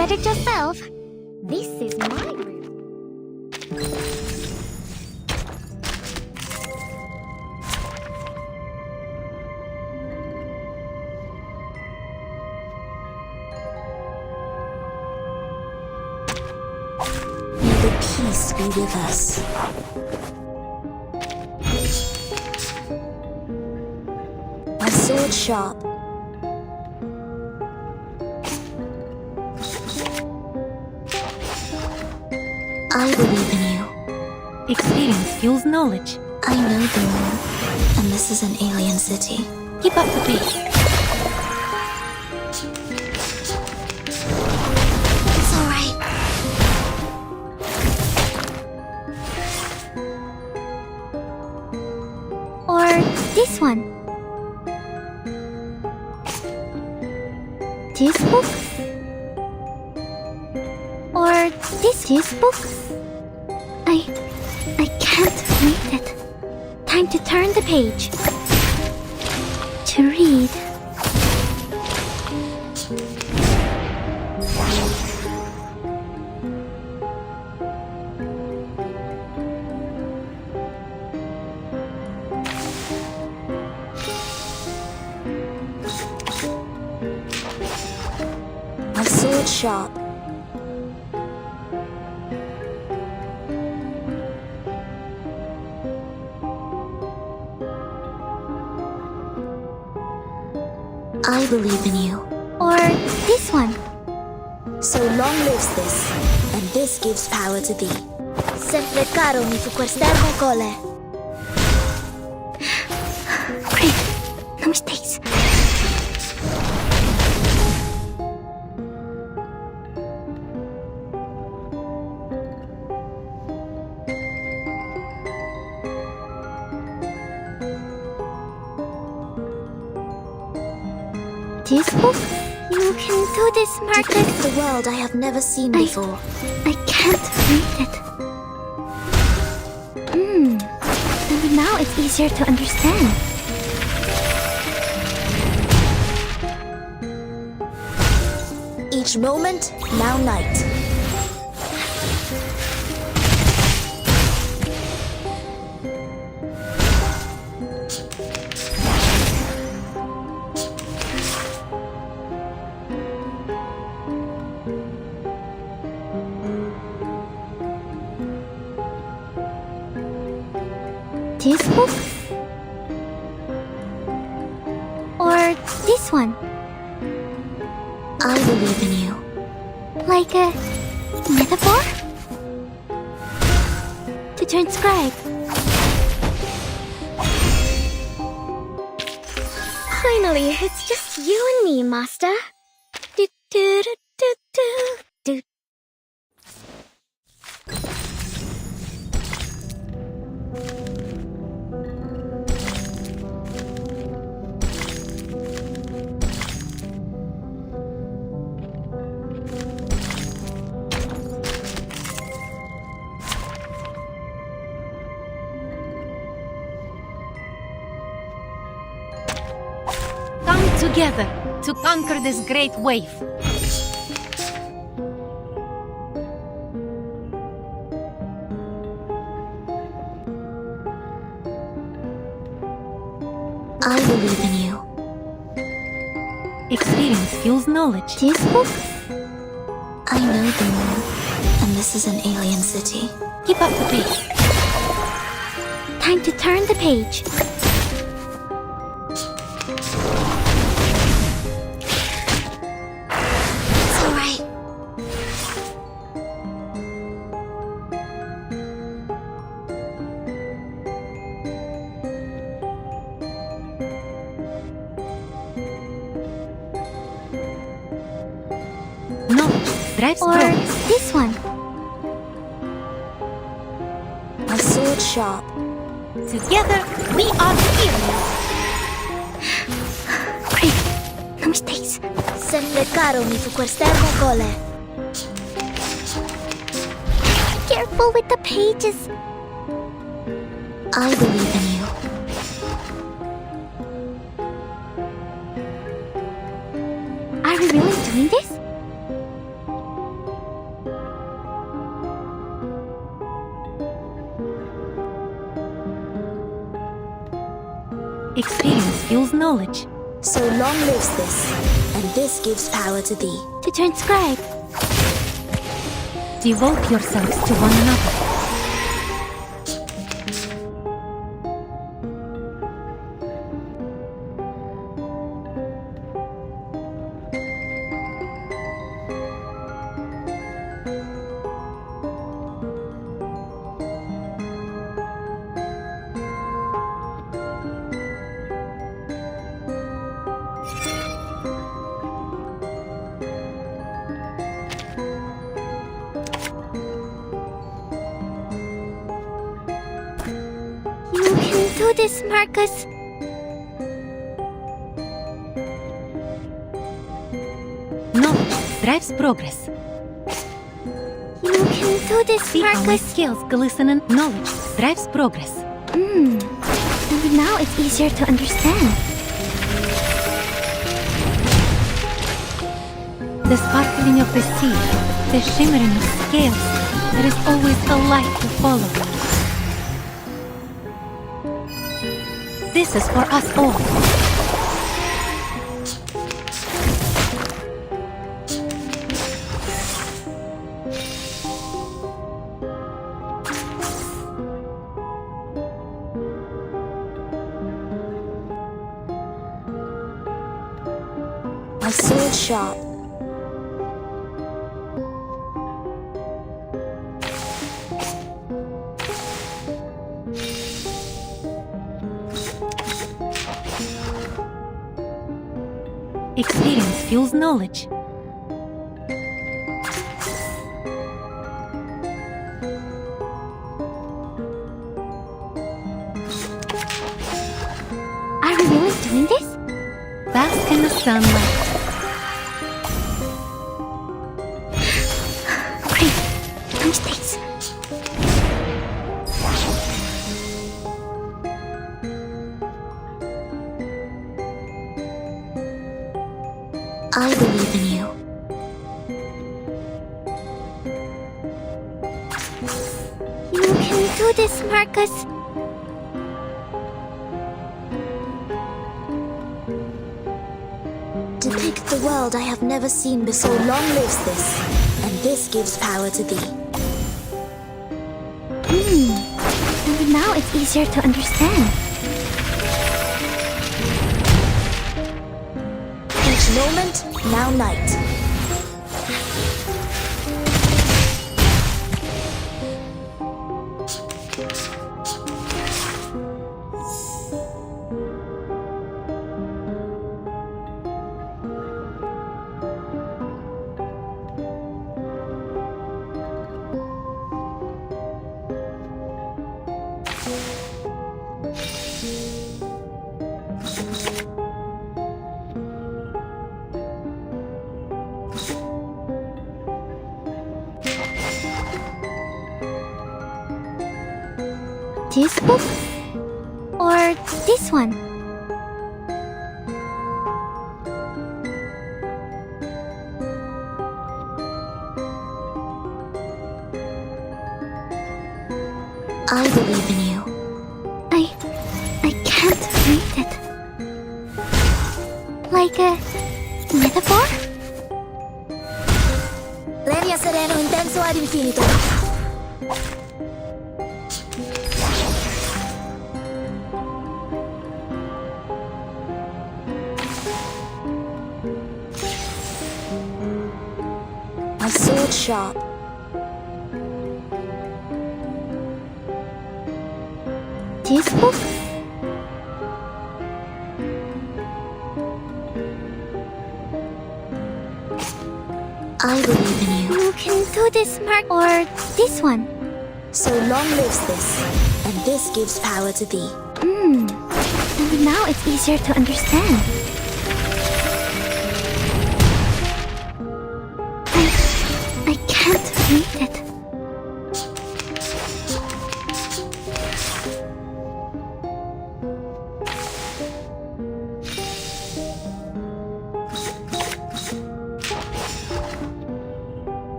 said it yourself. This is my room. May the peace be with us. My sword sharp. I believe in you. Experience fuels knowledge. I know the moon, and this is an alien city. Keep up the pace. It's alright. Or this one. This book? Or this book? I can't read it. Time to turn the page. To read. My sword sharp. I believe in you. Or this one. So long lives this, and this gives power to thee. Sempre caro mi fu quest'ermo cole. Great. No mistakes. This book? You can do this, To Marcus. protect the world I have never seen before. I can't read it. And now it's easier to understand. Each moment, now night. This book? Or this one? I believe in you. Like a metaphor? To transcribe. Finally, it's just you and me, Master. Do, do, do, do, do, do. Come together to conquer this great wave. I believe in you. Experience fuels knowledge. This book? I know the moon, and this is an alien city. Keep up the pace. Time to turn the page. It's alright. Knowledge drives Or progress. this one. My sword sharp. Together, we are fearless. Great. No mistakes. Sempre caro mi fu quest'ermo cole. Careful with the pages. I believe in you. Are we really doing this? Experience fuels knowledge. So long lives this, and this gives power to thee. To transcribe. Devote yourselves to one another. You can do this, Marcus. Knowledge drives progress. You can do this, See how my Marcus. skills glisten in knowledge drives progress. And now it's easier to understand. The sparkling of the sea, the shimmering of scales, there is always a light to follow. This is for us all. My sword sharp. Experience fuels knowledge. Are we really doing this? Bask in the sunlight. Great. Finish this. I believe in you. You can do this, Marcus. Depict the world I have never seen before. So long lives this, and this gives power to thee. And now it's easier to understand. Each moment, now night. This book? Or this one? I believe in you. I can't read it. Like a metaphor? Regna sereno intenso ad infinito. My sword sharp. This book? I believe in you. You can do this, Mark. Or this one? So long lives this, and this gives power to thee. And now it's easier to understand. I can't read it.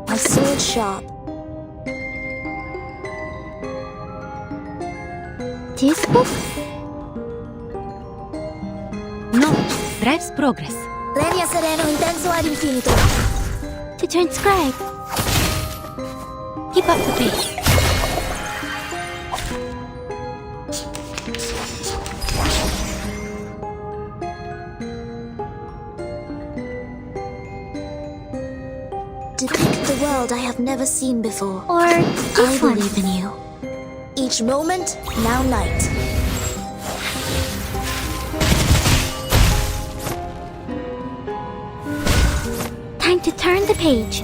My sword sharp. This book? drives progress. Legna sereno intenso ad infinito. To transcribe. Keep up the pace. Depict the world I have never seen before. Or I this one. believe in you. Each moment, now night. Time to turn the page.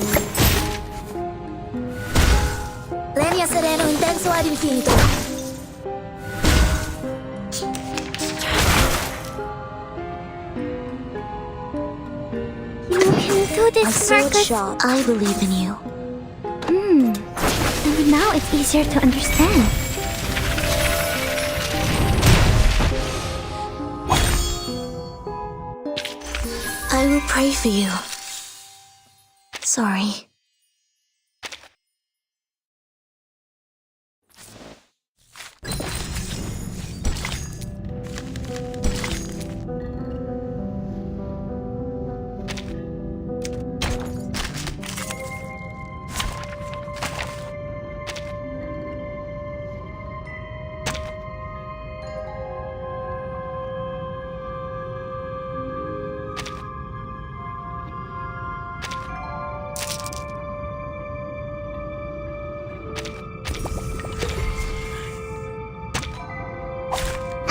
Legna sereno intenso ad infinito. You can do A this, sword Marcus. sharp. I believe in you. And now it's easier to understand. I will pray for you. Sorry.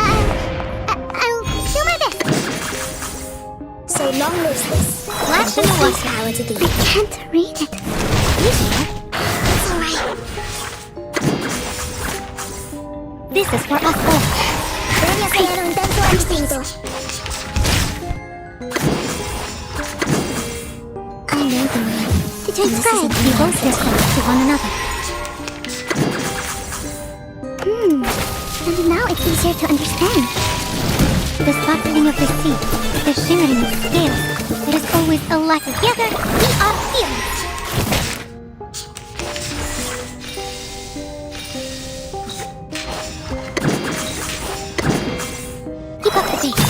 I'll do my best. So long lives this. Flash And in the this gives water. power to I thee. can't read it. You sure? It's alright. This is for us all. Legna sereno intenso ad infinito. I know the way. To transcribe, we both listen to one another. And now it's easier to understand. The sparkling of the sea, the shimmering of scales. There is always a light. Together, we are healers. Keep up the pace.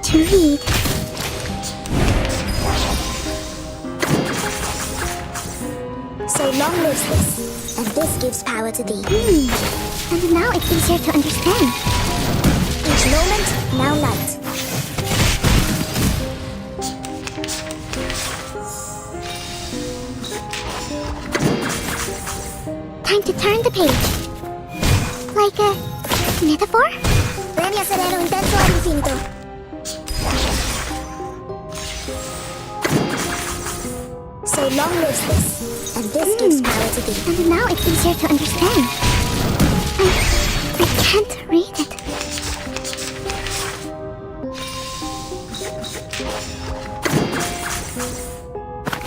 To read. So long lives this. And this gives power to thee. And now it's easier to understand. Each moment, now night. Time to turn the page. Like a metaphor? Legna sereno intenso ad infinito. So long lives this. And this gives power to thee. And now it's easier to understand. I can't read it.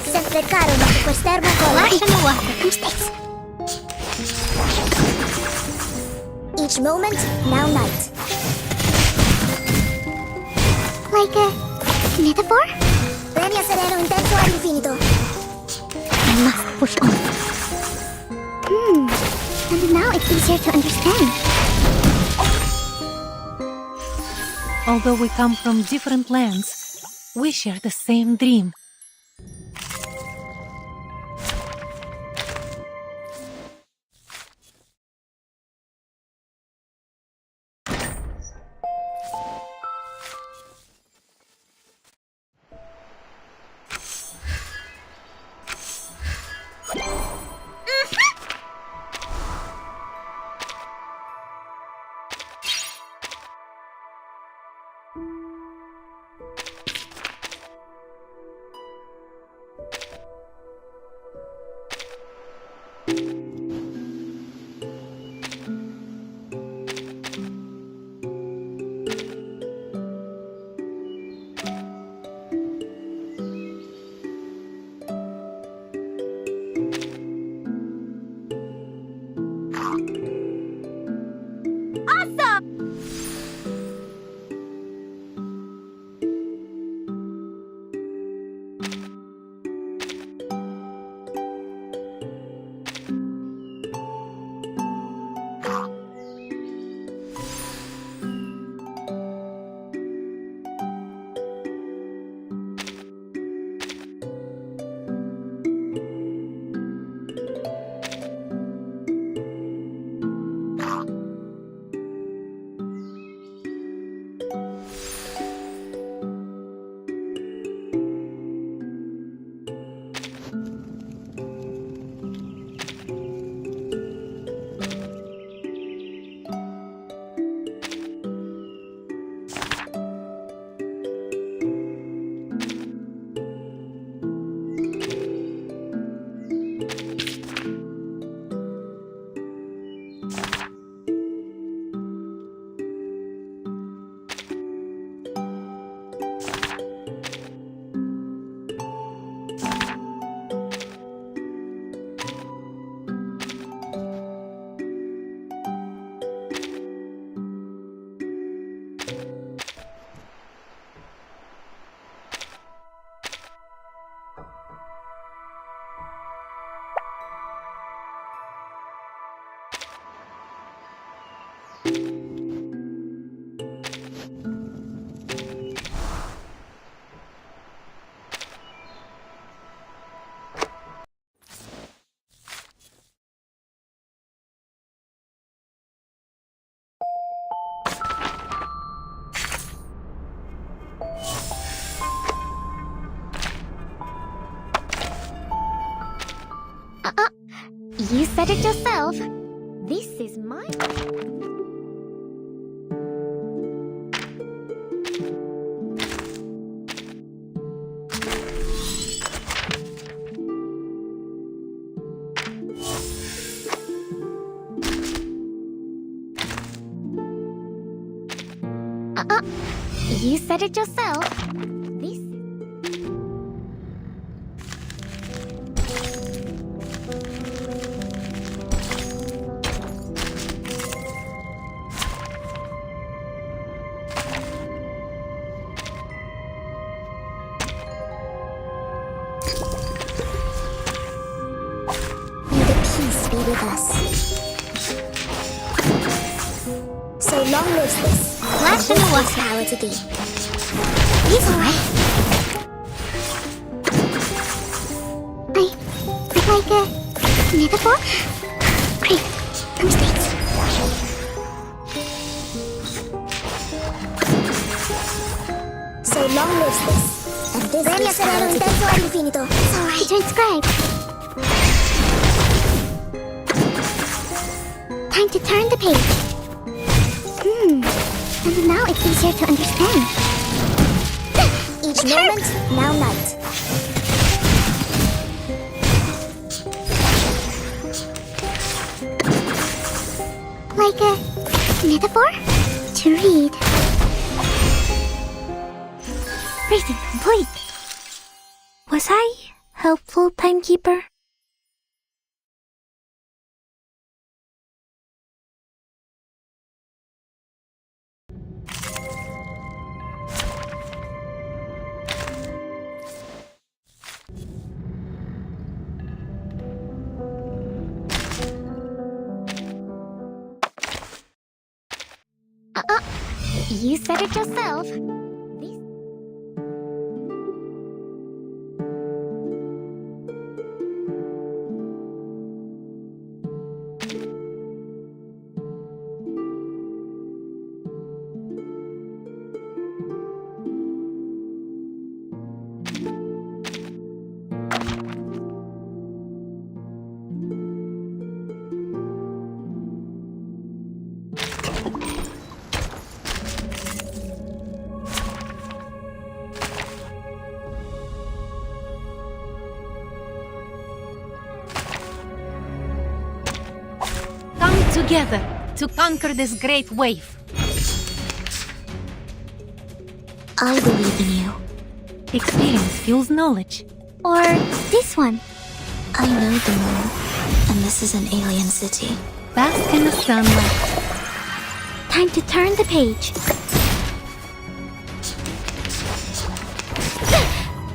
Sempre caro ma su quest'erba Flash in the water. Mistakes. Each moment, now night. Like a metaphor? Legna sereno intenso ad infinito. I must push on. And now it's easier to understand. Although we come from different lands, we share the same dream. You said it yourself. This is my... You said it yourself. This... May the peace be with us. So long lives this. Flash in the water. Power to thee. He's alright. Like a metaphor? Great. Mistakes. So long lives this. And this gives power to thee. It's alright. To transcribe. Time to turn the page. And now it's easier to understand. Each moment, now night. Like a metaphor? To read. Reading complete. Was I helpful, timekeeper? You said it yourself. This... Together to conquer this great wave. I believe in you. Experience fuels knowledge. Or this one. I know the moon, and this is an alien city. Bask in the sunlight. Time to turn the page.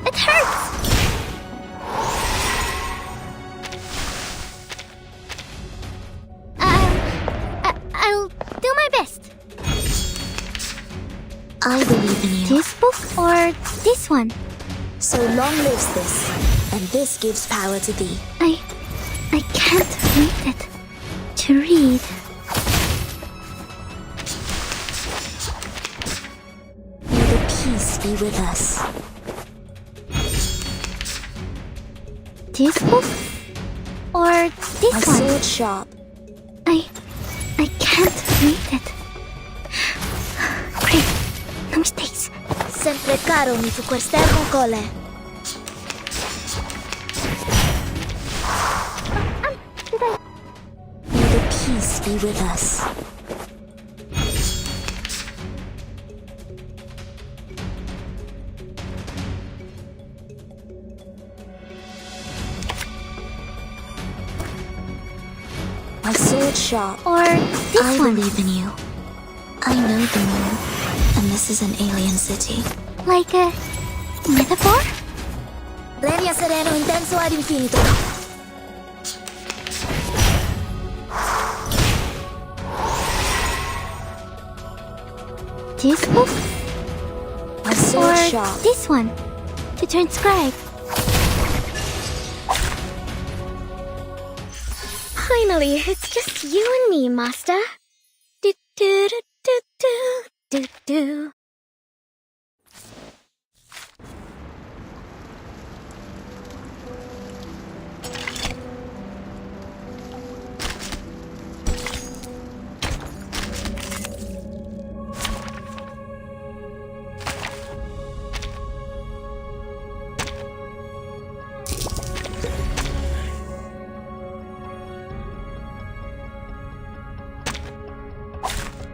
It hurts! I'll do my best. I believe in you. This book or this one? So long lives this, and this gives power to thee. I can't read it. To read. May the peace be with us. This book or this My one? sword sharp. I can't read it. Great. No mistakes. Sempre caro mi fu quester con cole. May the peace be with us. My sword sharp. Or this I one? believe in you. I know the moon, and this is an alien city. Like a metaphor? Premia sereno intenso ad infinito. This book? A sword Or shop. this one? To transcribe. Finally, it's just you and me, Master. Do do do do do do do.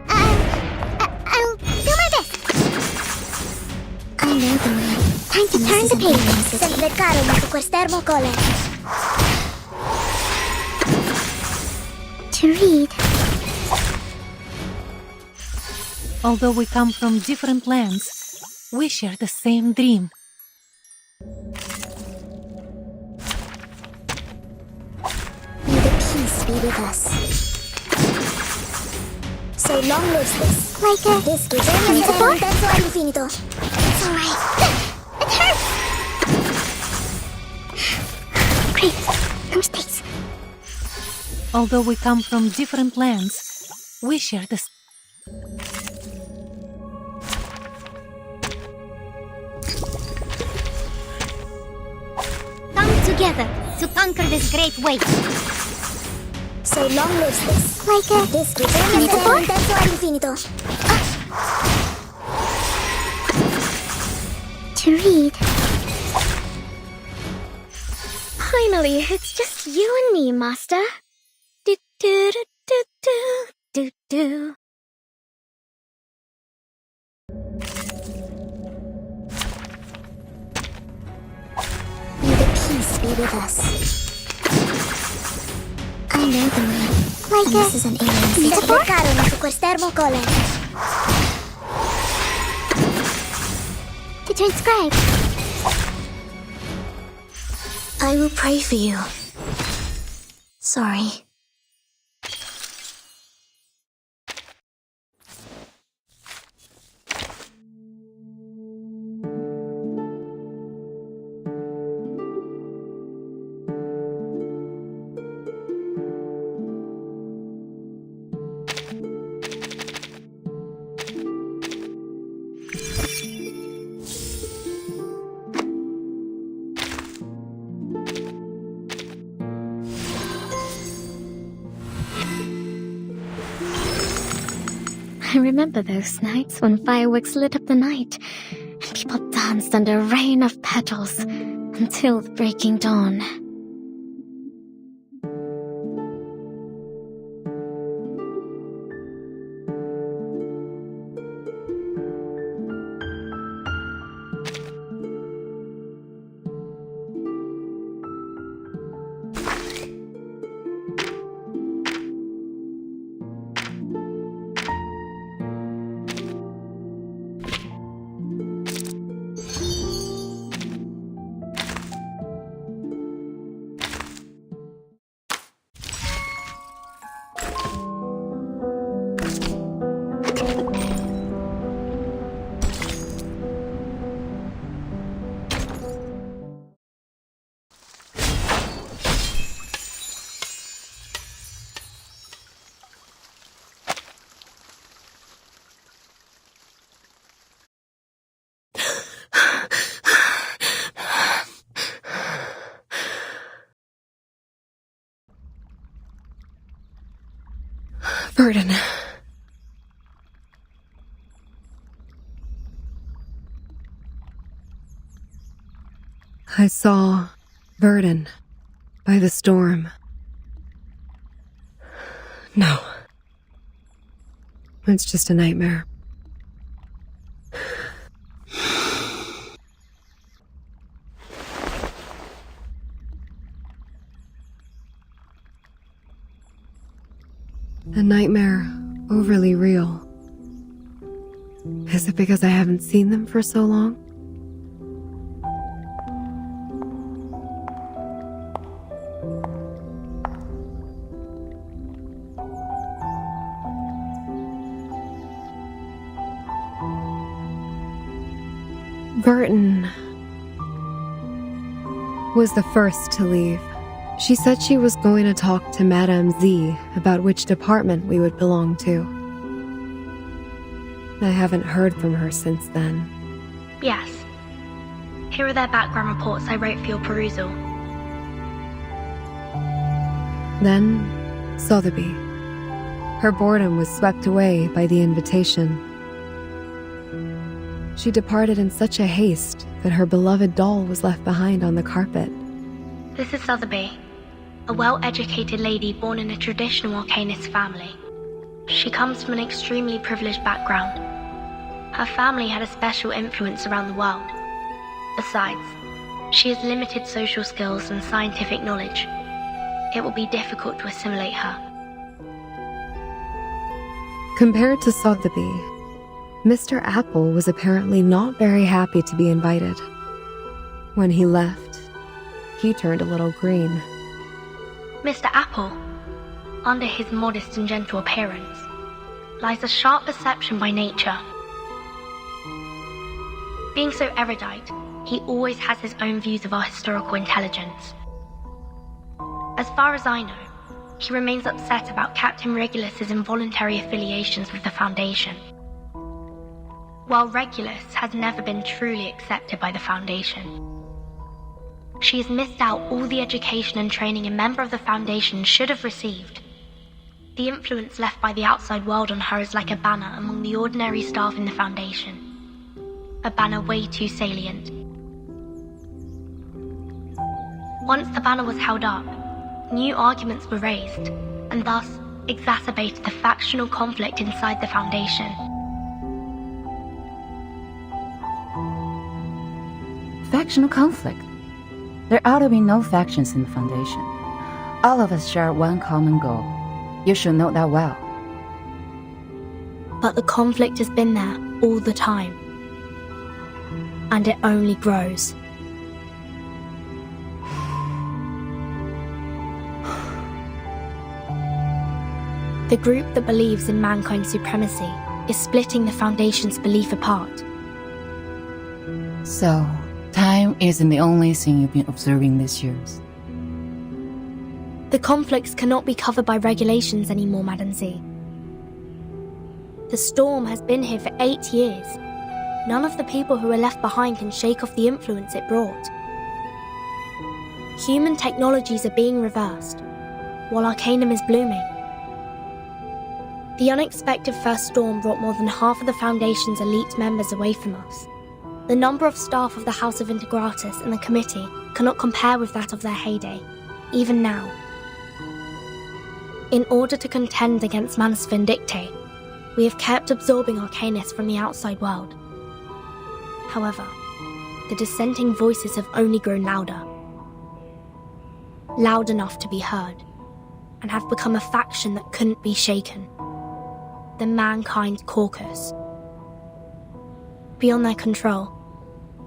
I'll do my best. I know the way. Time to turn the page. Sempre caro su quest'ermo cole. To read. Although we come from different lands, we share the same dream. May the peace be with us. So long lives this. Like a... This gives us metaphor? un terzo all'infinito. It's alright. It hurts! Great. No mistakes. Although we come from different lands, we share the Come together to conquer this great weight. So long lives this. Like a... This gives us metaphor? un terzo all'infinito. To read. Finally, it's just you and me, Master. Do do do do do do do. May the peace be with us. I know the way. Like This a... is an alien city. metaphor? Sempre caro su quest'ermo cole. To transcribe. I will pray for you. Sorry. I remember those nights when fireworks lit up the night and people danced under a rain of petals until the breaking dawn. Burden. I saw Burden by the storm. No. It's just a nightmare. A nightmare overly real. Is it because I haven't seen them for so long? Burton was the first to leave. She said she was going to talk to ms.Z about which department we would belong to. I haven't heard from her since then. Yes. Here are their background reports I wrote for your perusal. Then, Sotheby. Her boredom was swept away by the invitation. She departed in such a haste that her beloved doll was left behind on the carpet. This is Sotheby, a well-educated lady born in a traditional Arcanist family. She comes from an extremely privileged background. Her family had a special influence around the world. Besides, she has limited social skills and scientific knowledge. It will be difficult to assimilate her. Compared to Sotheby, Mr. Apple was apparently not very happy to be invited. When he left, he turned a little green. Mr. Apple, under his modest and gentle appearance, lies a sharp perception by nature. Being so erudite, he always has his own views of our historical intelligence. As far as I know, he remains upset about Captain Regulus's involuntary affiliations with the Foundation. While Regulus has never been truly accepted by the Foundation, she has missed out all the education and training a member of the Foundation should have received. The influence left by the outside world on her is like a banner among the ordinary staff in the Foundation. A banner way too salient. Once the banner was held up, new arguments were raised, and thus exacerbated the factional conflict inside the Foundation. Factional conflict? There ought to be no factions in the Foundation. All of us share one common goal. You should know that well. But the conflict has been there all the time. And it only grows. The group that believes in mankind's supremacy is splitting the Foundation's belief apart. So, time isn't the only thing you've been observing these years. The conflicts cannot be covered by regulations anymore, ms.Z. The storm has been here for 8 years. None of the people who are left behind can shake off the influence it brought. Human technologies are being reversed, while Arcanum is blooming. The unexpected first storm brought more than half of the Foundation's elite members away from us. The number of staff of the House of Integratus and the Committee cannot compare with that of their heyday, even now. In order to contend against Manus Vindictae, we have kept absorbing Arcanists from the outside world. However, the dissenting voices have only grown louder. Loud enough to be heard, and have become a faction that couldn't be shaken. The Mankind Caucus. Beyond their control,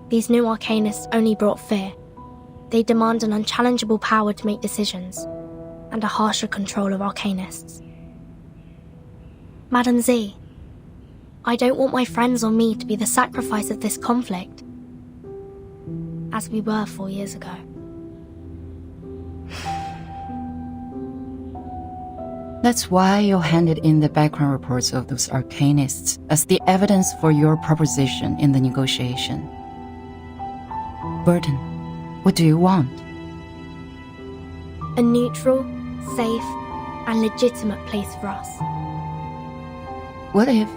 these new Arcanists only brought fear. They demand an unchallengeable power to make decisions, and a harsher control of Arcanists. ms.Z, I don't want my friends or me to be the sacrifice of this conflict, as we were 4 years ago. That's why you handed in the background reports of those Arcanists as the evidence for your proposition in the negotiation. Burton, what do you want? A neutral, safe, and legitimate place for us. What if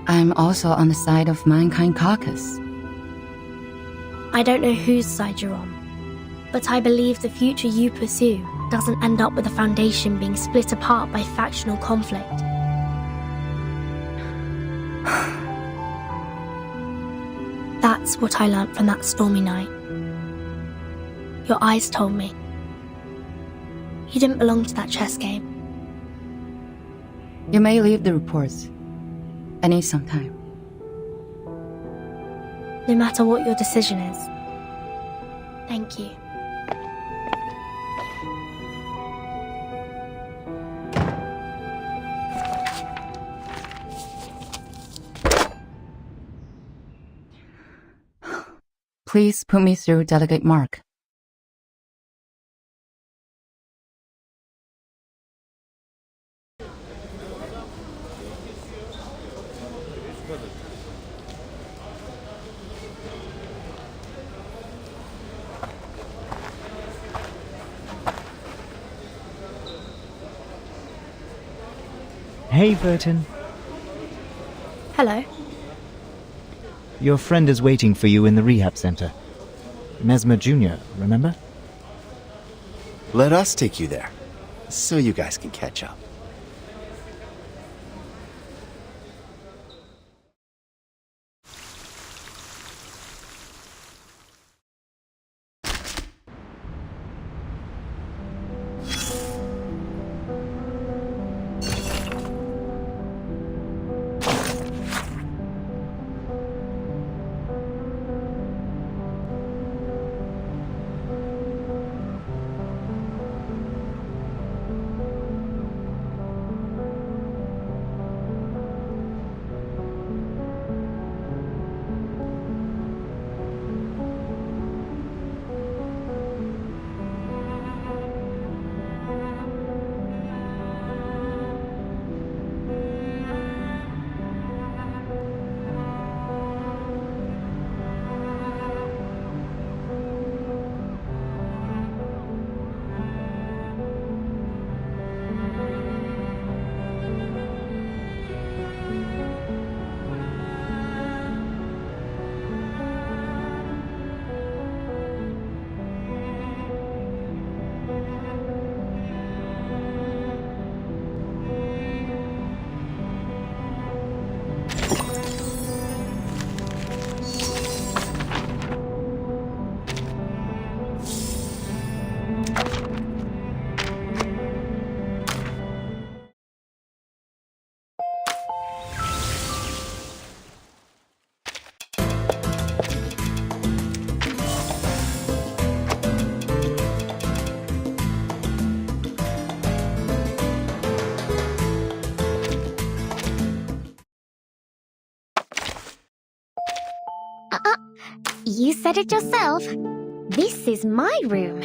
I'm also on the side of Mankind Caucus? I don't know whose side you're on, but I believe the future you pursue doesn't end up with the Foundation being split apart by factional conflict. That's what I learnt from that stormy night. Your eyes told me. You didn't belong to that chess game. You may leave the reports. I need some time. No matter what your decision is. Thank you. Please put me through Delegate Mark. Hey, Burton. Hello. Your friend is waiting for you in the rehab center. Mesmer Jr., remember? Let us take you there, so you guys can catch up. You said it yourself. This is my room,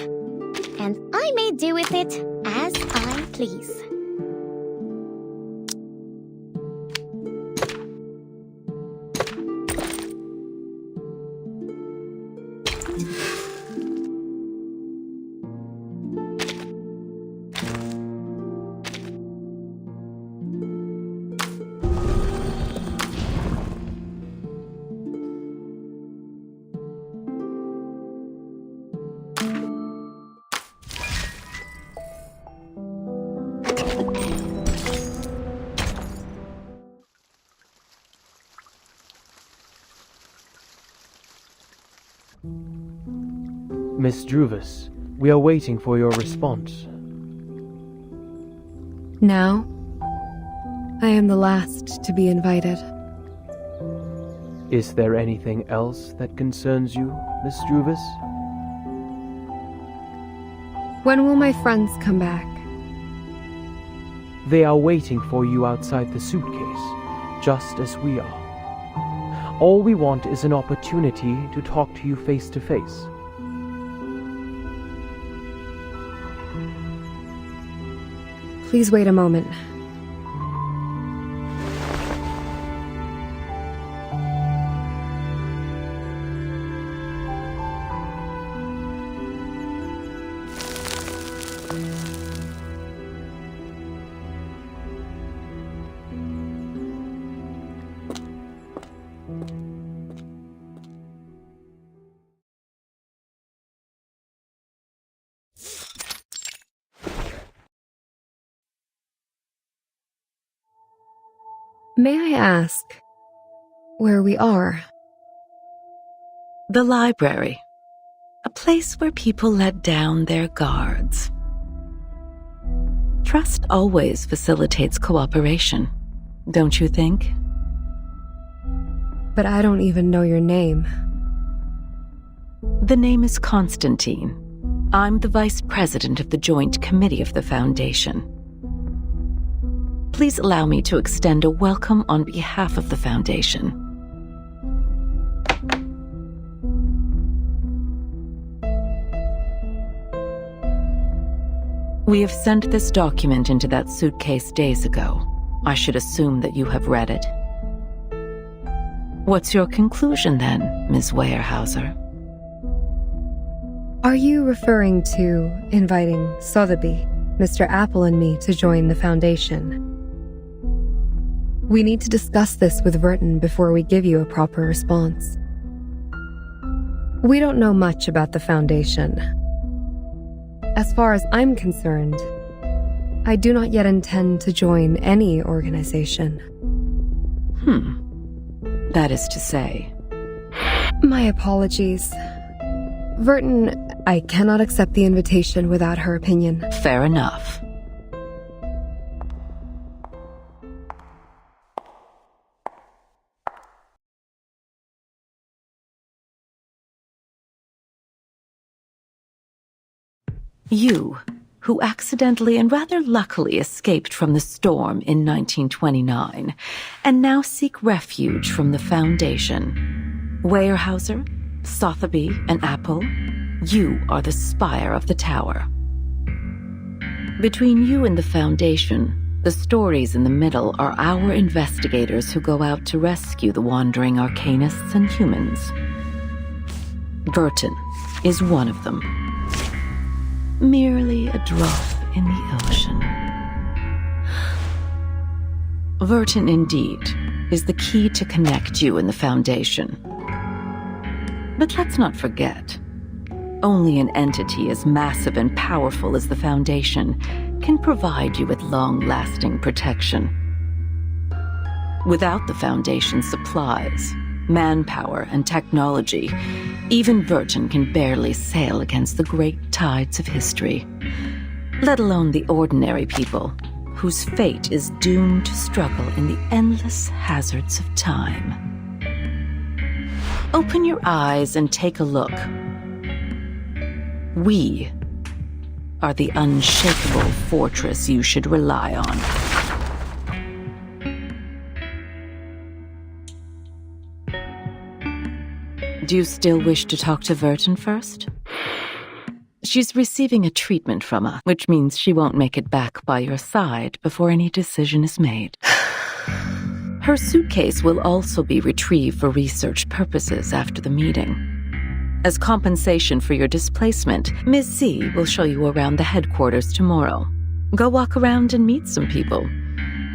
and I may do with it as I please. Miss Druvis, we are waiting for your response. Now, I am the last to be invited. Is there anything else that concerns you, Miss Druvis? When will my friends come back? They are waiting for you outside the suitcase, just as we are. All we want is an opportunity to talk to you face to face. Please wait a moment. May I ask where we are? The library. A place where people let down their guards. Trust always facilitates cooperation, don't you think? But I don't even know your name. The name is Constantine. I'm the Vice President of the Joint Committee of the Foundation. Please allow me to extend a welcome on behalf of the Foundation. We have sent this document into that suitcase days ago. I should assume that you have read it. What's your conclusion then, Ms. Weyerhaeuser? Are you referring to inviting Sotheby, Mr. Apple, and me to join the Foundation? We need to discuss this with Verton before we give you a proper response. We don't know much about the Foundation. As far as I'm concerned, I do not yet intend to join any organization. That is to say... My apologies. Verton, I cannot accept the invitation without her opinion. Fair enough. You, who accidentally and rather luckily escaped from the storm in 1929, and now seek refuge from the Foundation. Weyerhaeuser, Sotheby, and Apple, you are the spire of the tower. Between you and the Foundation, the stories in the middle are our investigators who go out to rescue the wandering arcanists and humans. Verton is one of them. Merely a drop in the ocean. Verton, indeed, is the key to connect you and the Foundation. But let's not forget, only an entity as massive and powerful as the Foundation can provide you with long-lasting protection. Without the Foundation's supplies, manpower, and technology, even Verton can barely sail against the great tides of history, let alone the ordinary people whose fate is doomed to struggle in the endless hazards of time. Open your eyes and take a look. We are the unshakable fortress you should rely on. Do you still wish to talk to Verton first? She's receiving a treatment from us, which means she won't make it back by your side before any decision is made. Her suitcase will also be retrieved for research purposes after the meeting. As compensation for your displacement, ms.Z will show you around the headquarters tomorrow. Go walk around and meet some people.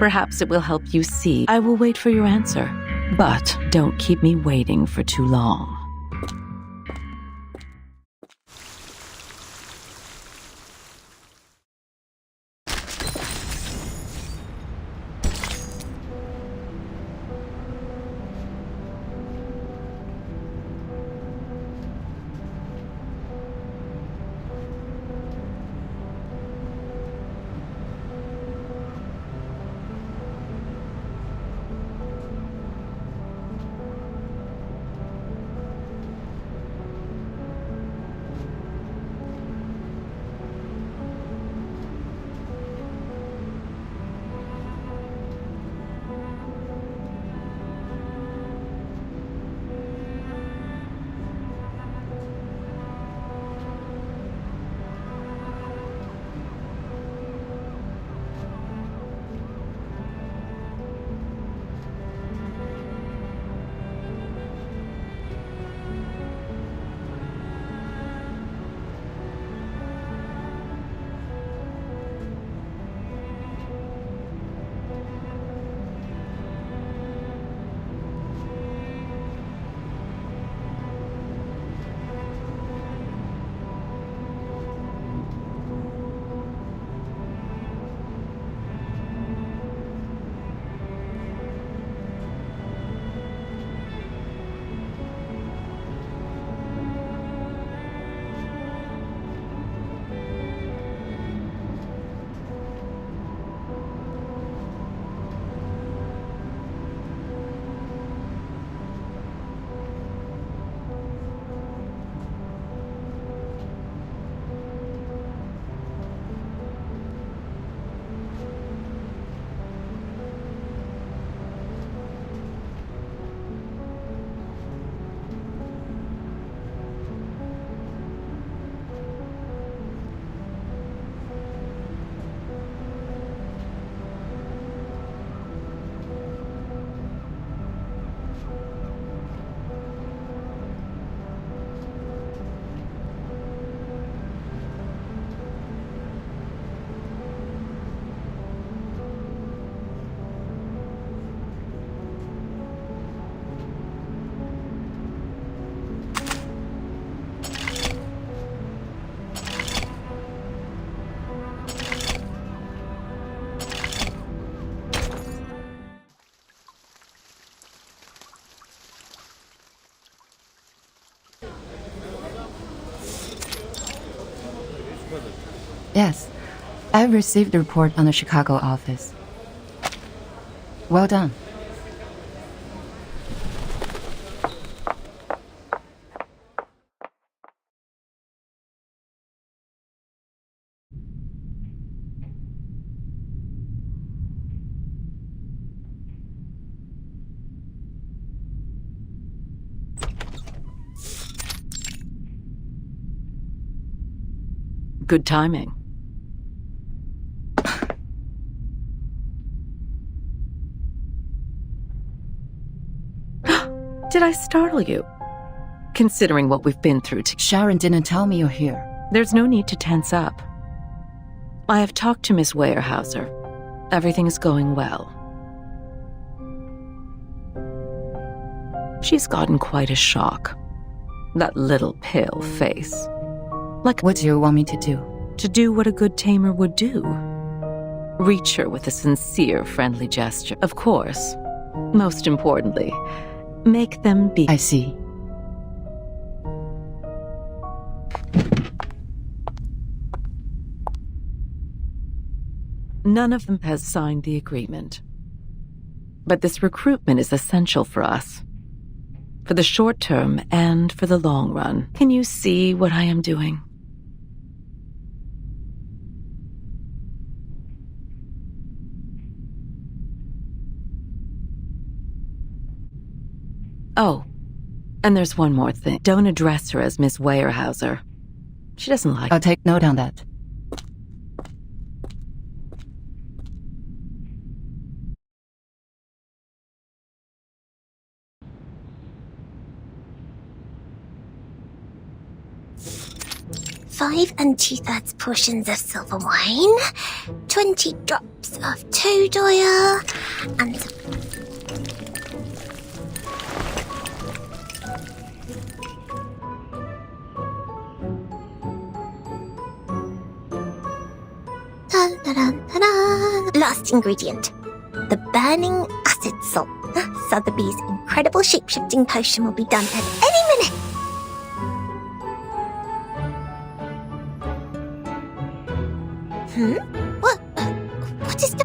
Perhaps it will help you see. I will wait for your answer, but don't keep me waiting for too long. Yes, I've received the report on the Chicago office. Well done. Good timing. Did I startle you? Considering what we've been through Sharon didn't tell me you're here. There's no need to tense up. I have talked to Miss Weyerhaeuser. Everything is going well. She's gotten quite a shock. That little pale face. Like, what do you want me to do? To do what a good tamer would do. Reach her with a sincere, friendly gesture. Of course, most importantly, make them be. I see. None of them has signed the agreement. But this recruitment is essential for us. For the short term and for the long run. Can you see what I am doing? Oh, and there's one more thing. Don't address her as Miss Weyerhaeuser. She doesn't like... I'll take note on that. Five 2/3 portions of silver wine, 20 drops of toad oil, and ta-da-da-da-da. Last ingredient, the burning acid salt. Sotheby's incredible shape-shifting potion will be done at any minute. What is the...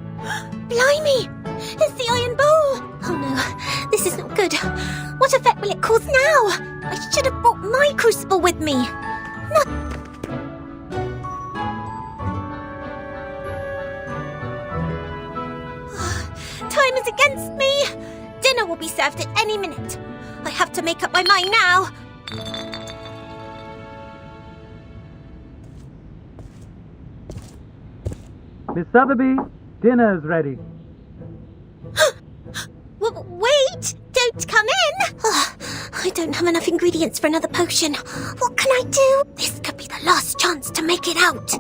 Blimey! It's the iron bowl! Oh no, this is not good. What effect will it cause now? I should have brought my crucible with me. No. Time is against me. Dinner will be served at any minute. I have to make up my mind now. Miss Sotheby, dinner's ready. Wait! Don't come in! I don't have enough ingredients for another potion. What can I do? This could be the last chance to make it out.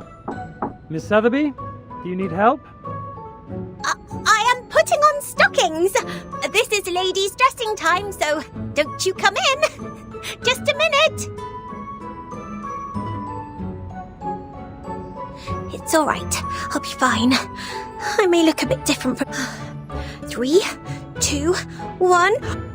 Miss Sotheby, do you need help? I am putting on stockings. This is ladies' dressing time, so don't you come in. Just a minute. It's all right. I'll be fine. I may look a bit different from... 3, 2, 1...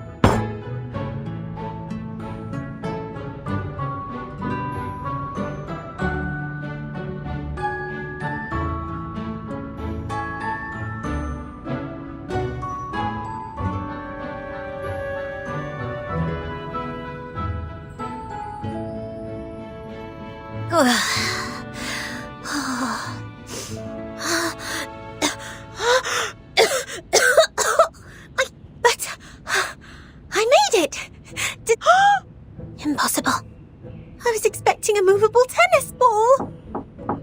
I made it! Impossible. I was expecting a movable tennis ball.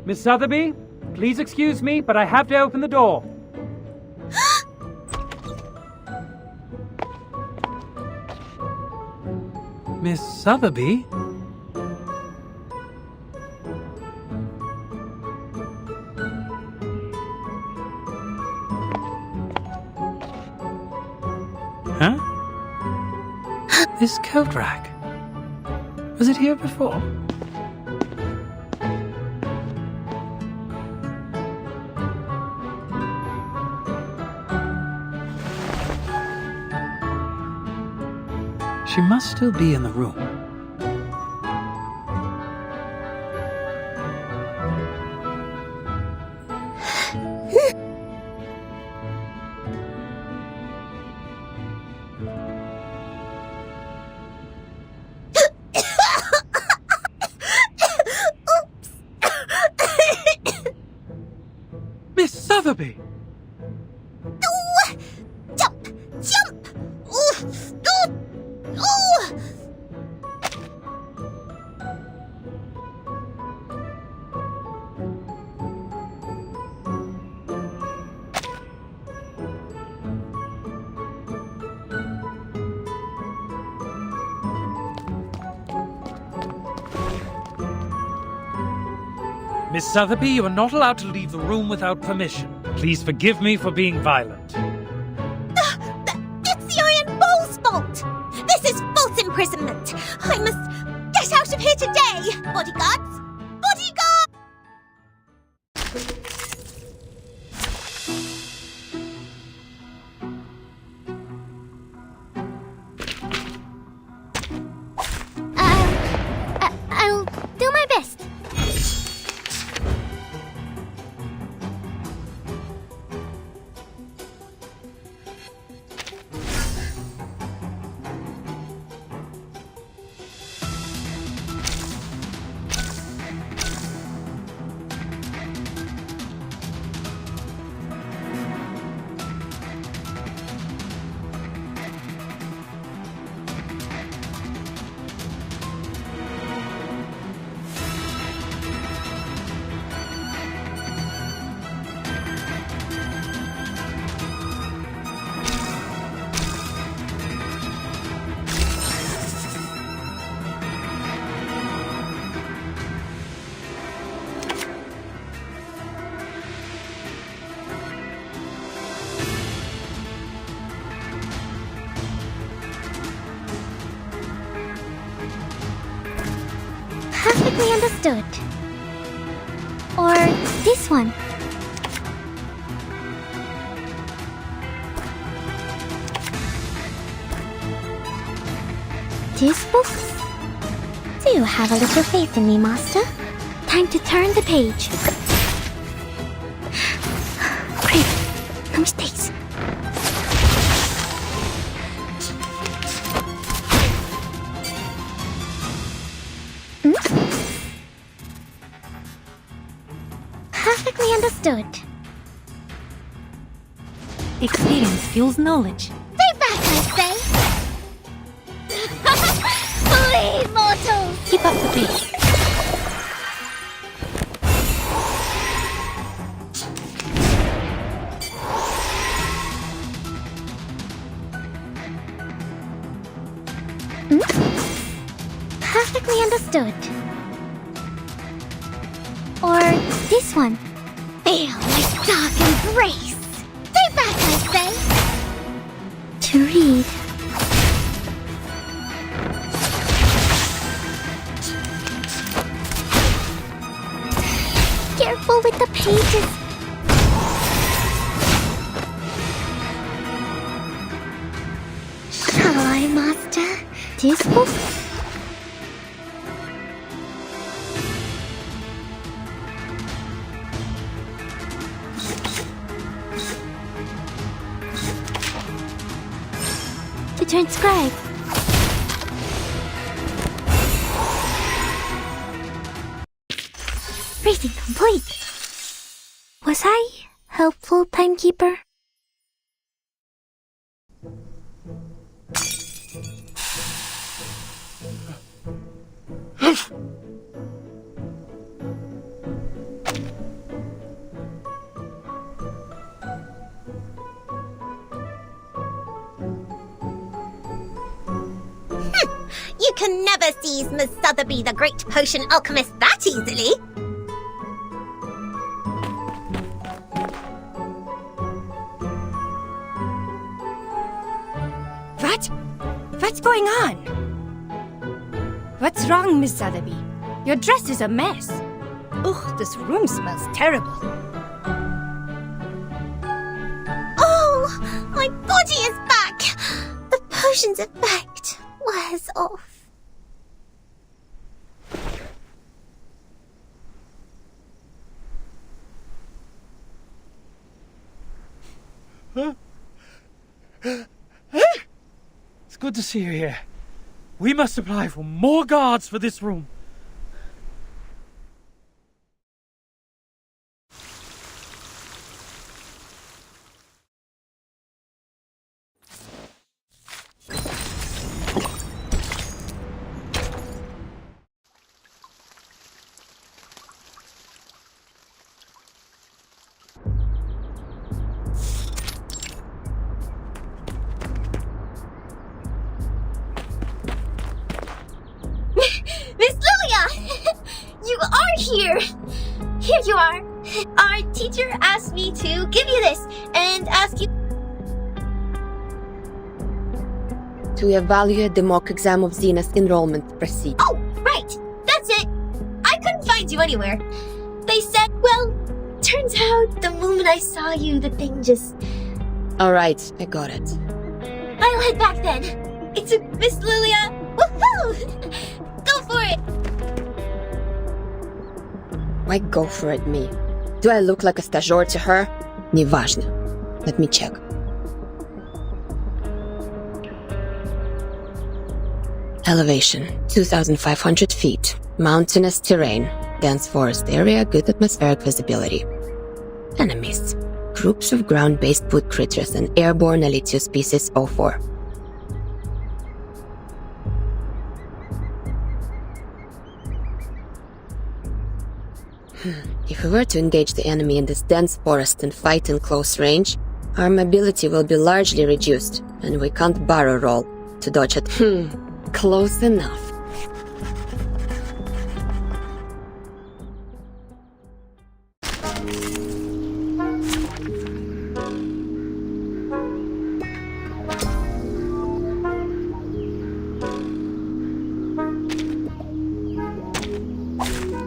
Miss Sotheby, please excuse me, but I have to open the door. Miss Sotheby? Huh? This coat rack. Was it here before? She must still be in the room. Miss Sotheby, you are not allowed to leave the room without permission. Please forgive me for being violent. It's the Iron Bowl's fault! This is false imprisonment! I must get out of here today! Bodyguards! Bodyguards! I'll do my best. Perfectly understood. Or this one. This book? Do have a little faith in me, Master. Time to turn the page. Great. No mistakes. Perfectly understood. Experience fuels knowledge. Stay back, I say! Flee, mortals! Keep up the pace. Perfectly understood. Or this one. Feel my dark embrace. Stay back, I say. To read. Careful with the pages. Shall I, Master? This book? To transcribe. Reading complete. Was I helpful, timekeeper? You can never seize ms.Z, the great potion alchemist, that easily! What's going on? What's wrong, Miss Sotheby? Your dress is a mess. Ugh, this room smells terrible. Oh, my body is back! The potion's effect wears off. It's good to see you here. We must apply for more guards for this room. Miss Our teacher asked me to give you this and ask you To evaluate the mock exam of Xena's enrollment proceed. Oh, right. That's it. I couldn't find you anywhere. They said, well, turns out the moment I saw you, the thing just... Alright, I got it. I'll head back then. It's a Miss Lilia. Woohoo! Go for it. Why go for it, me? Do I look like a stagiaire to her? Неважно. Let me check. Elevation, 2,500 feet. Mountainous terrain. Dense forest area, good atmospheric visibility. Enemies. Groups of ground-based wood critters and airborne Elitio species 04. If we were to engage the enemy in this dense forest and fight in close range, our mobility will be largely reduced, and we can't barrel roll to dodge it. Close enough.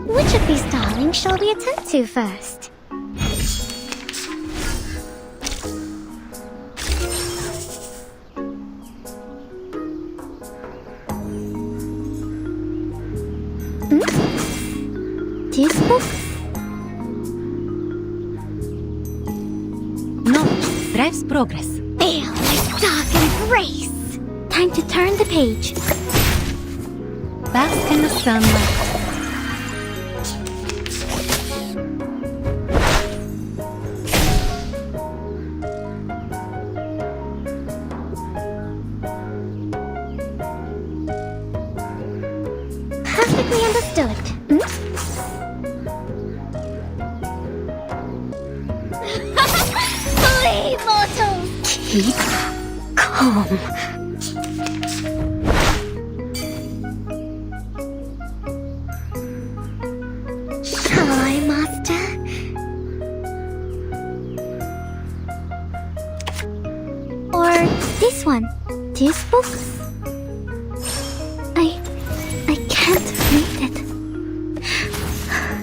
Which of these darlings shall we attend to first? This book? Knowledge drives progress. Veil my dark embrace! Time to turn the page. Bask in the sunlight. Perfectly understood. Flee, mortals! Keep calm. Shall I, master? Or this one? This book? I can't read it.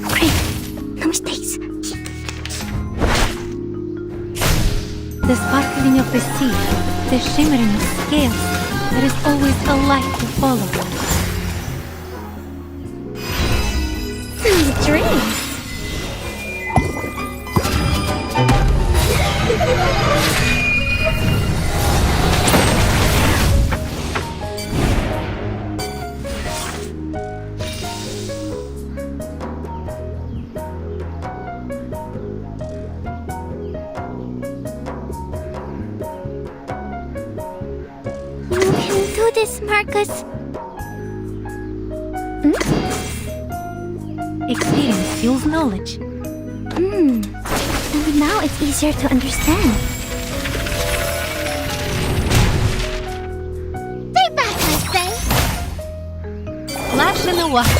Great. No mistakes. The sparkling of the sea, the shimmering of scales, there is always a light to follow. Sweet dreams. You can do this, Marcus. Experience fuels knowledge. And now it's easier to understand. Stay back, I say! Splash in the water.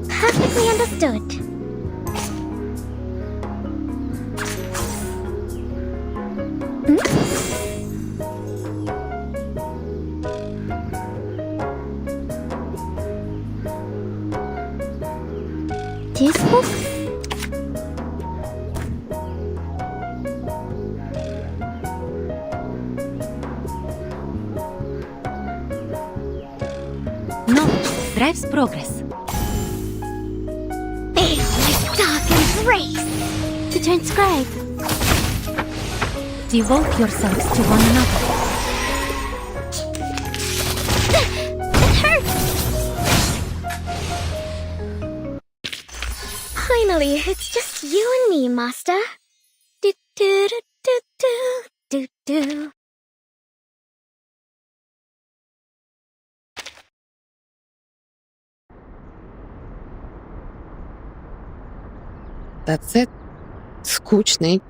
Perfectly understood. This book? Knowledge drives progress. Veil my dark embrace! To transcribe. Devote yourselves to one another. It hurts! Finally, it's just you and me, Master. Do do do do do do do. That's it. Скучный.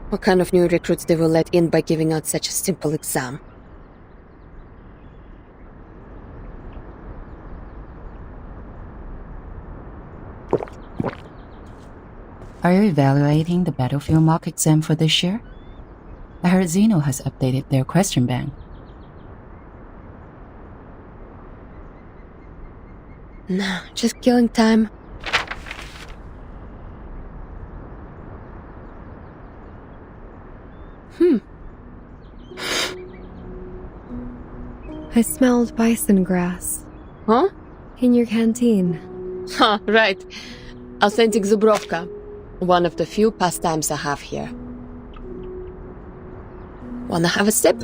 What kind of new recruits they will let in by giving out such a simple exam? Are you evaluating the battlefield mock exam for this year? I heard Zeno has updated their question bank. Nah, just killing time. I smelled bison grass. Huh? In your canteen. Ha, right. Authentic Zubrovka. One of the few pastimes I have here. Wanna have a sip?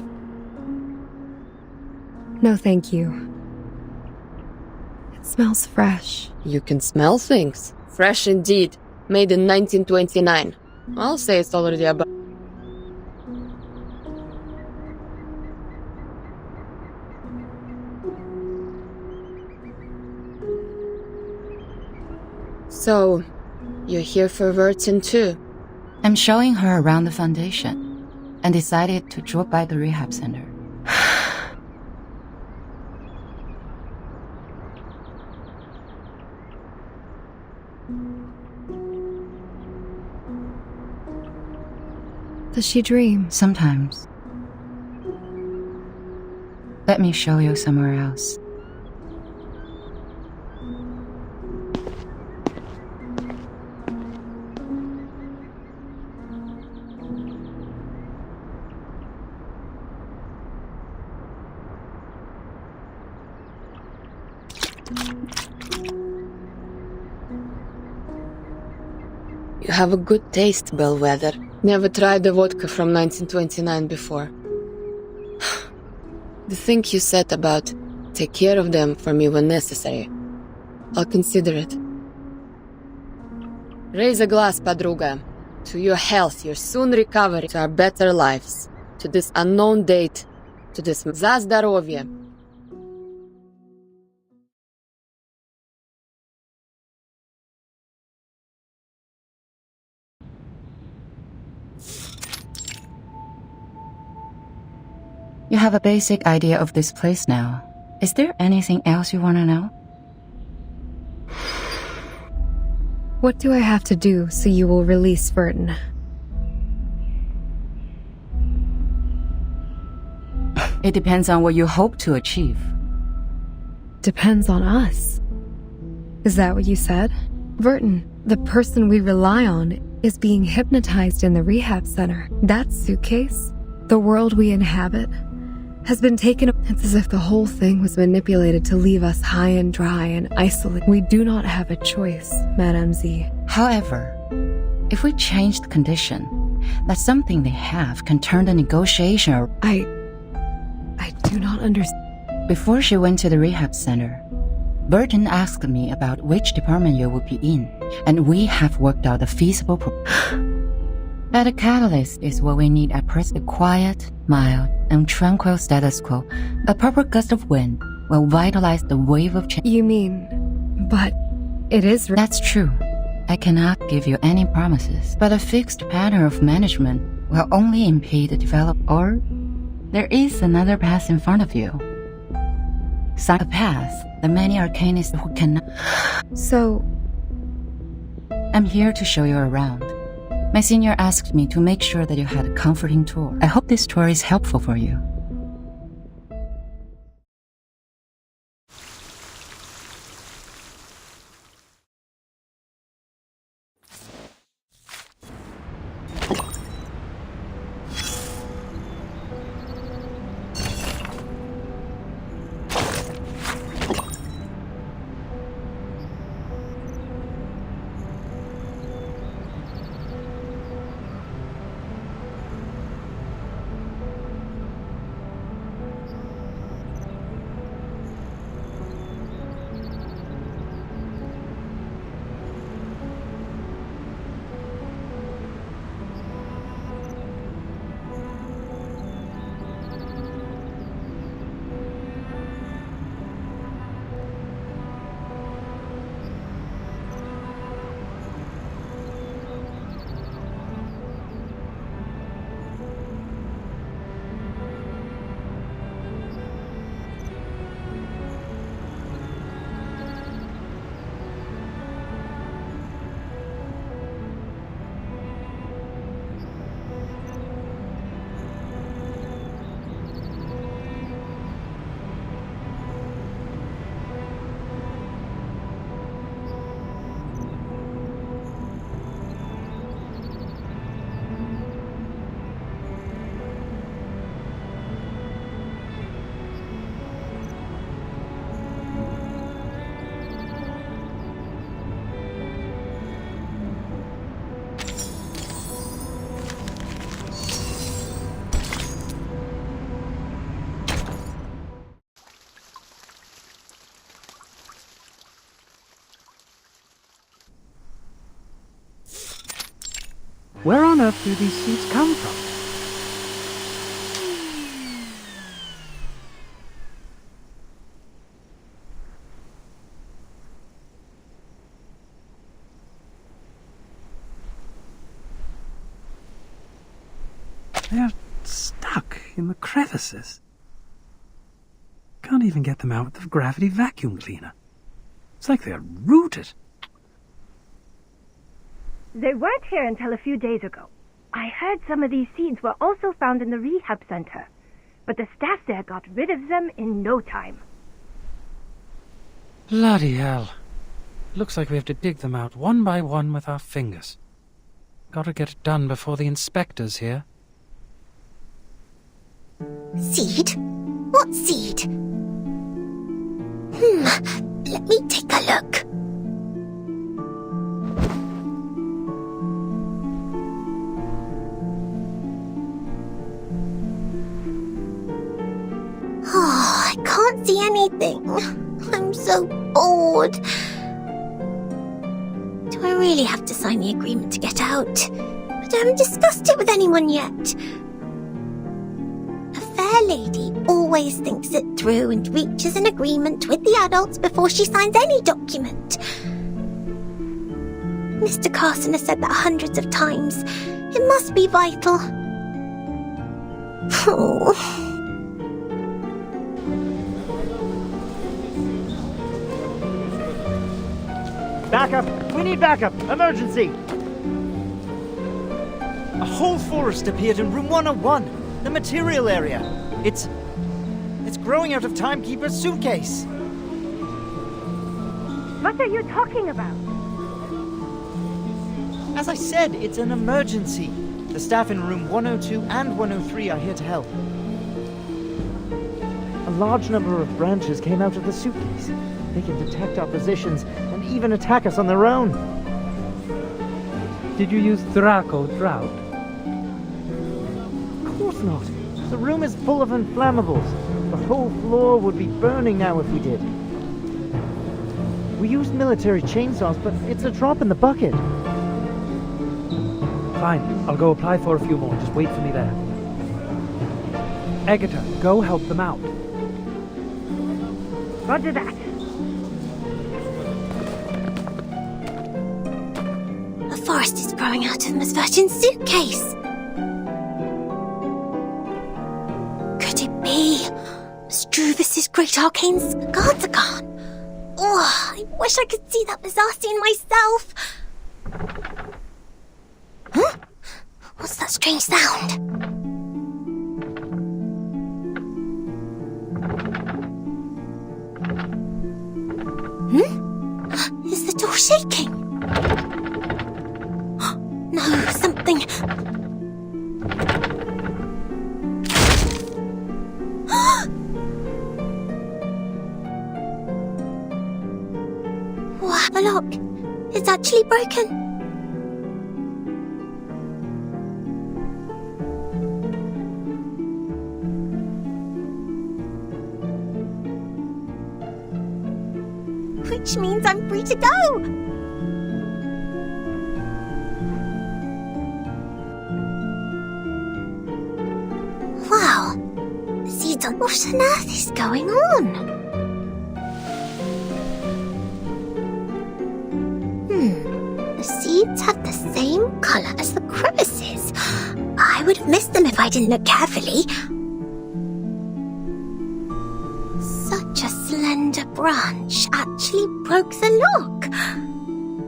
No, thank you. It smells fresh. You can smell things. Fresh indeed. Made in 1929. I'll say it's already about... So, you're here for Vertin too? I'm showing her around the foundation and decided to drop by the rehab center. Does she dream? Sometimes. Let me show you somewhere else. You have a good taste, Bellwether. Never tried the vodka from 1929 before. The thing you said about take care of them for me when necessary. I'll consider it. Raise a glass, подруга. To your health, your soon recovery, to our better lives. To this unknown date. To this за здоровье. You have a basic idea of this place now. Is there anything else you want to know? What do I have to do so you will release Vertin? It depends on what you hope to achieve. Depends on us. Is that what you said? Vertin, the person we rely on, is being hypnotized in the rehab center. That suitcase, the world we inhabit, has been taken. It's as if the whole thing was manipulated to leave us high and dry and isolated. We do not have a choice, ms.Z. However, if we change the condition, that something they have can turn the negotiation around. I do not understand. Before she went to the rehab center, Burton asked me about which department you would be in, and we have worked out a feasible But a catalyst is what we need at present. A quiet, mild, and tranquil status quo. A proper gust of wind will vitalize the wave of change. You mean, but it is... That's true. I cannot give you any promises, but a fixed pattern of management will only impede the development. Or there is another path in front of you. A path that many arcanists who cannot... So... I'm here to show you around. My senior asked me to make sure that you had a comforting tour. I hope this tour is helpful for you. Where on earth do these seeds come from? They're stuck in the crevices. Can't even get them out with the gravity vacuum cleaner. It's like they're rooted. They weren't here until a few days ago. I heard some of these seeds were also found in the rehab center, but the staff there got rid of them in no time. Bloody hell. Looks like we have to dig them out one by one with our fingers. Gotta get it done before the inspector's here. Seed? What seed? Let me take a look. Oh, I can't see anything. I'm so bored. Do I really have to sign the agreement to get out? But I haven't discussed it with anyone yet. A fair lady always thinks it through and reaches an agreement with the adults before she signs any document. Mr. Carson has said that hundreds of times. It must be vital. Oh. Backup! We need backup! Emergency! A whole forest appeared in room 101, the material area. It's growing out of Timekeeper's suitcase. What are you talking about? As I said, it's an emergency. The staff in room 102 and 103 are here to help. A large number of branches came out of the suitcase. They can detect our positions and even attack us on their own. Did you use Draco Drought? Of course not. The room is full of inflammables. The whole floor would be burning now if we did. We used military chainsaws, but it's a drop in the bucket. Fine, I'll go apply for a few more. Just wait for me there. Agatha, go help them out. Roger that. A forest is growing out of Miss Virgin's suitcase. Could it be Struvis's great arcane Guardian? Oh, I wish I could see that bizarre scene myself. Huh? What's that strange sound? Is the door shaking? No, something... Wow, the lock. It's actually broken. Which means I'm free to go. Wow. Seeds on... What on earth is going on? The seeds have the same colour as the crevices. I would have missed them if I didn't look carefully. Such a slender branch actually broke the lock.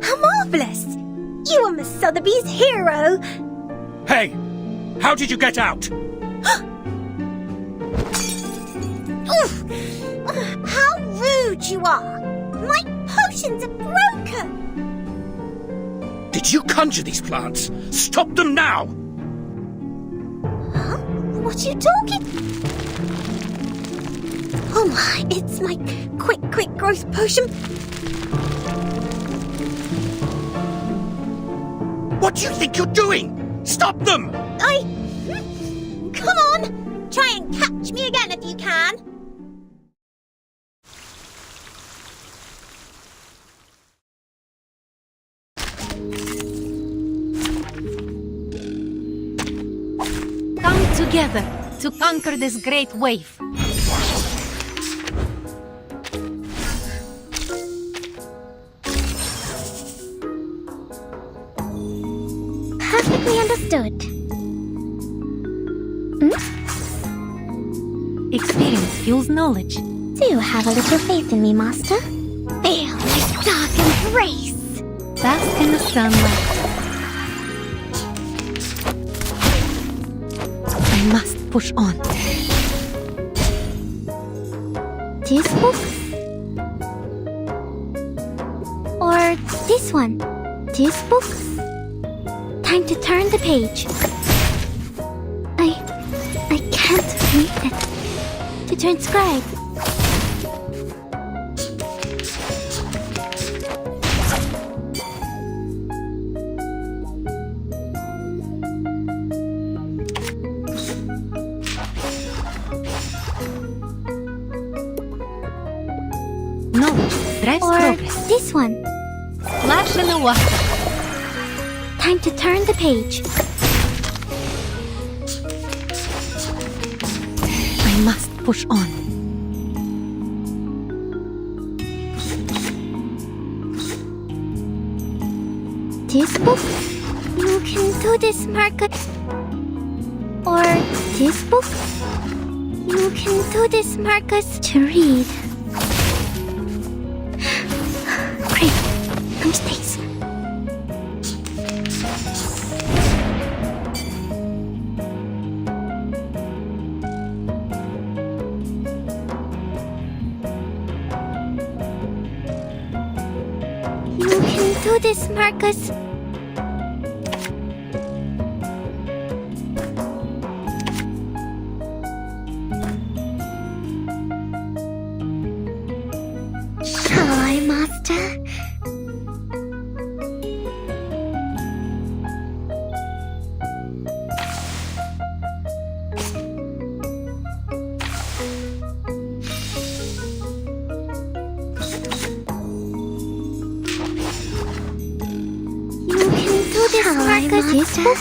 How marvellous! You are Miss Sotheby's hero. Hey! How did you get out? Oof! How rude you are! My potions are broken! Did you conjure these plants? Stop them now! Huh? What are you talking? Oh my, it's my quick growth potion. What do you think you're doing? Stop them! Come on! Try and catch me again if you can. together to conquer this great wave. Perfectly understood. Experience fuels knowledge. Do have a little faith in me, Master. Feel my dark embrace. Bask in the sunlight. I must push on. This book? Or this one? This book? Time to turn the page. I can't read it. To transcribe. Knowledge drives Or progress. this one. Splash in the water. Time to turn the page. I must push on. This book? You can do this, Marcus. Or this book? You can do this, Marcus. To read. Great. No space. You can do this, Marcus. Shall I, Master? Marcus, this book?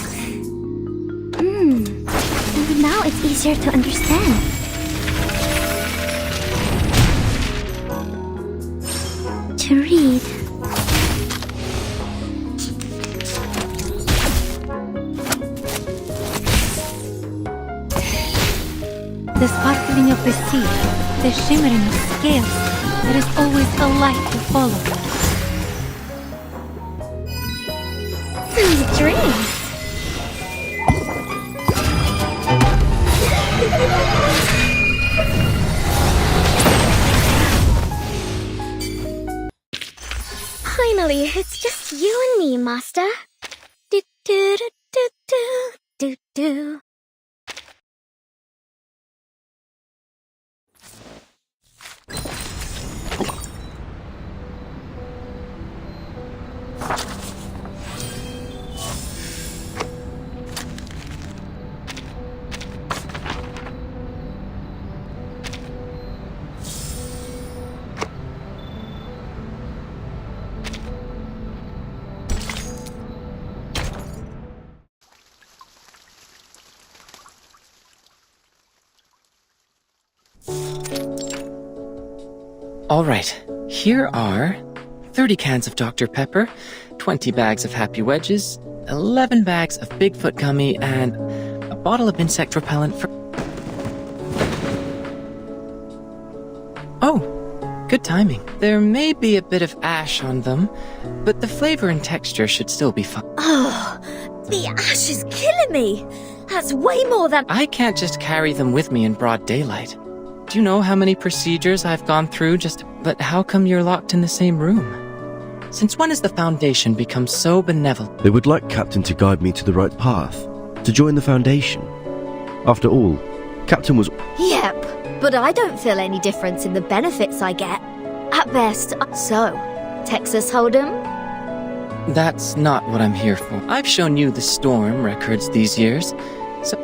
And now it's easier to understand. To read. The sparkling of the sea, the shimmering of scales, there is always a light to follow. Sweet dreams. Finally, it's just you and me, Master. Do do do do do do do. All right, here are 30 cans of Dr. Pepper, 20 bags of Happy Wedges, 11 bags of Bigfoot Gummy, and a bottle of insect repellent for... Oh, good timing. There may be a bit of ash on them, but the flavor and texture should still be fine. Oh, the ash is killing me. That's way more than... I can't just carry them with me in broad daylight. Do you know how many procedures I've gone through But how come you're locked in the same room? Since when has the Foundation become so benevolent? They would like Captain to guide me to the right path, to join the Foundation. After all, Captain was... Yep, but I don't feel any difference in the benefits I get. At best, so, Texas Hold'em? That's not what I'm here for. I've shown you the Storm records these years, so...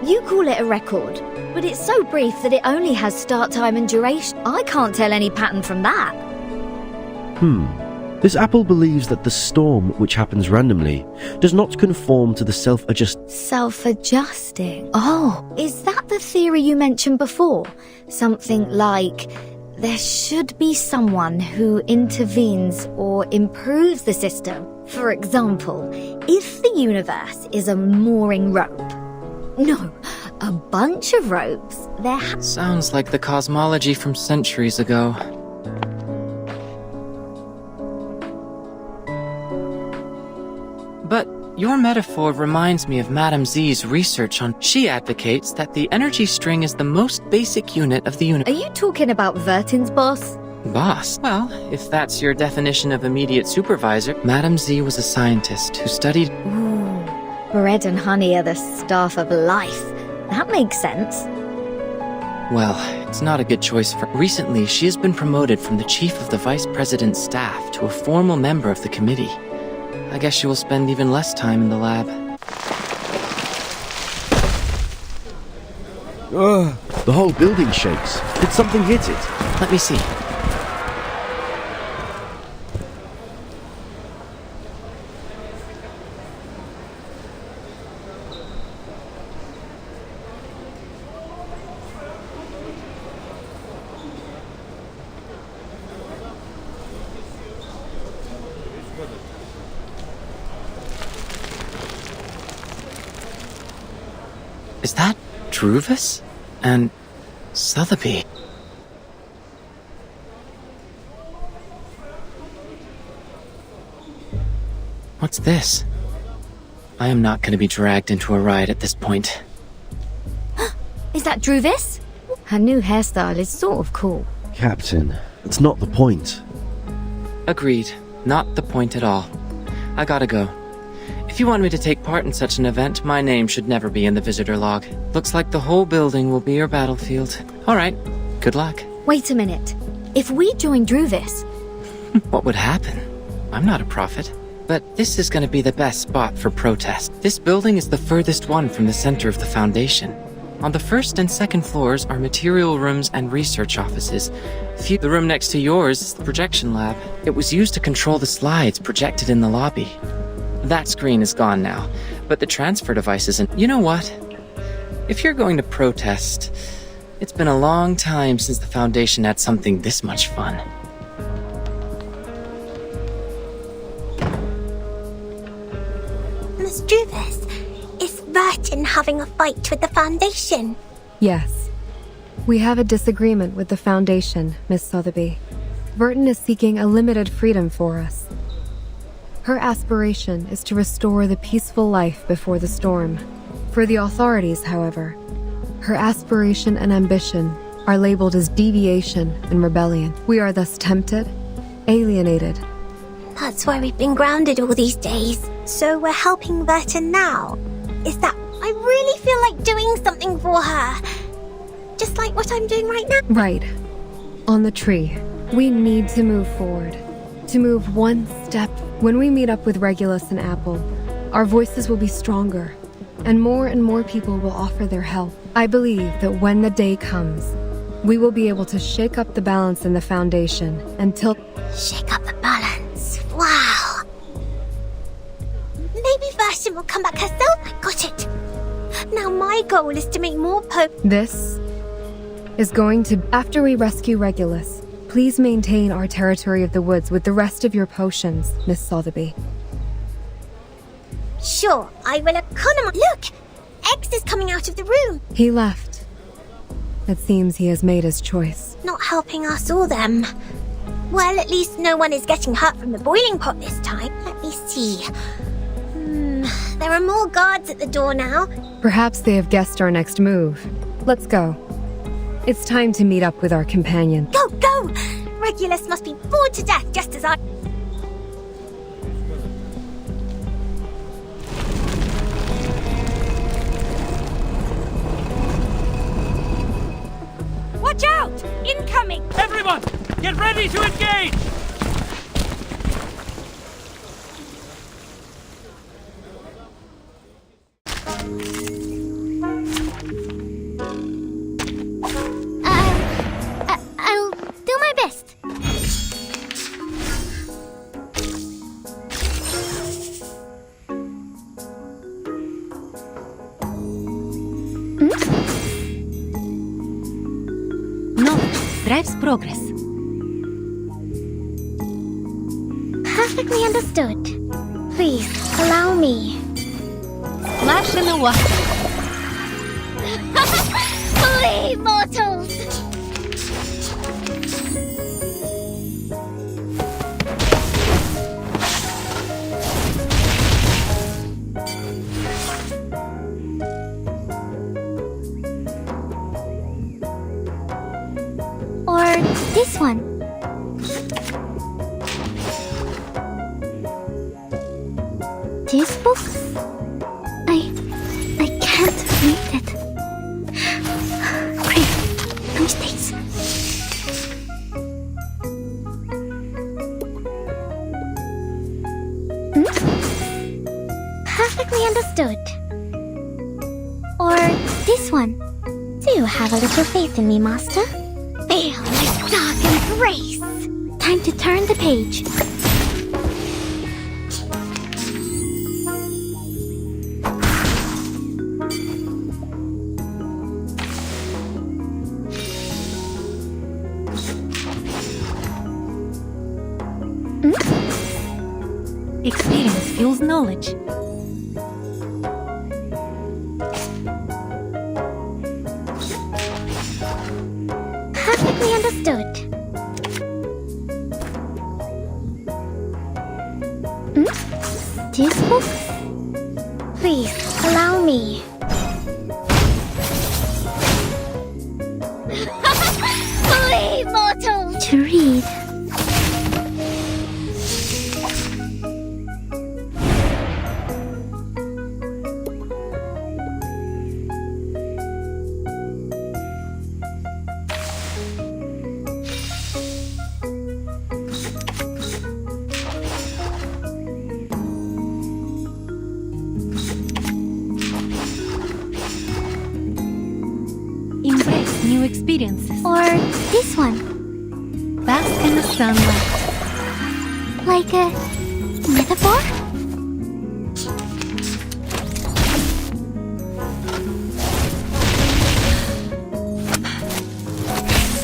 You call it a record, but it's so brief that it only has start time and duration. I can't tell any pattern from that. This apple believes that the storm, which happens randomly, does not conform to the Self-adjusting? Oh, is that the theory you mentioned before? Something like, there should be someone who intervenes or improves the system. For example, if the universe is a mooring rope. No, a bunch of ropes. Sounds like the cosmology from centuries ago. But your metaphor reminds me of ms.Z's research on... She advocates that the energy string is the most basic unit of the universe. Are you talking about Vertin's boss? Boss? Well, if that's your definition of immediate supervisor, ms.Z was a scientist who studied... Ooh, bread and honey are the staff of life. That makes sense. Well, it's not a good choice for... Recently, she has been promoted from the chief of the vice president's staff to a formal member of the committee. I guess she will spend even less time in the lab. Ugh, the whole building shakes. Did something hit it? Let me see. Is that Druvis? And Sotheby? What's this? I am not going to be dragged into a ride at this point. Is that Druvis? Her new hairstyle is sort of cool. Captain, it's not the point. Agreed. Not the point at all. I gotta go. If you want me to take part in such an event, my name should never be in the visitor log. Looks like the whole building will be your battlefield. Alright, good luck. Wait a minute. If we join Druvis... What would happen? I'm not a prophet. But this is gonna be the best spot for protest. This building is the furthest one from the center of the Foundation. On the first and second floors are material rooms and research offices. The room next to yours is the projection lab. It was used to control the slides projected in the lobby. That screen is gone now, but the transfer device isn't. You know what? If you're going to protest, it's been a long time since the Foundation had something this much fun. Miss Druvis, is Vertin having a fight with the Foundation? Yes. We have a disagreement with the Foundation, Miss Sotheby. Vertin is seeking a limited freedom for us. Her aspiration is to restore the peaceful life before the storm. For the authorities, however, her aspiration and ambition are labeled as deviation and rebellion. We are thus tempted, alienated. That's why we've been grounded all these days. So we're helping Vertin now. Is that... I really feel like doing something for her. Just like what I'm doing right now. Right. On the tree. We need to move forward. To move one step. When we meet up with Regulus and Apple, our voices will be stronger, and more people will offer their help. I believe that when the day comes, we will be able to shake up the balance in the Foundation until... Shake up the balance. Wow. Maybe Vertin will come back herself. I got it. Now my goal is to make more This is going to... After we rescue Regulus, please maintain our territory of the woods with the rest of your potions, Miss Sotheby. Sure, I will economize. Look! X is coming out of the room. He left. It seems he has made his choice. Not helping us or them. Well, at least no one is getting hurt from the boiling pot this time. Let me see. There are more guards at the door now. Perhaps they have guessed our next move. Let's go. It's time to meet up with our companion. Go, go! Regulus must be bored to death just as I... Watch out! Incoming! Everyone, get ready to engage! I'll do my best. drives progress. Perfectly understood. Please, allow me. Splash in the water. Flee, mortals! Or this one. This book? I can't read it. Great. No mistakes. Perfectly understood. Or this one. Do have a little faith in me, Master. Feel my dark embrace. Time to turn the page. Experience fuels knowledge. Perfectly understood. This book? Please, allow me. Flee, mortals! To read. Embrace new experiences. Or this one. Bask in the sunlight. Like a metaphor?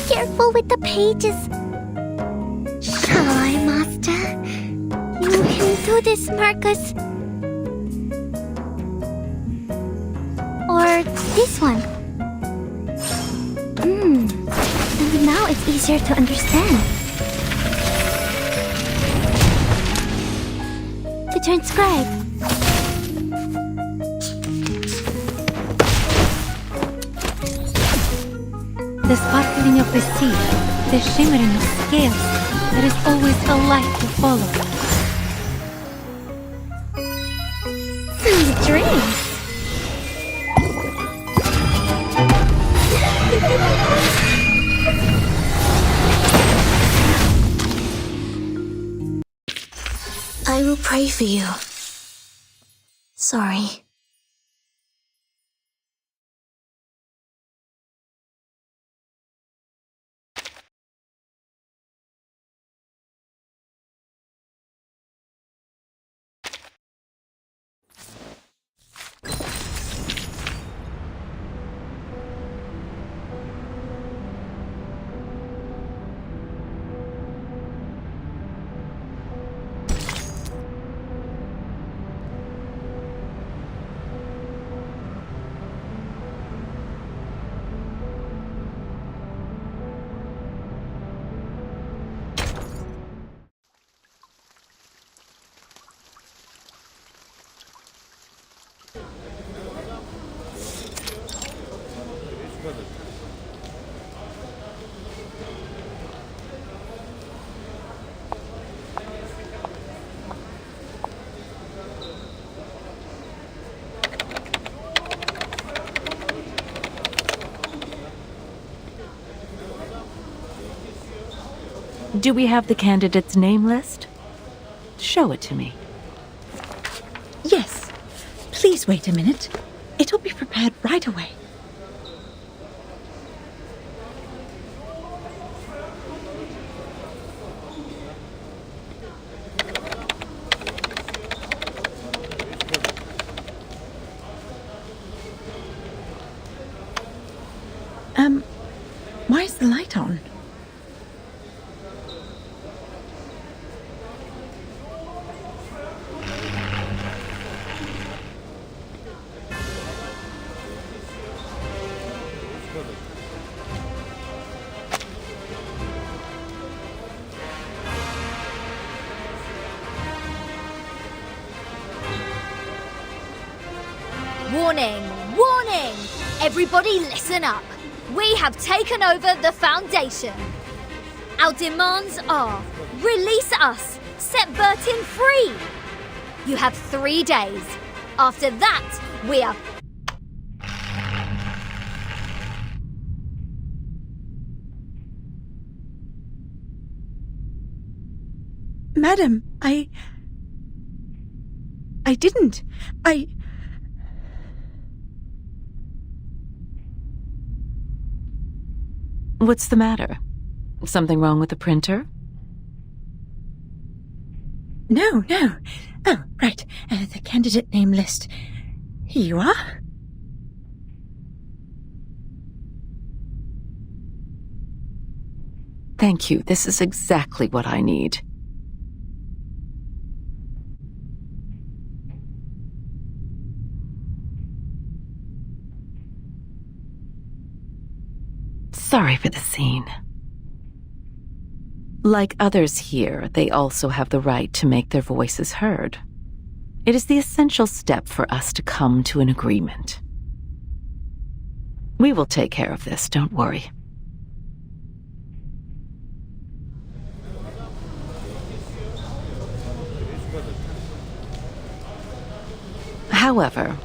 Careful with the pages. Shall I, Master? You can do this, Marcus. Or this one. And now it's easier to understand. To transcribe. The sparkling of the sea, the shimmering of scales. There is always a light to follow. Sweet dreams. I will pray for you. Sorry. Do we have the candidate's name list? Show it to me. Yes. Please wait a minute. It'll be prepared right away. Why is the light on? Warning! Warning! Everybody listen up. We have taken over the Foundation. Our demands are release us, set Bertin free. You have 3 days. After that, we are... Madam, I didn't. What's the matter? Something wrong with the printer? No. Oh, right. The candidate name list. Here you are. Thank you. This is exactly what I need. Sorry for the scene. Like others here, they also have the right to make their voices heard. It is the essential step for us to come to an agreement. We will take care of this, don't worry. However,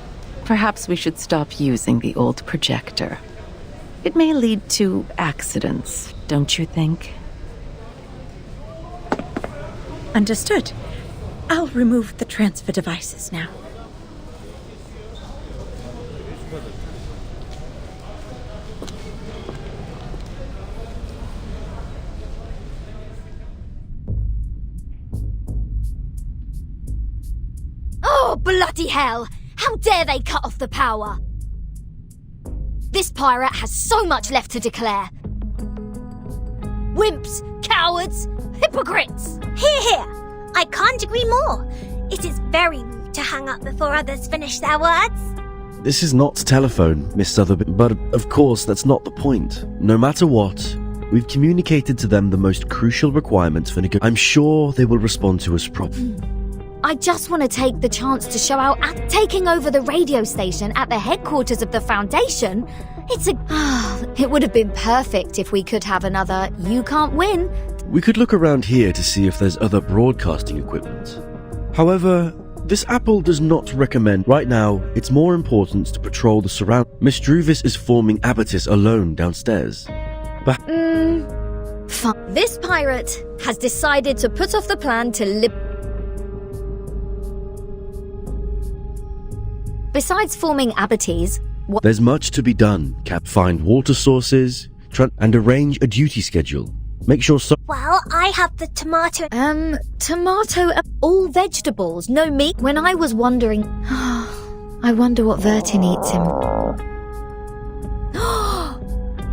perhaps we should stop using the old projector. It may lead to accidents, don't you think? Understood. I'll remove the transfer devices now. Oh, bloody hell! How dare they cut off the power? This pirate has so much left to declare. Wimps, cowards, hypocrites! Here! I can't agree more. It is very rude to hang up before others finish their words. This is not telephone, Miss Sotheby, but of course that's not the point. No matter what, we've communicated to them the most crucial requirements for I'm sure they will respond to us properly. I just want to take the chance to show out at taking over the radio station at the headquarters of the Foundation. It would have been perfect if we could have another You Can't Win. We could look around here to see if there's other broadcasting equipment. However, this Apple does not recommend. Right now, it's more important to patrol the surround. Miss Druvis is forming Abatis alone downstairs. But Fine. This pirate has decided to put off the plan to Besides forming Abatis, there's much to be done. Find water sources, and arrange a duty schedule. Make sure Well, I have the tomato... Tomato... all vegetables, no meat. When I was wondering... I wonder what Vertin eats him.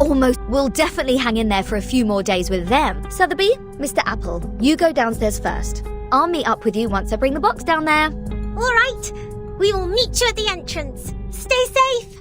Almost. We'll definitely hang in there for a few more days with them. Sotheby, Mr. Apple, you go downstairs first. I'll meet up with you once I bring the box down there. All right. We will meet you at the entrance. Stay safe.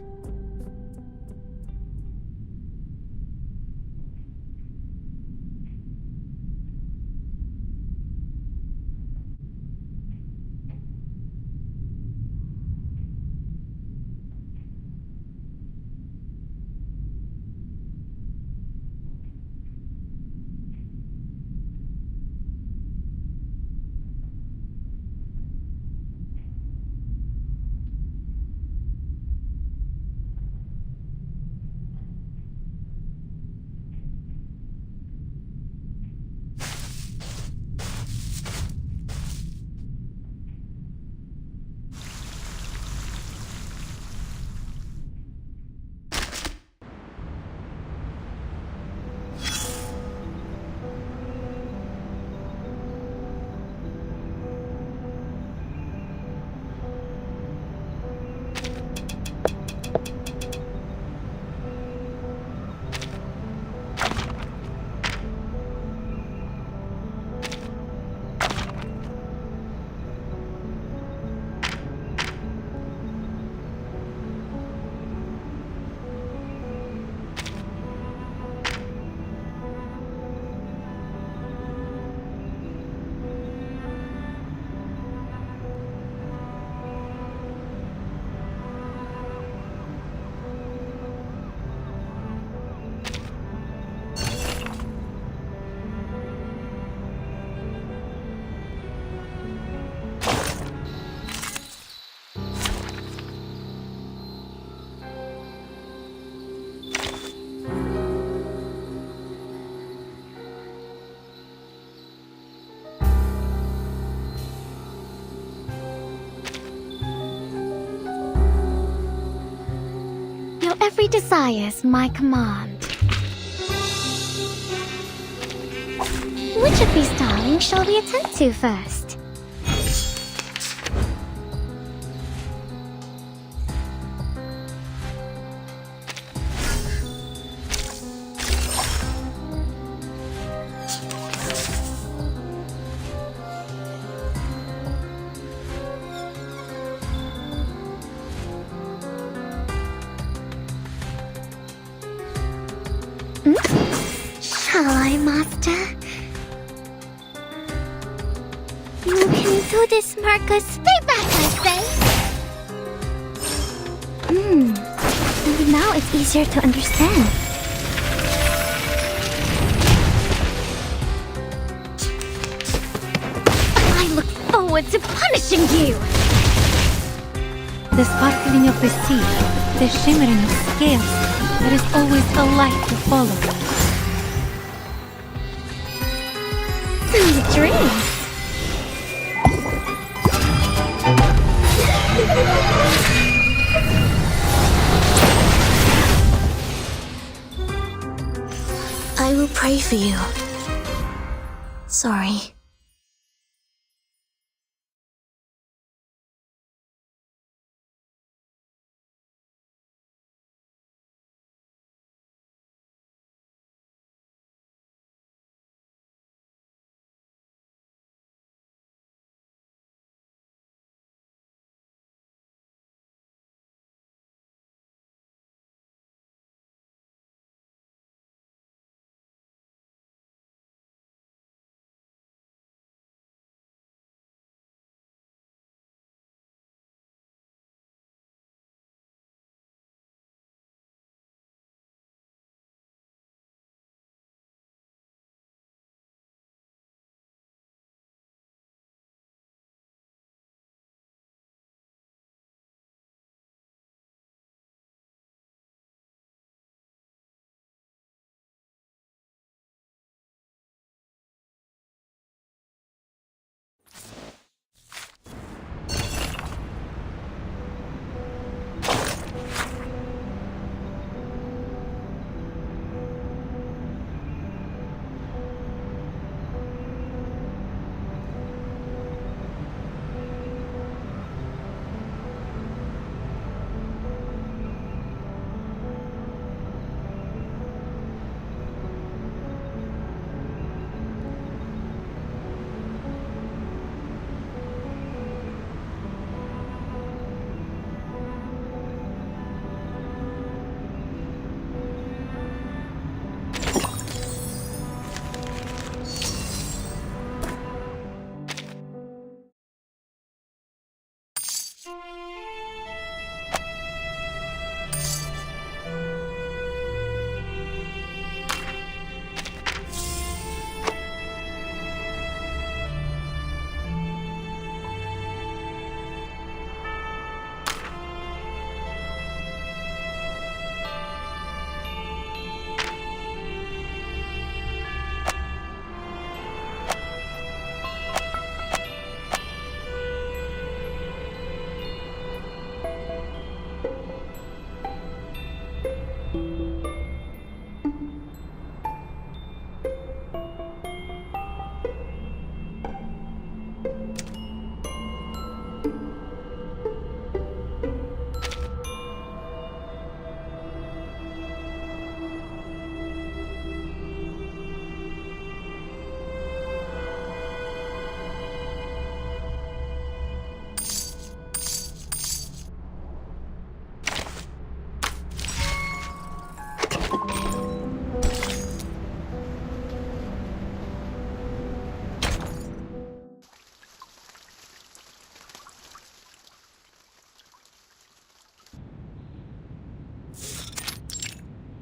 Now every desire's my command. Which of these darlings shall we attend to first? Shall I, Master? You can do this, Marcus. Stay back, I say! And now it's easier to understand. I look forward to punishing you! The sparkling of the sea, the shimmering of scales, there is always a light to follow. Sweet dreams! I will pray for you. Sorry.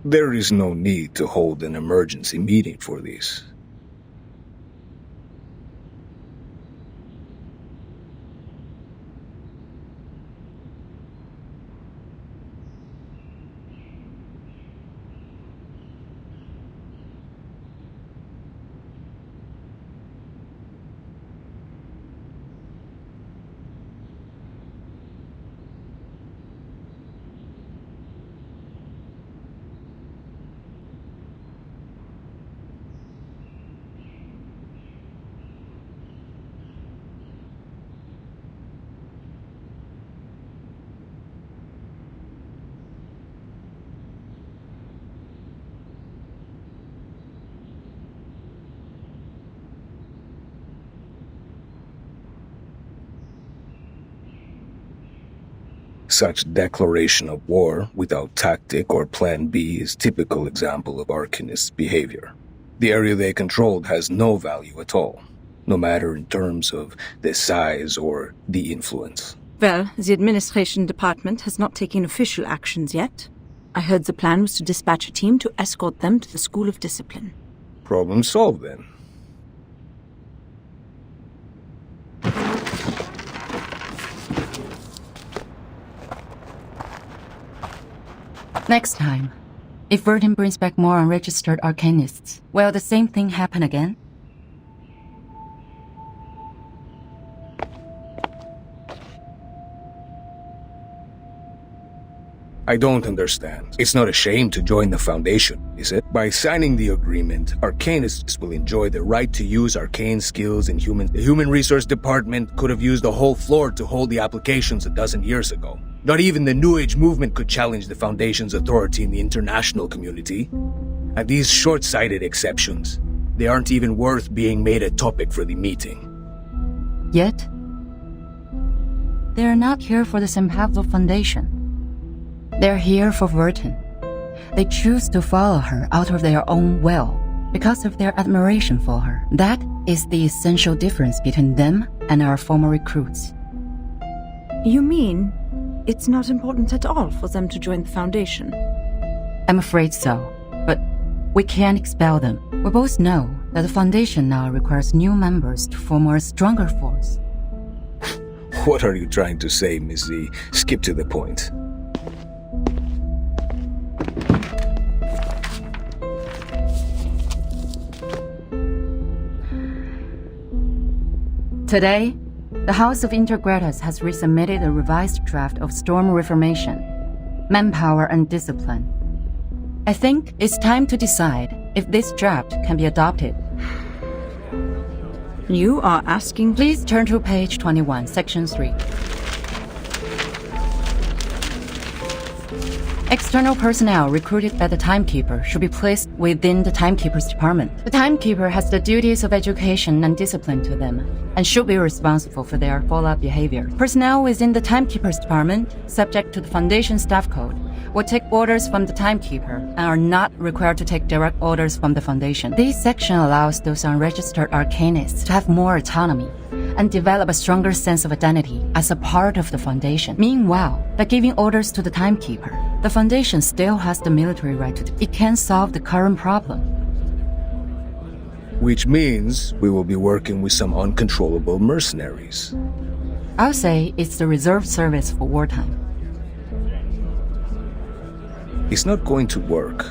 There is no need to hold an emergency meeting for this. Such declaration of war without tactic or plan B is typical example of Arcanists' behavior. The area they controlled has no value at all, no matter in terms of the size or the influence. Well, the administration department has not taken official actions yet. I heard the plan was to dispatch a team to escort them to the School of Discipline. Problem solved then. Next time, if Vertin brings back more unregistered Arcanists, will the same thing happen again? I don't understand. It's not a shame to join the Foundation, is it? By signing the agreement, Arcanists will enjoy the right to use arcane skills in The Human Resource Department could have used the whole floor to hold the applications a dozen years ago. Not even the New Age movement could challenge the Foundation's authority in the international community. And these short-sighted exceptions, they aren't even worth being made a topic for the meeting. Yet, they are not here for the St. Pablo Foundation. They're here for Vertin. They choose to follow her out of their own will because of their admiration for her. That is the essential difference between them and our former recruits. You mean it's not important at all for them to join the Foundation? I'm afraid so, but we can't expel them. We both know that the Foundation now requires new members to form a stronger force. What are you trying to say, ms.Z? Skip to the point. Today, the House of Intergratus has resubmitted a revised draft of Storm Reformation, Manpower and Discipline. I think it's time to decide if this draft can be adopted. You are asking? Please turn to page 21, section 3. External personnel recruited by the Timekeeper should be placed within the Timekeeper's department. The Timekeeper has the duties of education and discipline to them, and should be responsible for their follow-up behavior. Personnel within the Timekeeper's department, subject to the Foundation Staff Code, will take orders from the Timekeeper and are not required to take direct orders from the Foundation. This section allows those unregistered Arcanists to have more autonomy and develop a stronger sense of identity as a part of the Foundation. Meanwhile, by giving orders to the Timekeeper, the Foundation still has the military right to it can solve the current problem. Which means we will be working with some uncontrollable mercenaries. I'll say it's the reserve service for wartime. It's not going to work.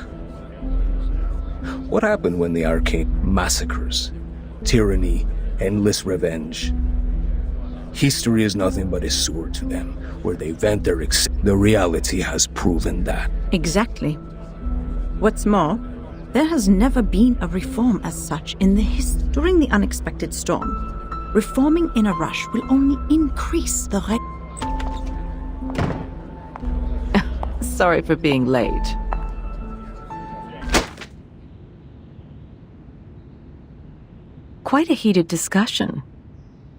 What happened when the Arcane massacres, tyranny, endless revenge? History is nothing but a sewer to them, where they vent their The reality has proven that. Exactly. What's more, there has never been a reform as such in the during the unexpected storm. Reforming in a rush will only increase the Sorry for being late. Quite a heated discussion.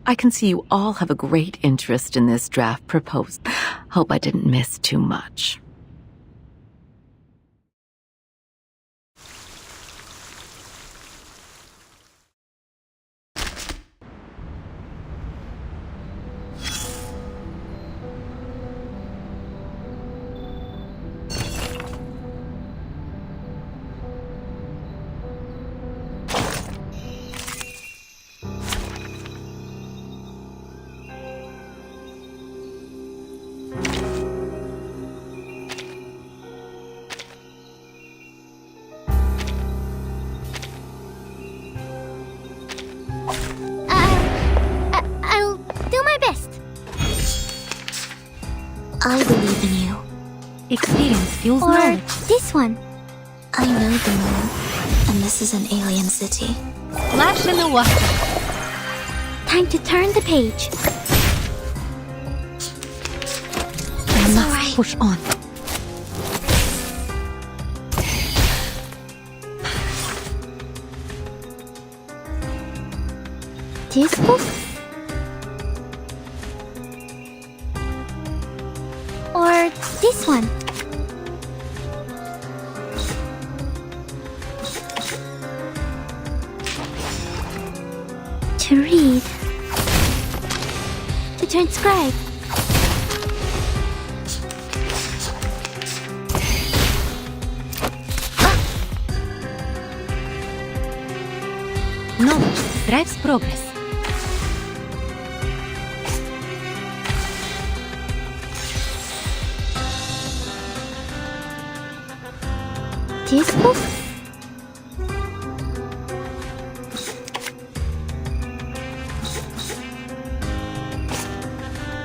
I can see you all have a great interest in this draft proposed. Hope I didn't miss too much. I'll do my best. I believe in you. Experience fuels Or knowledge. this one. I know the moon, and this is an alien city. Flash in the water. Time to turn the page. I must push on. This book? this one. To read. To transcribe. Knowledge drives progress. This book?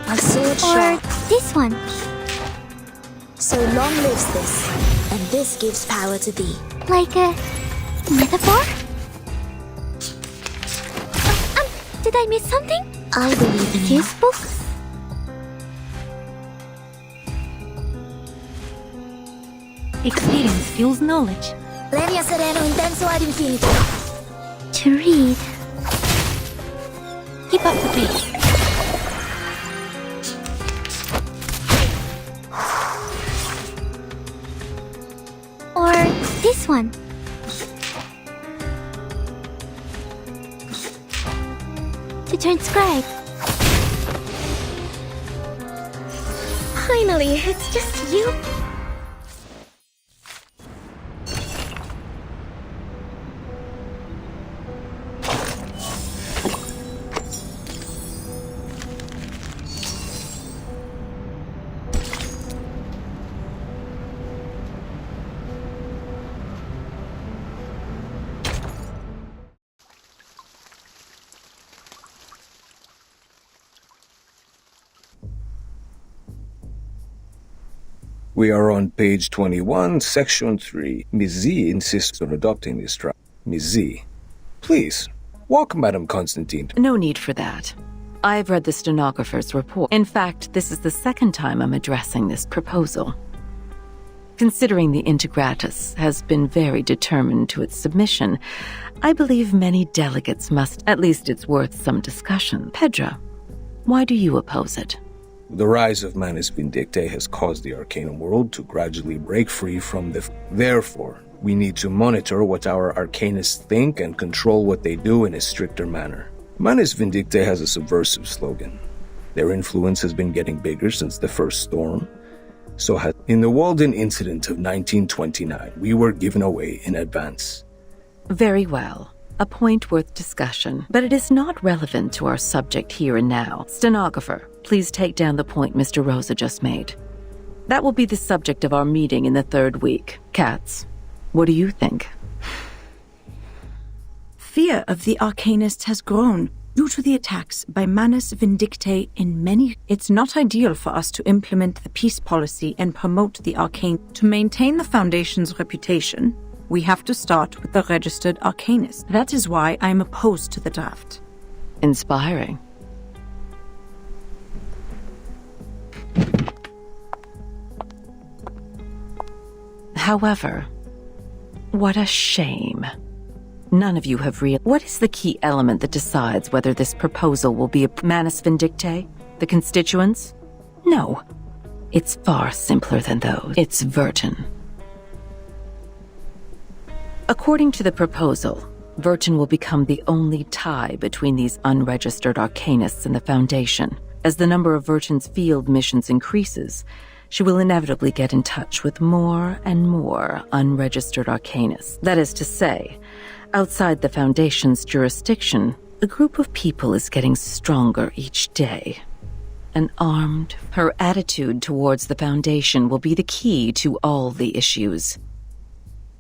A sword Or sharp. this one. So long lives this, and this gives power to thee. Like a metaphor? Did I miss something? I believe in you. This book? Experience fuels knowledge. Lenia sereno intenso ad infinito. To read. Keep up the pace. Or this one. To transcribe. Finally, it's just you. We are on page 21, section 3. ms.Z insists on adopting this trial. ms.Z, please, walk Madame Constantine. No need for that. I've read the stenographer's report. In fact, this is the second time I'm addressing this proposal. Considering the Integratus has been very determined to its submission, I believe many delegates must, at least it's worth some discussion. Pedra, why do you oppose it? The rise of Manus Vindictae has caused the Arcanum world to gradually break free from the... Therefore, we need to monitor what our Arcanists think and control what they do in a stricter manner. Manus Vindictae has a subversive slogan. Their influence has been getting bigger since the first storm. So has... In the Walden incident of 1929, we were given away in advance. Very well. A point worth discussion, but it is not relevant to our subject here and now. Stenographer, please take down the point Mr. Rosa just made. That will be the subject of our meeting in the 3rd week. Katz, what do you think? Fear of the Arcanists has grown due to the attacks by Manus Vindictae in many... It's not ideal for us to implement the peace policy and promote the Arcane. To maintain the Foundation's reputation, we have to start with the registered Arcanist. That is why I am opposed to the draft. Inspiring. However, what a shame. None of you have What is the key element that decides whether this proposal will be a Manus Vindictae? The constituents? No. It's far simpler than those. It's Vertin. According to the proposal, Vertin will become the only tie between these unregistered Arcanists and the Foundation. As the number of Vertin's field missions increases, she will inevitably get in touch with more and more unregistered Arcanists. That is to say, outside the Foundation's jurisdiction, a group of people is getting stronger each day. And armed, her attitude towards the Foundation will be the key to all the issues.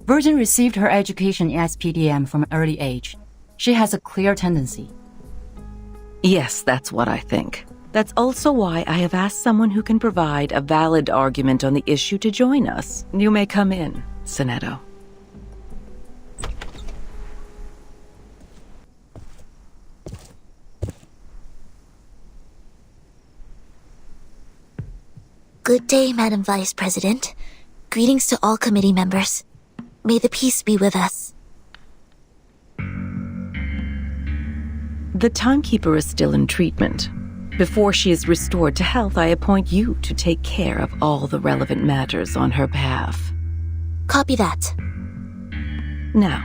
Virgin received her education in SPDM from an early age. She has a clear tendency. Yes, that's what I think. That's also why I have asked someone who can provide a valid argument on the issue to join us. You may come in, Sonetto. Good day, Madam Vice President. Greetings to all committee members. May the peace be with us. The timekeeper is still in treatment. Before she is restored to health, I appoint you to take care of all the relevant matters on her behalf. Copy that. Now,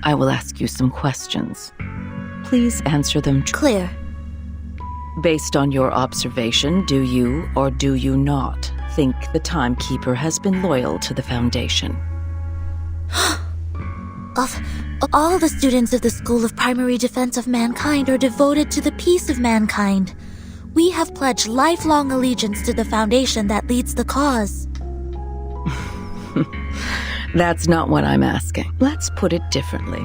I will ask you some questions. Please answer them Clear. Based on your observation, do you or do you not think the Timekeeper has been loyal to the Foundation? Of all the students of the School of Primary Defense of Mankind are devoted to the peace of mankind. We have pledged lifelong allegiance to the Foundation that leads the cause. That's not what I'm asking. Let's put it differently.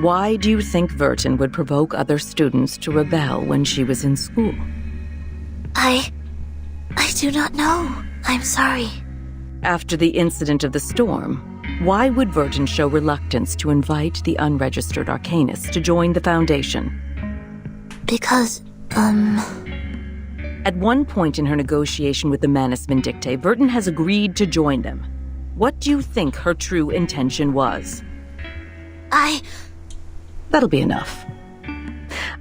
Why do you think Vertin would provoke other students to rebel when she was in school? I do not know. I'm sorry. After the incident of the storm, why would Vertin show reluctance to invite the unregistered arcanists to join the Foundation? Because, At one point in her negotiation with the Manus Vindictae, Vertin has agreed to join them. What do you think her true intention was? That'll be enough.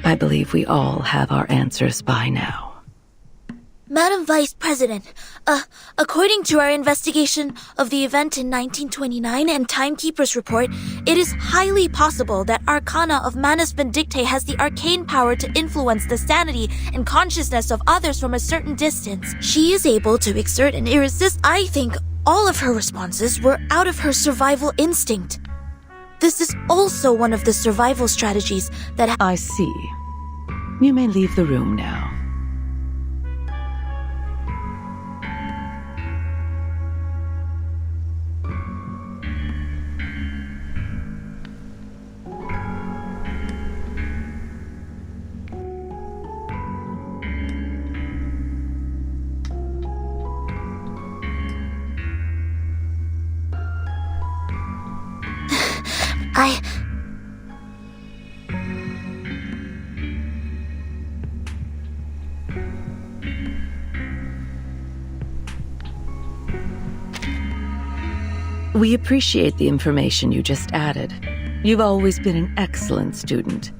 I believe we all have our answers by now. Madam Vice President, according to our investigation of the event in 1929 and Timekeeper's report, it is highly possible that Arcana of Manus Vindictae has the arcane power to influence the sanity and consciousness of others from a certain distance. She is able to exert an irresistible. I think all of her responses were out of her survival instinct. This is also one of the survival strategies that I see. You may leave the room now. We appreciate the information you just added. You've always been an excellent student.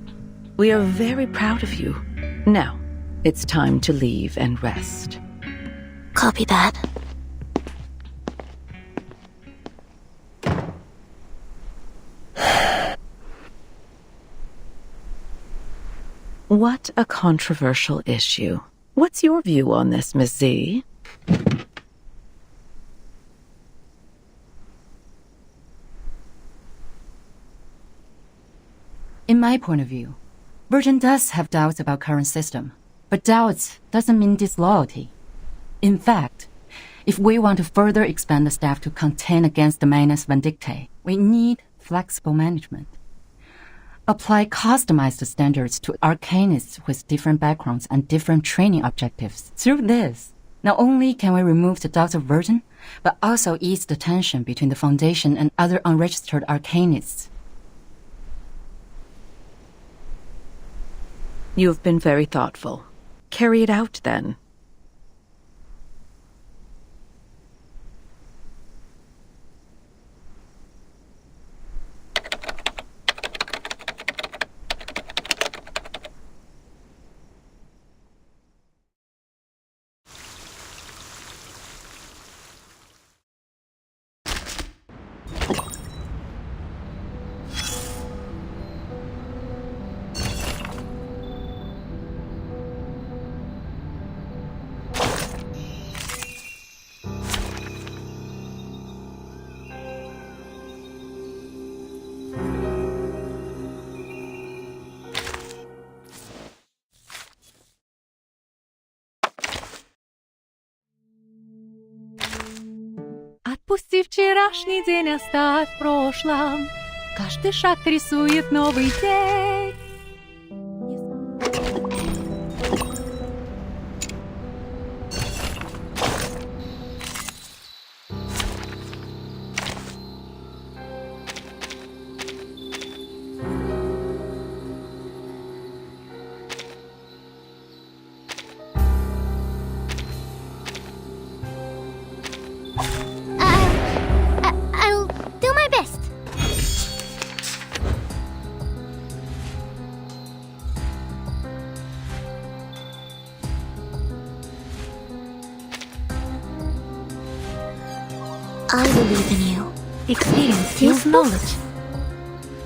We are very proud of you. Now, it's time to leave and rest. Copy that. What a controversial issue. What's your view on this, ms.Z? In my point of view, Vertin does have doubts about current system, but doubts doesn't mean disloyalty. In fact, if we want to further expand the staff to contend against the Manus Vindictae, we need flexible management. Apply customized standards to arcanists with different backgrounds and different training objectives. Through this, not only can we remove the doubts of Vertin, but also ease the tension between the Foundation and other unregistered arcanists. You have been very thoughtful. Carry it out, then. Отпусти вчерашний день, оставь в прошлом. Каждый шаг рисует новый день. I'll do my best. believe in you. Experience fuels knowledge.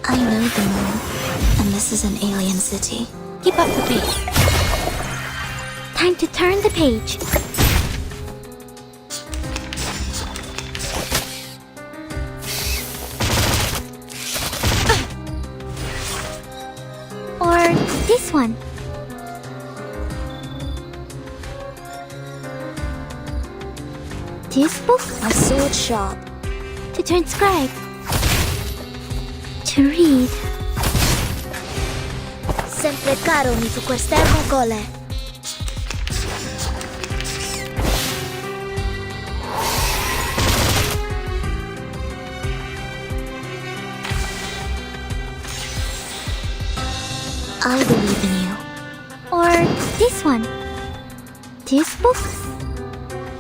I know the moon, and this is an alien city. Keep up the pace. Time to turn the page. Or this one. This book? A sword shop. To transcribe. To read. Sempre caro mi tu quest'ermo cole. I believe in you. Or this one. This book?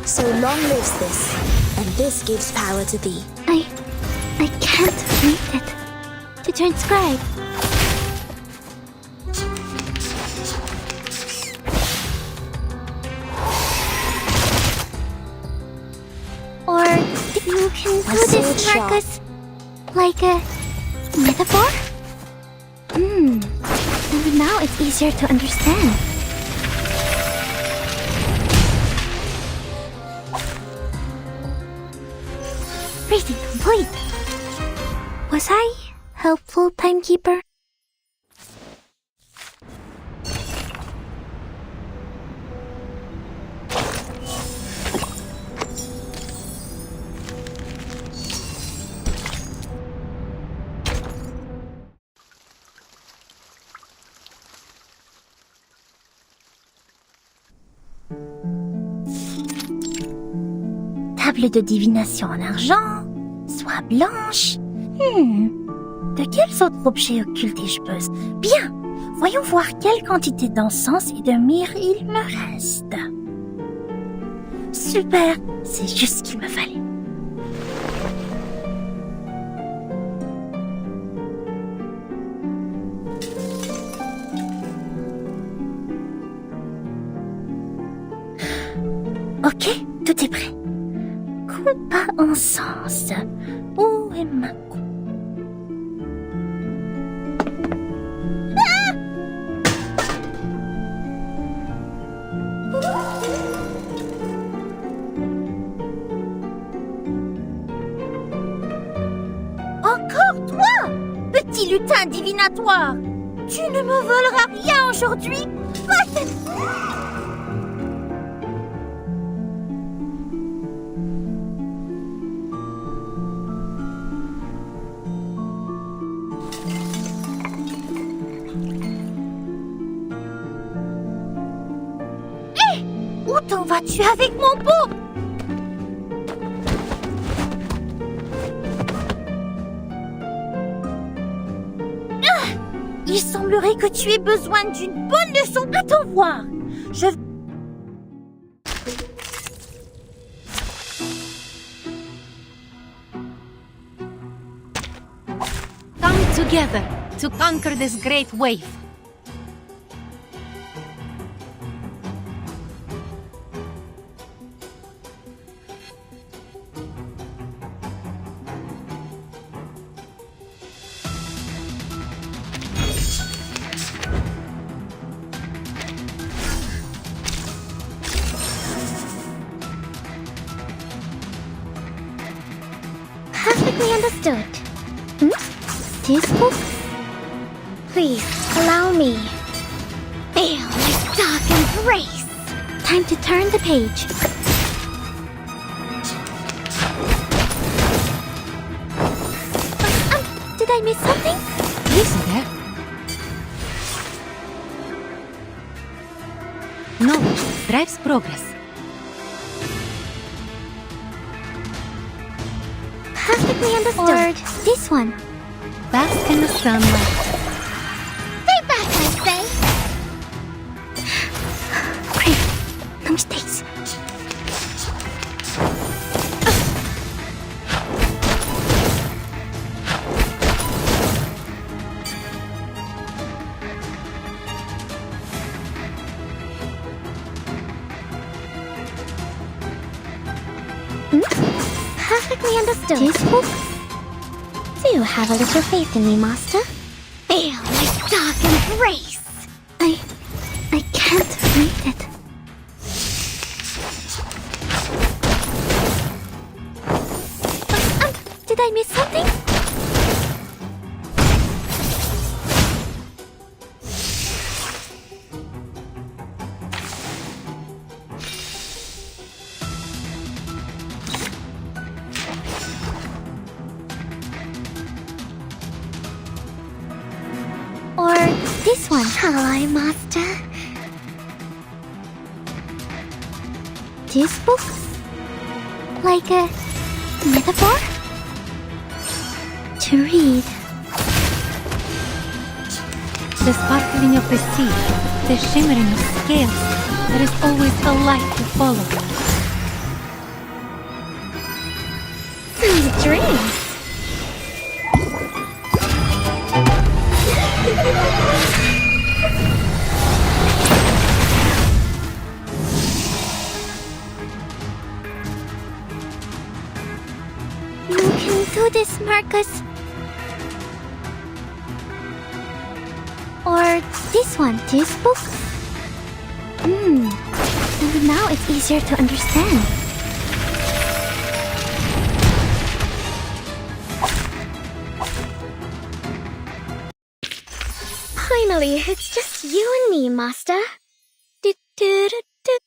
So long lives this, and this gives power to thee. I can't read it. To transcribe. Or you can do this, Marcus, like a metaphor? And now it's easier to understand. Reading complete. Was I helpful, timekeeper? Table de divination en argent, soie blanche. De quels autres objets occultés je pose? Bien, voyons voir quelle quantité d'encens et de myrrhe il me reste. Super, c'est juste ce qu'il me fallait. Ok, tout est prêt. Coupe à encens. Où est ma coupe? Encore toi, petit lutin divinatoire! Tu ne me voleras rien aujourd'hui! Où t'en vas-tu avec mon pot? Il semblerait que tu aies besoin d'une bonne leçon. Attends voir. Come together to conquer this great wave. Perfectly understood. This book? Please, allow me. Feel my dark embrace. Time to turn the page. Did I miss something? Listen there. Knowledge drives progress. Perfectly understood. Or this one. Bask in the sunlight. Stay back, I say! Great. No mistakes. Perfectly Perfectly understood. Teaspoon? Do have a little faith in me, Master. Feel my dark embrace. I can't read it. Did I miss something? Or this one. Hello, Master. This book? Like a metaphor? To read. The sparkling of the sea, the shimmering of scales, there is always a light to follow. Sweet dreams. You can do this, Marcus. Or this one, this book? And now it's easier to understand. Finally, it's just you and me, Master. Do-do-do-do.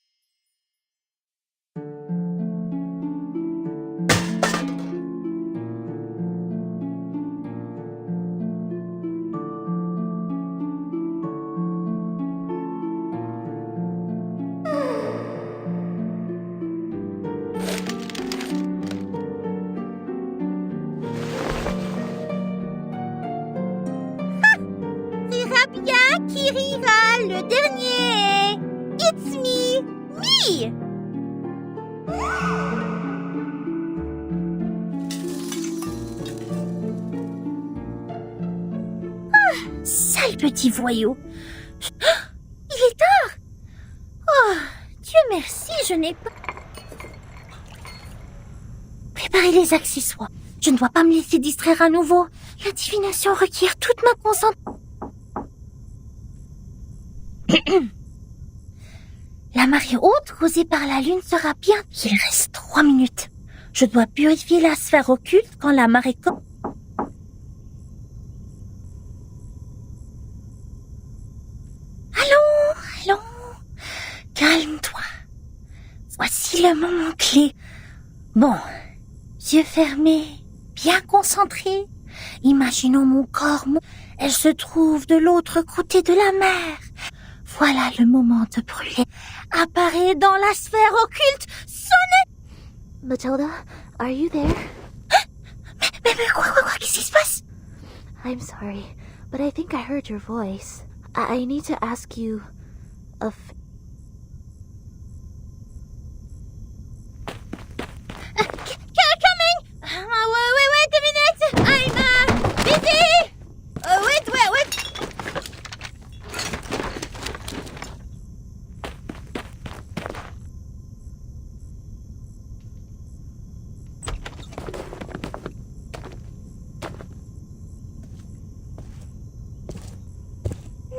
Rira bien qui rira le dernier. It's me, me. Sale petit voyou. Il est tard. Oh, Dieu merci, je n'ai pas... Préparez les accessoires. Je ne dois pas me laisser distraire à nouveau. La divination requiert toute ma concentration. La marée haute causée par la lune sera bien. Il reste 3 minutes. Je dois purifier la sphère occulte quand la marée... Allons. Calme-toi. Voici le moment clé. Bon, yeux fermés, bien concentrés. Imaginons mon corps. Elle se trouve de l'autre côté de la mer. Voilà le moment de brûler. Apparaît dans la sphère occulte. Sonnez! Matilda, are you there? Mais quoi, qu'est-ce qui se passe? I'm sorry, but I think I heard your voice. I need to ask you a Coming! Wait a minute! I'm busy! Wait.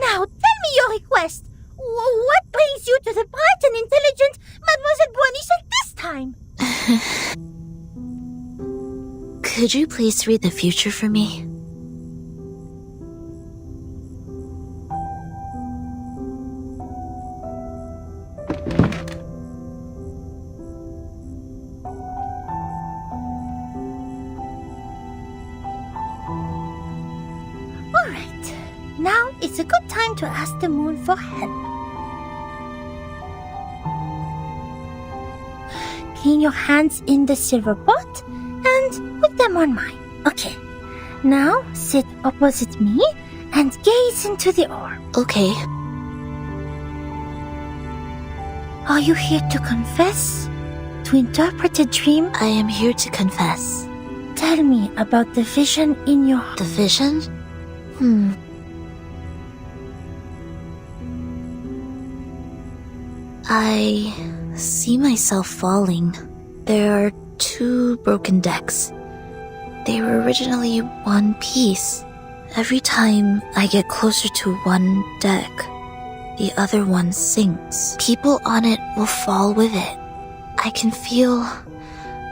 Now tell me your request. What brings you to the bright and intelligent Mademoiselle Boigny at this time? Could you please read the future for me? Alright, now it's a good time to ask the moon for help. Clean your hands in the silver pot and put them on mine. Okay, now sit opposite me and gaze into the orb. Okay. Are you here to confess? To interpret a dream? I am here to confess. Tell me about the vision in your... The vision? I see myself falling. There are 2 broken decks. They were originally one piece. Every time I get closer to one deck, the other one sinks. People on it will fall with it. I can feel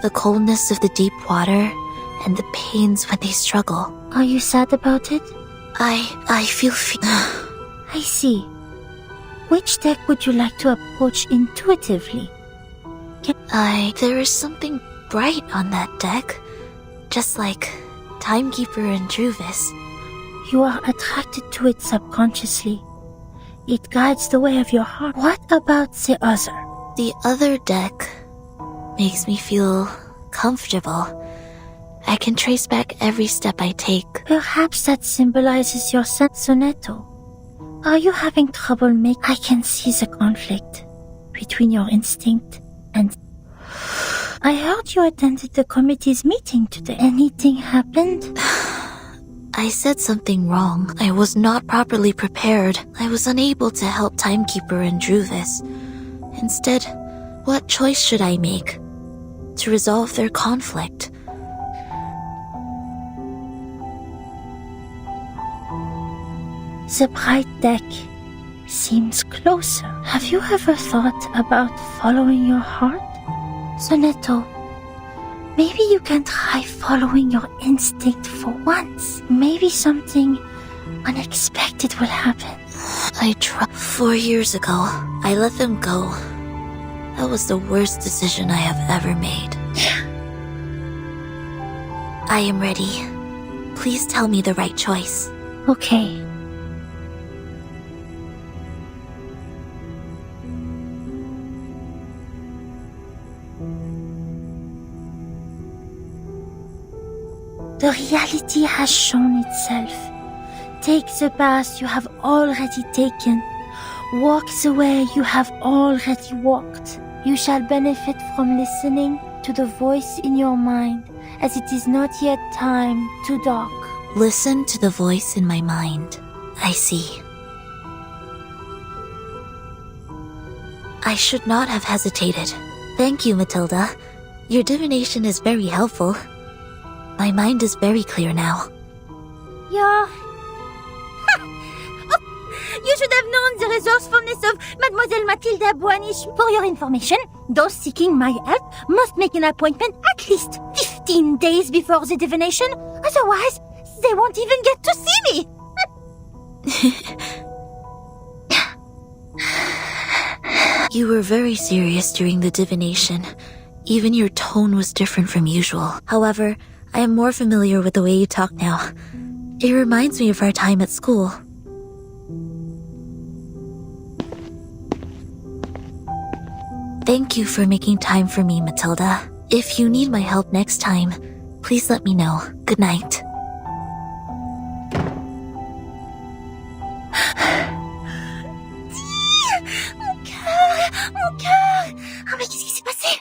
the coldness of the deep water and the pains when they struggle. Are you sad about it? I feel I see. Which deck would you like to approach intuitively? There is something bright on that deck. Just like Timekeeper and Druvis. You are attracted to it subconsciously. It guides the way of your heart. What about the other? The other deck makes me feel comfortable. I can trace back every step I take. Perhaps that symbolizes your Sonetto. Are you having trouble I can see the conflict between your instinct and... I heard you attended the committee's meeting today. Anything happened? I said something wrong. I was not properly prepared. I was unable to help Timekeeper and Druvis. Instead, what choice should I make to resolve their conflict? The bright deck seems closer. Have you ever thought about following your heart? Sonetto, maybe you can try following your instinct for once. Maybe something unexpected will happen. I tried 4 years ago. I let them go. That was the worst decision I have ever made. I am ready. Please tell me the right choice. Okay. The reality has shown itself. Take the path you have already taken. Walk the way you have already walked. You shall benefit from listening to the voice in your mind, as it is not yet time to dark. Listen to the voice in my mind. I see. I should not have hesitated. Thank you, Matilda. Your divination is very helpful. My mind is very clear now. Yeah. You should have known the resourcefulness of Mademoiselle Mathilda Boanish. For your information, those seeking my help must make an appointment at least 15 days before the divination. Otherwise, they won't even get to see me. You were very serious during the divination. Even your tone was different from usual. However, I am more familiar with the way you talk now. It reminds me of our time at school. Thank you for making time for me, Matilda. If you need my help next time, please let me know. Good night. Mon cœur! Oh, mais qu'est-ce qui s'est passé?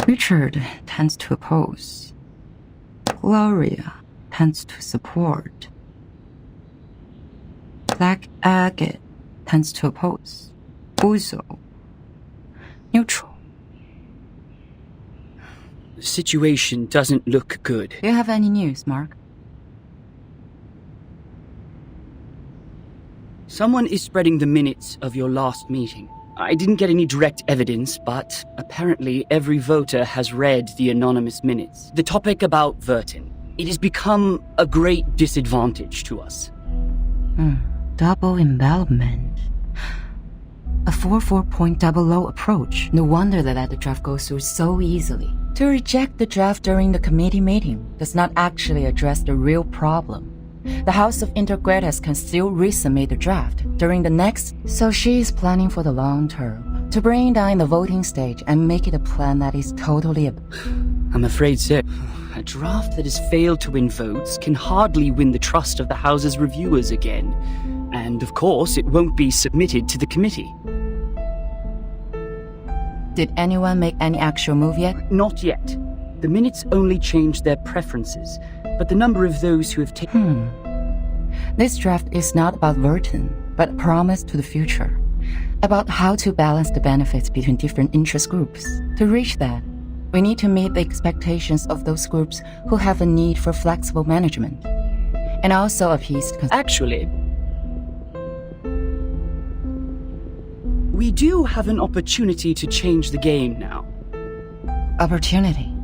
Richard tends to oppose. Gloria tends to support. Black Agate tends to oppose. Uzo, neutral. The situation doesn't look good. Do you have any news, Mark? Someone is spreading the minutes of your last meeting. I didn't get any direct evidence, but apparently every voter has read the anonymous minutes. The topic about Vertin. It has become a great disadvantage to us. Double envelopment. A 4.00 approach. No wonder they let the draft go through so easily. To reject the draft during the committee meeting does not actually address the real problem. The House of Interguerras can still resubmit the draft during the next, so she is planning for the long term, to bring down the voting stage and make it a plan that is totally... I'm afraid so. draft that has failed to win votes can hardly win the trust of the House's reviewers again. And of course, it won't be submitted to the committee. Did anyone make any actual move yet? Not yet. The minutes only changed their preferences, but the number of those who have taken... This draft is not about Verton, but a promise to the future. About how to balance the benefits between different interest groups. To reach that, we need to meet the expectations of those groups who have a need for flexible management. And also appease... Actually, we do have an opportunity to change the game now. Opportunity?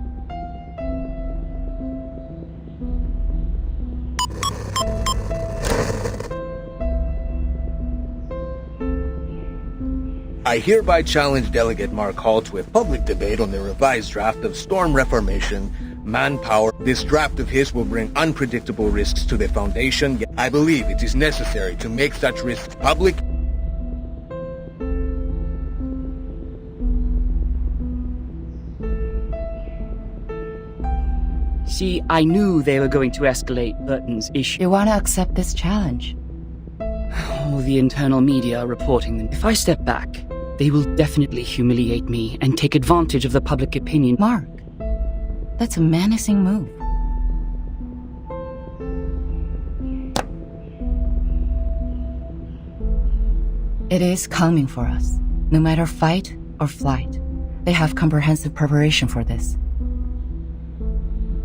I hereby challenge Delegate Mark Hall to a public debate on the revised draft of Storm Reformation, Manpower. This draft of his will bring unpredictable risks to the Foundation, yet I believe it is necessary to make such risks public. See, I knew they were going to escalate Burton's issue. You want to accept this challenge? All the internal media are reporting them. If I step back, they will definitely humiliate me and take advantage of the public opinion. Mark, that's a menacing move. It is coming for us. No matter fight or flight, they have comprehensive preparation for this.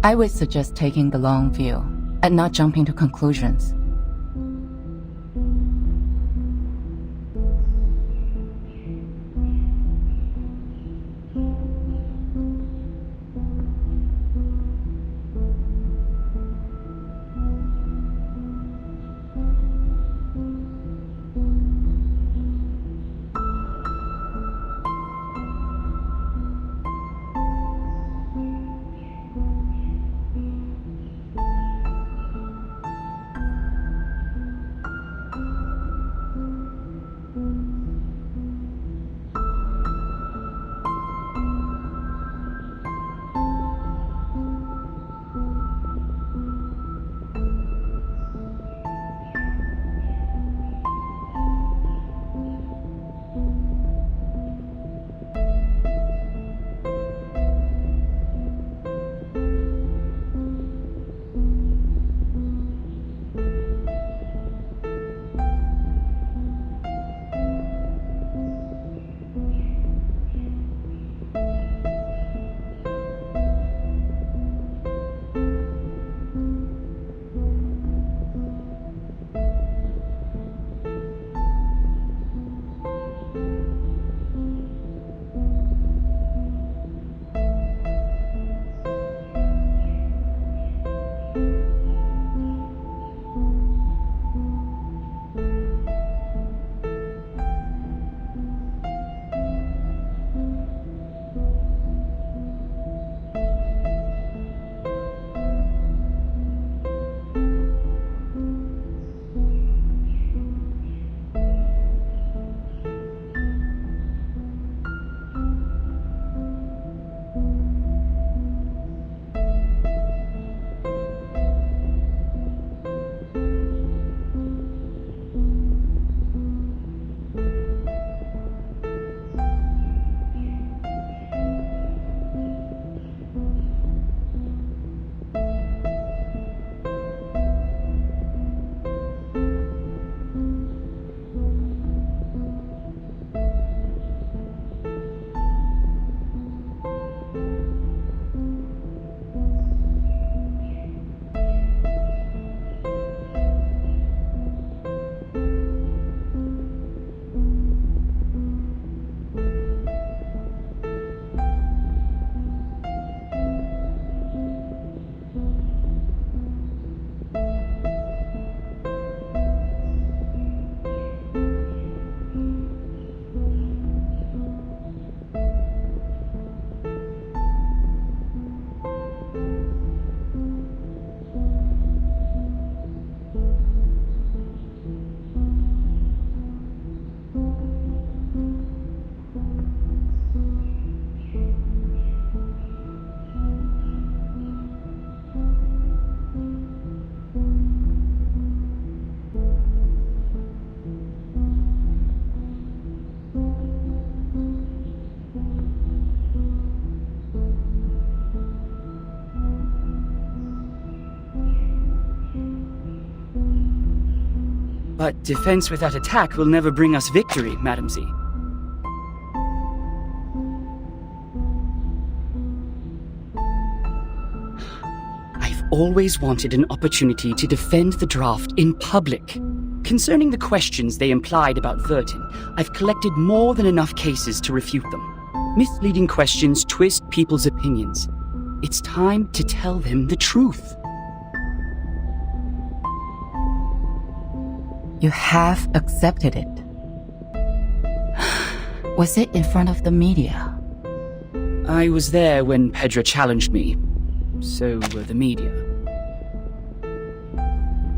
I would suggest taking the long view and not jumping to conclusions. But defense without attack will never bring us victory, Madam Z. I've always wanted an opportunity to defend the draft in public. Concerning the questions they implied about Vertin, I've collected more than enough cases to refute them. Misleading questions twist people's opinions. It's time to tell them the truth. You have accepted it. Was it in front of the media? I was there when Pedro challenged me. So were the media.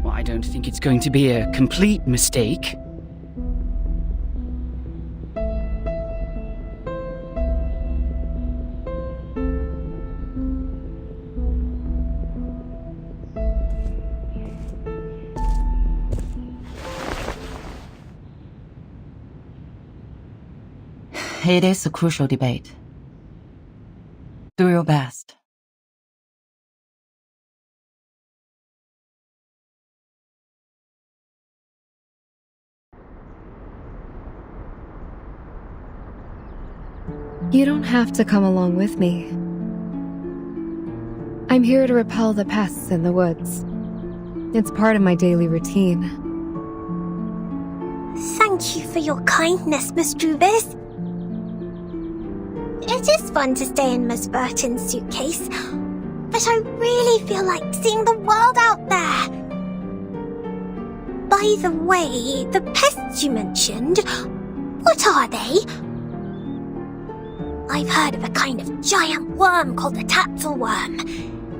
Well, I don't think it's going to be a complete mistake. It is a crucial debate. Do your best. You don't have to come along with me. I'm here to repel the pests in the woods. It's part of my daily routine. Thank you for your kindness, Miss Druvis. It is fun to stay in Miss Burton's suitcase, but I really feel like seeing the world out there. By the way, the pests you mentioned, what are they? I've heard of a kind of giant worm called the tatzelworm.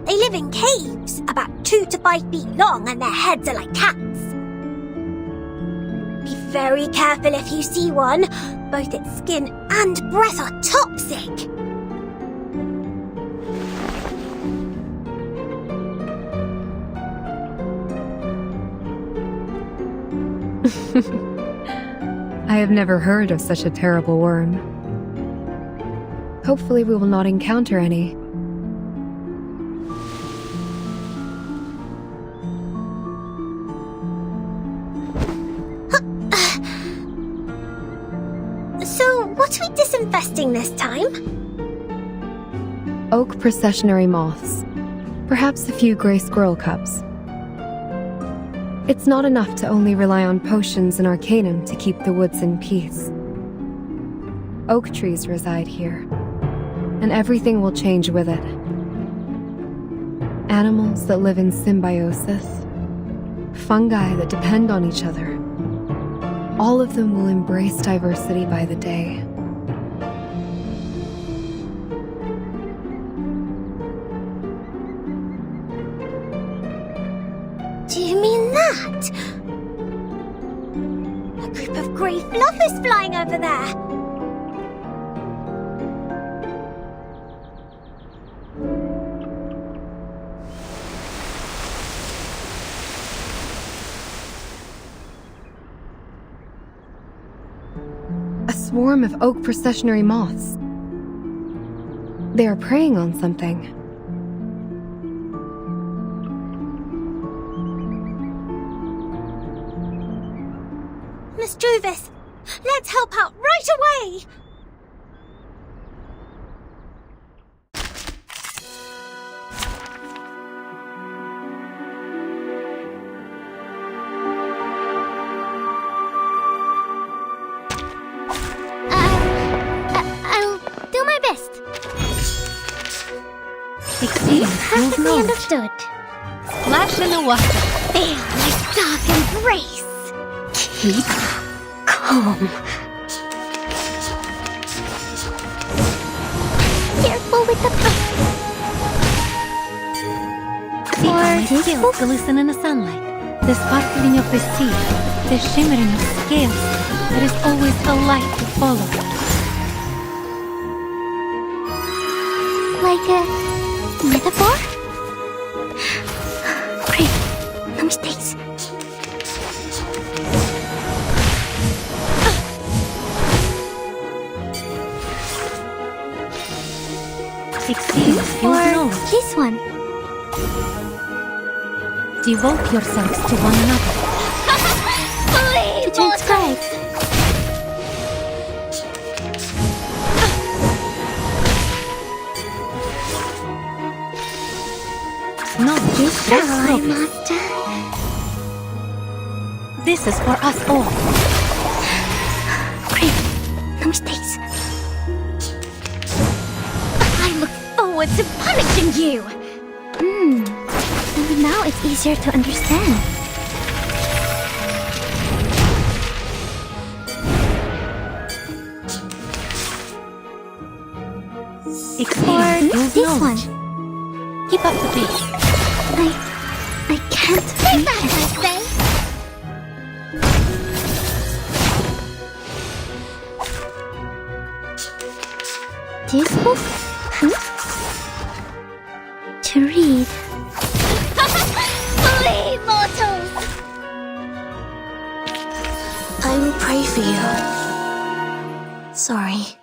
They live in caves, about 2 to 5 feet long, and their heads are like cats. Be very careful if you see one. Both its skin and breath are toxic. I have never heard of such a terrible worm. Hopefully we will not encounter any. So, what are we disinfesting this time? Oak processionary moths. Perhaps a few gray squirrel cubs. It's not enough to only rely on potions and arcanum to keep the woods in peace. Oak trees reside here, and everything will change with it. Animals that live in symbiosis, fungi that depend on each other. All of them will embrace diversity by the day. Do you mean that? A group of grey fluffers flying over there. A swarm of oak processionary moths. They are preying on something. Miss Druvis, let's help out right away! I'll do my best. Perfectly understood. Splash in the water. Feel my dark embrace. Keep calm. Careful with the pipe. See how my scales glisten in the sunlight. The sparkling of the sea, the shimmering of scales. There is always a light to follow. Like a metaphor? Great. No mistakes. Experience Or your knowledge. this one. Devote yourselves to one another. Hi, Master. This is for us all. Great. No mistakes. I look forward to punishing you. And now it's easier to understand. Experience This knowledge. one. Keep up the pace. I can't Take that, I say! This book? To read. Flee, mortals! I will pray for you. Sorry.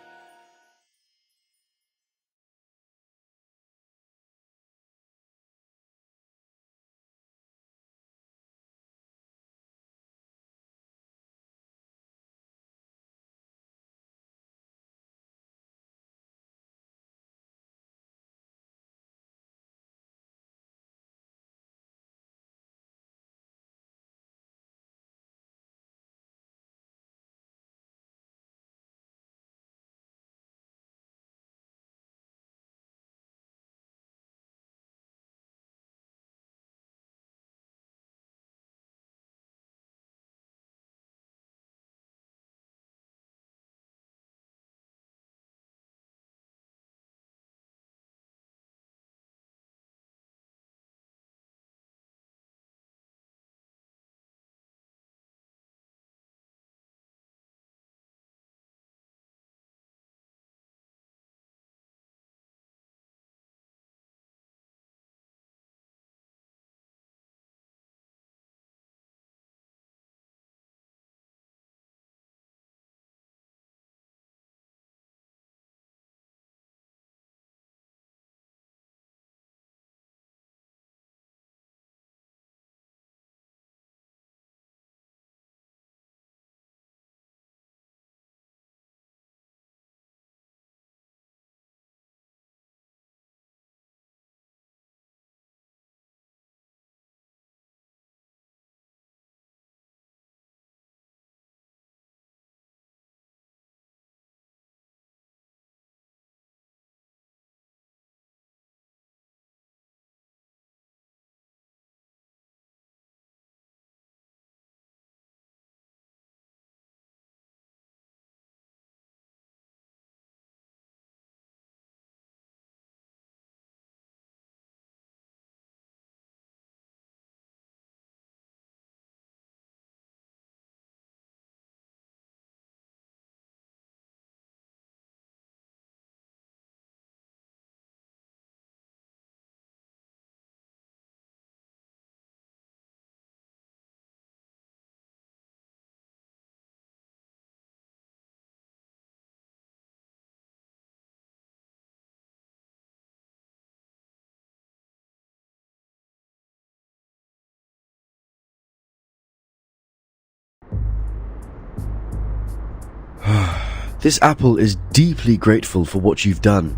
This apple is deeply grateful for what you've done.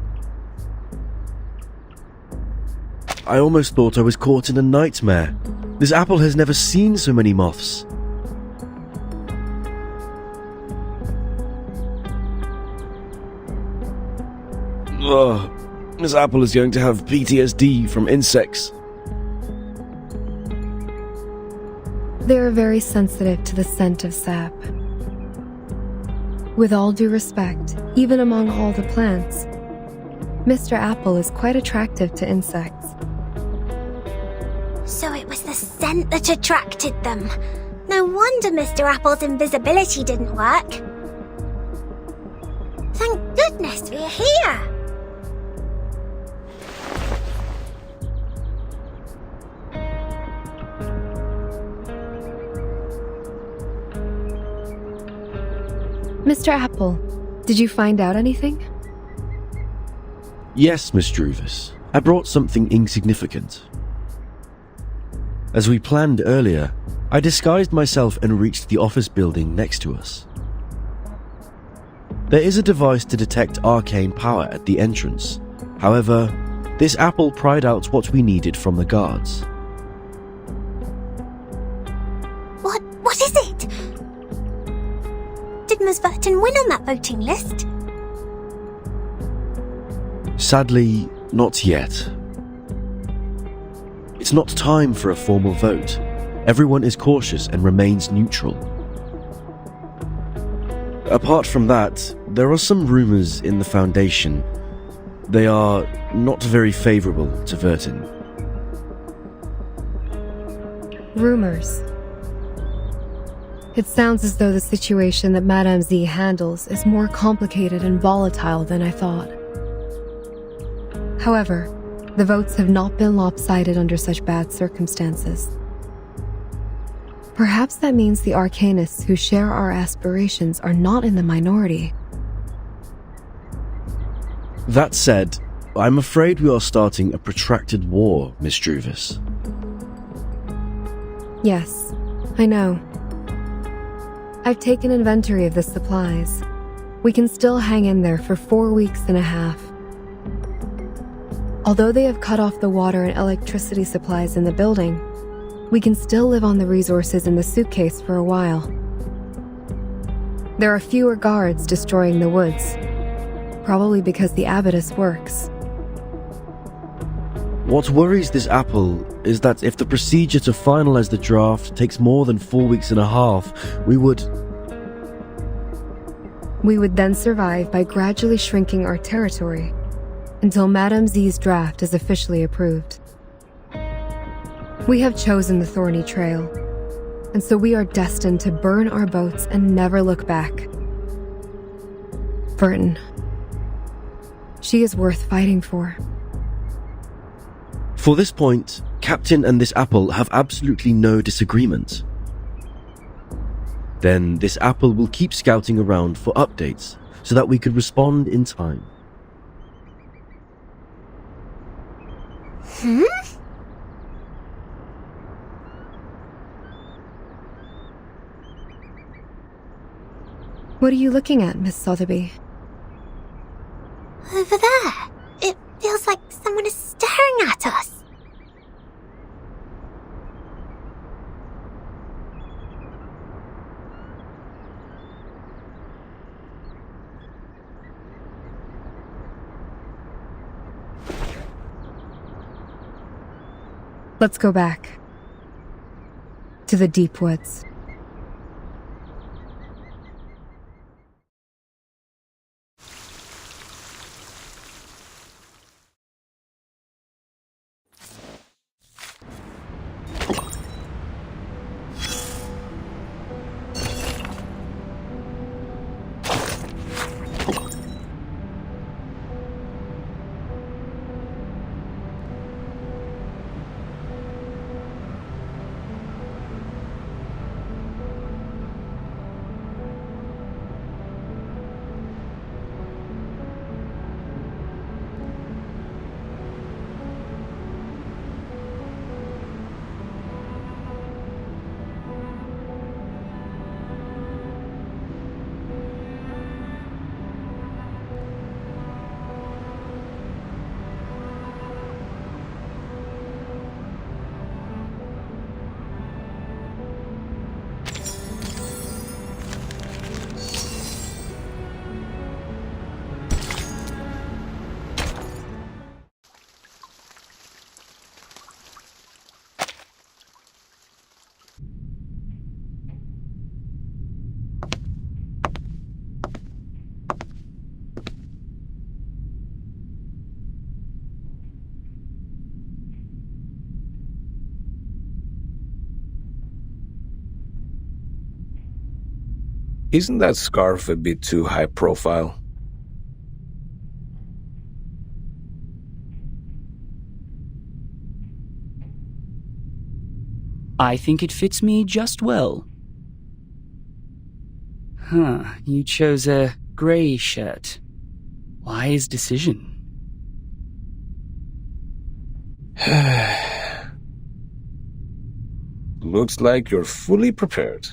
I almost thought I was caught in a nightmare. This apple has never seen so many moths. Ugh, this apple is going to have PTSD from insects. They are very sensitive to the scent of sap. With all due respect, even among all the plants, Mr. Apple is quite attractive to insects. So it was the scent that attracted them. No wonder Mr. Apple's invisibility didn't work. Thank goodness we're here. Mr. Apple, did you find out anything? Yes, Miss Druvis. I brought something insignificant. As we planned earlier, I disguised myself and reached the office building next to us. There is a device to detect arcane power at the entrance. However, this apple pried out what we needed from the guards. Did Ms. Verton win on that voting list? Sadly, not yet. It's not time for a formal vote. Everyone is cautious and remains neutral. Apart from that, there are some rumors in the Foundation. They are not very favorable to Verton. Rumors. It sounds as though the situation that ms.Z handles is more complicated and volatile than I thought. However, the votes have not been lopsided under such bad circumstances. Perhaps that means the Arcanists who share our aspirations are not in the minority. That said, I'm afraid we are starting a protracted war, Miss Druvis. Yes, I know. I've taken inventory of the supplies. We can still hang in there for 4 weeks and a half. Although they have cut off the water and electricity supplies in the building, we can still live on the resources in the suitcase for a while. There are fewer guards destroying the woods, probably because the abatis works. What worries this apple is that if the procedure to finalize the draft takes more than 4 weeks and a half, we would then survive by gradually shrinking our territory until ms.Z's draft is officially approved. We have chosen the thorny trail, and so we are destined to burn our boats and never look back. Verton. She is worth fighting for. For this point, Captain and this apple have absolutely no disagreement. Then this apple will keep scouting around for updates so that we could respond in time. What are you looking at, Miss Sotheby? Over there. It feels like someone is staring at us. Let's go back. To the deep woods. Isn't that scarf a bit too high profile? I think it fits me just well. You chose a grey shirt. Wise decision. Looks like you're fully prepared.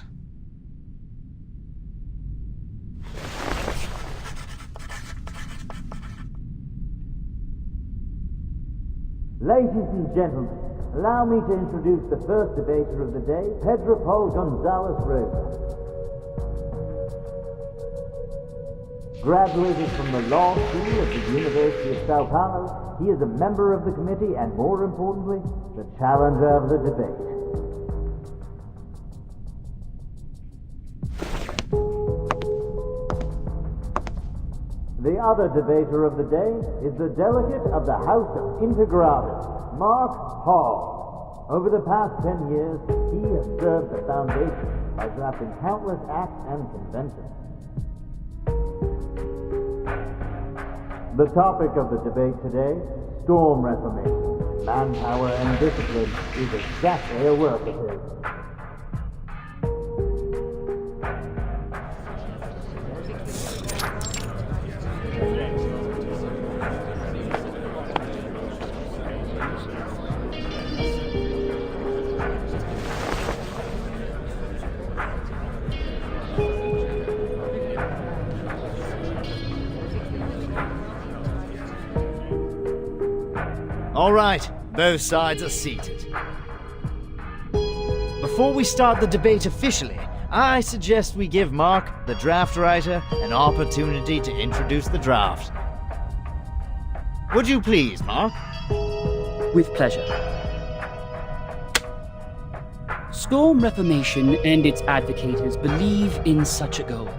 Ladies and gentlemen, allow me to introduce the first debater of the day, Pedro Paul Gonzalez Reyes. Graduated from the law school at the University of Sao Paulo, he is a member of the committee and, more importantly, the challenger of the debate. The other debater of the day is the delegate of the House of Integrados, Mark Hall. Over the past 10 years, he has served the Foundation by drafting countless acts and conventions. The topic of the debate today, storm reformation. Manpower and discipline is exactly a work of his. All right, both sides are seated. Before we start the debate officially, I suggest we give Mark, the draft writer, an opportunity to introduce the draft. Would you please, Mark? With pleasure. Storm Reformation and its advocates believe in such a goal.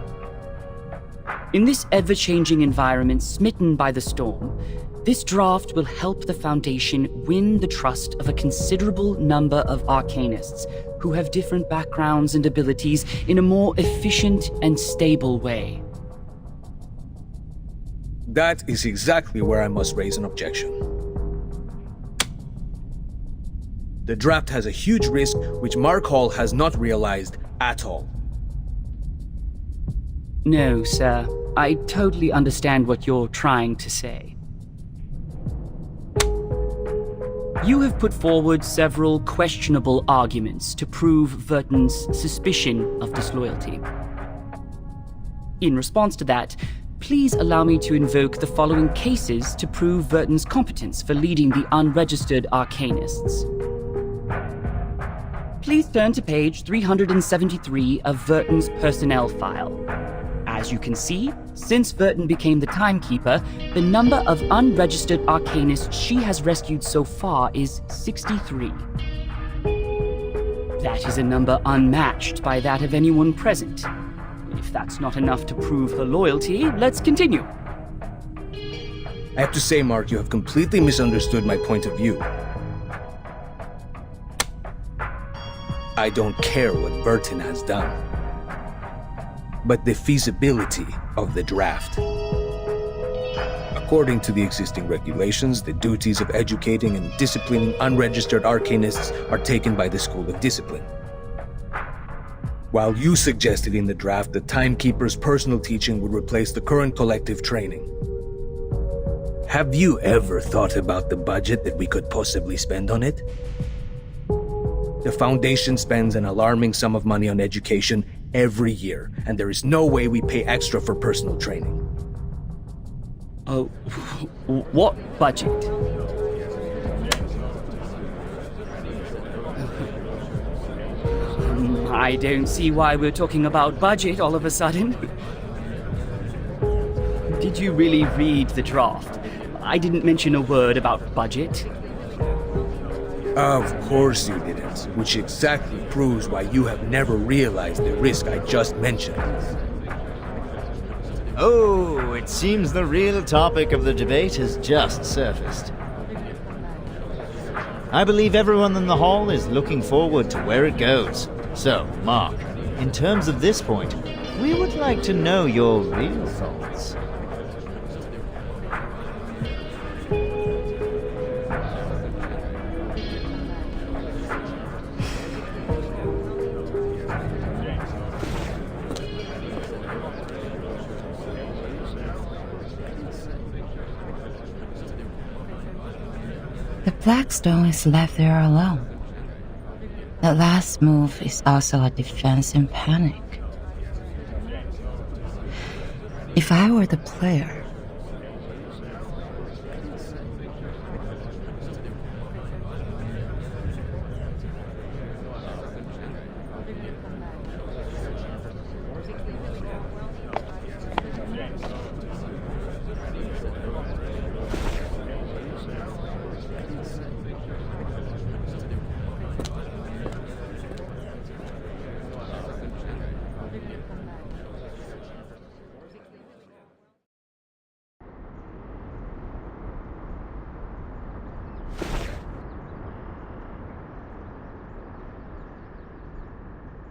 In this ever-changing environment smitten by the storm, this draft will help the Foundation win the trust of a considerable number of arcanists who have different backgrounds and abilities in a more efficient and stable way. That is exactly where I must raise an objection. The draft has a huge risk which Mark Hall has not realized at all. No, sir. I totally understand what you're trying to say. You have put forward several questionable arguments to prove Verton's suspicion of disloyalty. In response to that, please allow me to invoke the following cases to prove Verton's competence for leading the unregistered arcanists. Please turn to page 373 of Verton's personnel file. As you can see, since Verton became the timekeeper, the number of unregistered arcanists she has rescued so far is 63. That is a number unmatched by that of anyone present. If that's not enough to prove her loyalty, let's continue. I have to say, Mark, you have completely misunderstood my point of view. I don't care what Verton has done, but the feasibility of the draft. According to the existing regulations, the duties of educating and disciplining unregistered arcanists are taken by the School of Discipline. While you suggested in the draft that Timekeeper's personal teaching would replace the current collective training, have you ever thought about the budget that we could possibly spend on it? The Foundation spends an alarming sum of money on education every year, and there is no way we pay extra for personal training. Oh, what budget? I don't see why we're talking about budget all of a sudden. Did you really read the draft? I didn't mention a word about budget. Of course you didn't, which exactly proves why you have never realized the risk I just mentioned. Oh, it seems the real topic of the debate has just surfaced. I believe everyone in the hall is looking forward to where it goes. So, Mark, in terms of this point, we would like to know your real thoughts. The Blackstone is left there alone. The last move is also a defense in panic. If I were the player,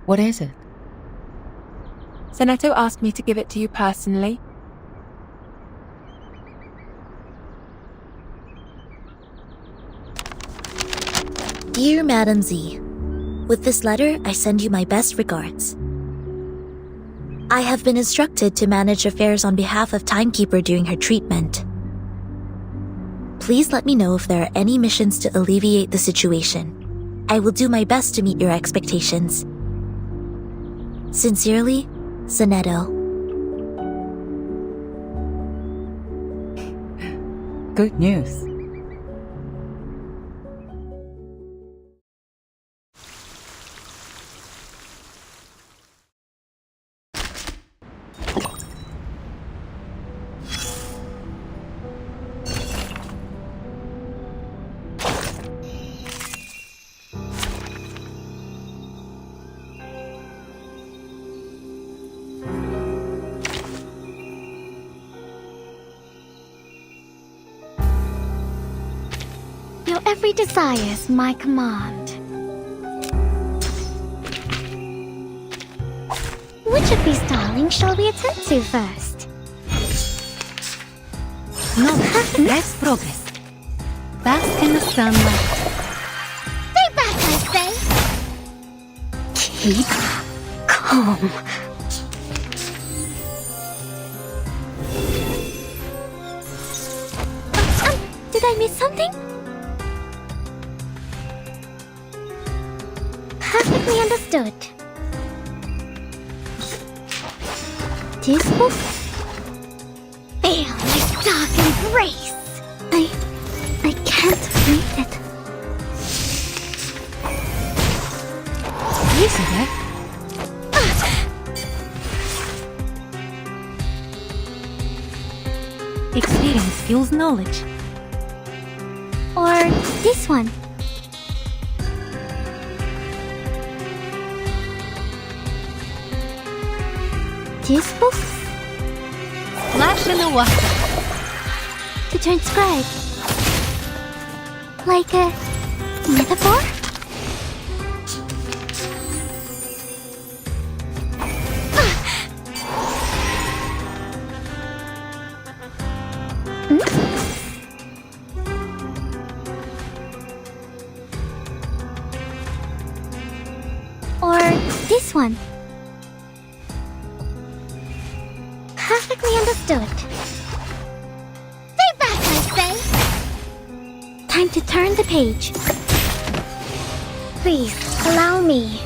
What is it? Seneto asked me to give it to you personally. Dear Madam Z, with this letter, I send you my best regards. I have been instructed to manage affairs on behalf of Timekeeper during her treatment. Please let me know if there are any missions to alleviate the situation. I will do my best to meet your expectations. Sincerely, Seneto. Good news. Your every desire is my command. Which of these darlings shall we attend to first? No, let's progress. Bask in the sunlight. Stay back, I say! Keep calm. Did I miss something? Perfectly understood. Teaspoon? Feel my dark embrace. I can't read it. Easy there. Experience fuels knowledge. Or this one. Teaspoon? Splash in the water. To transcribe. Like a metaphor? Or this one. Perfectly understood. Stay back, I say! Time to turn the page. Please, allow me.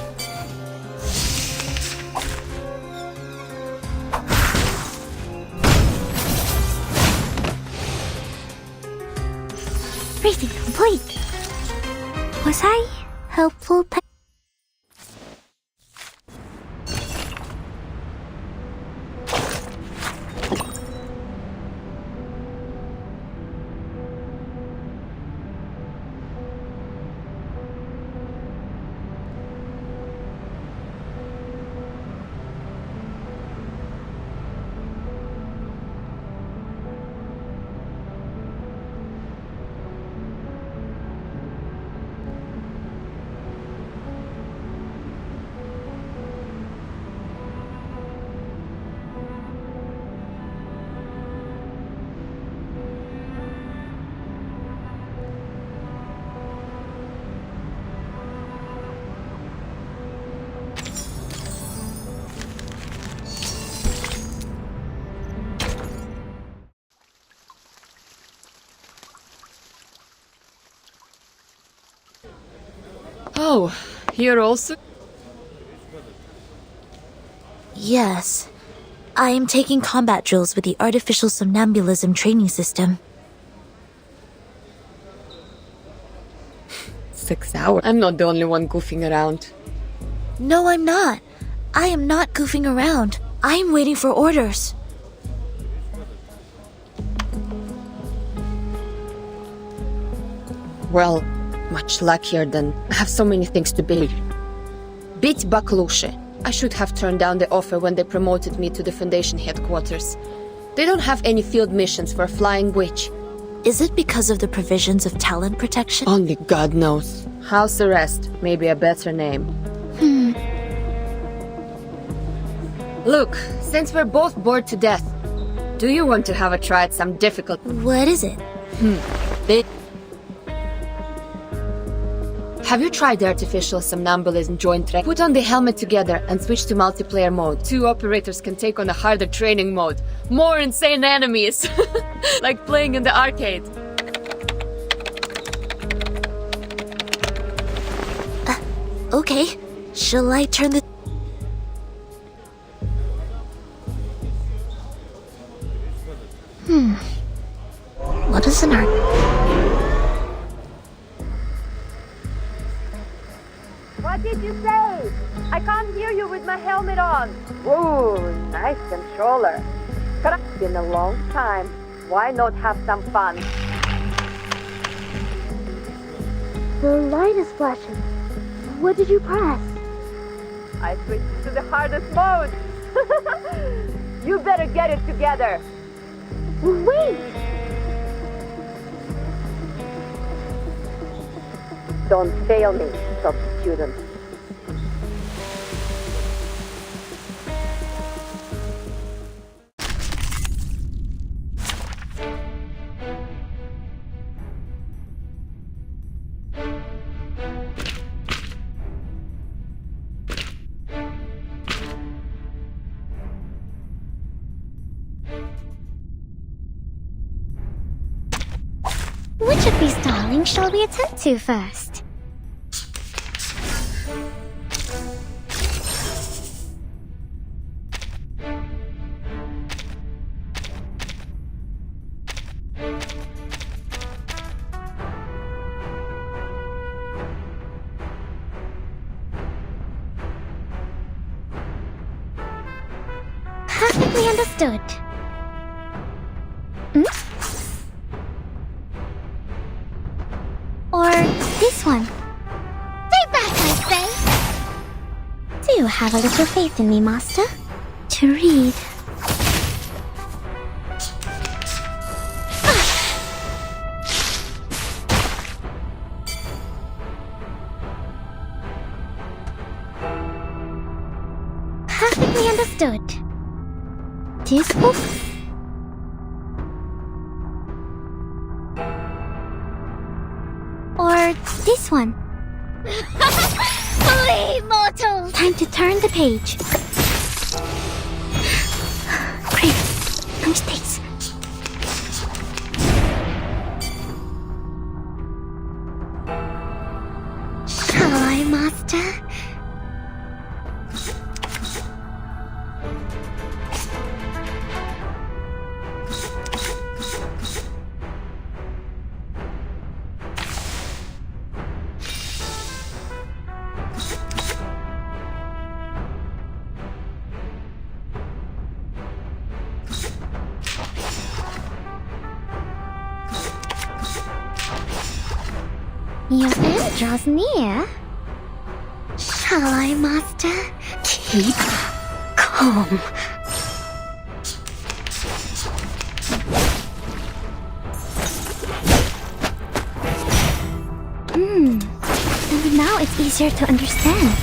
Reading complete. Was I helpful? Oh, you're also... Yes. I am taking combat drills with the Artificial Somnambulism Training System. 6 hours. I'm not the only one goofing around. No, I'm not. I am not goofing around. I am waiting for orders. Well, much luckier than... I have so many things to believe. Beat Baklushe. I should have turned down the offer when they promoted me to the Foundation headquarters. They don't have any field missions for a flying witch. Is it because of the provisions of talent protection? Only God knows. House arrest may be a better name. Look, since we're both bored to death, do you want to have a try at some difficult... What is it? Have you tried the artificial somnambulism joint track? Put on the helmet together and switch to multiplayer mode. 2 operators can take on a harder training mode. More insane enemies. Like playing in the arcade. Okay. Shall I turn the... What is an art? What did you say? I can't hear you with my helmet on. Whoa, nice controller. It's been a long time. Why not have some fun? The light is flashing. What did you press? I switched to the hardest mode. You better get it together. Wait! Don't fail me, top student. Which of these darlings shall we attend to first? Perfectly understood. Or this one. Stay back, I say! Do have a little faith in me, Master. To read. Perfectly understood. This book? Or this one? Flee, mortals! Time to turn the page. Great. No mistakes. Shall I, Master? Your end draws near. Shall I, Master? Keep calm. And now it's easier to understand.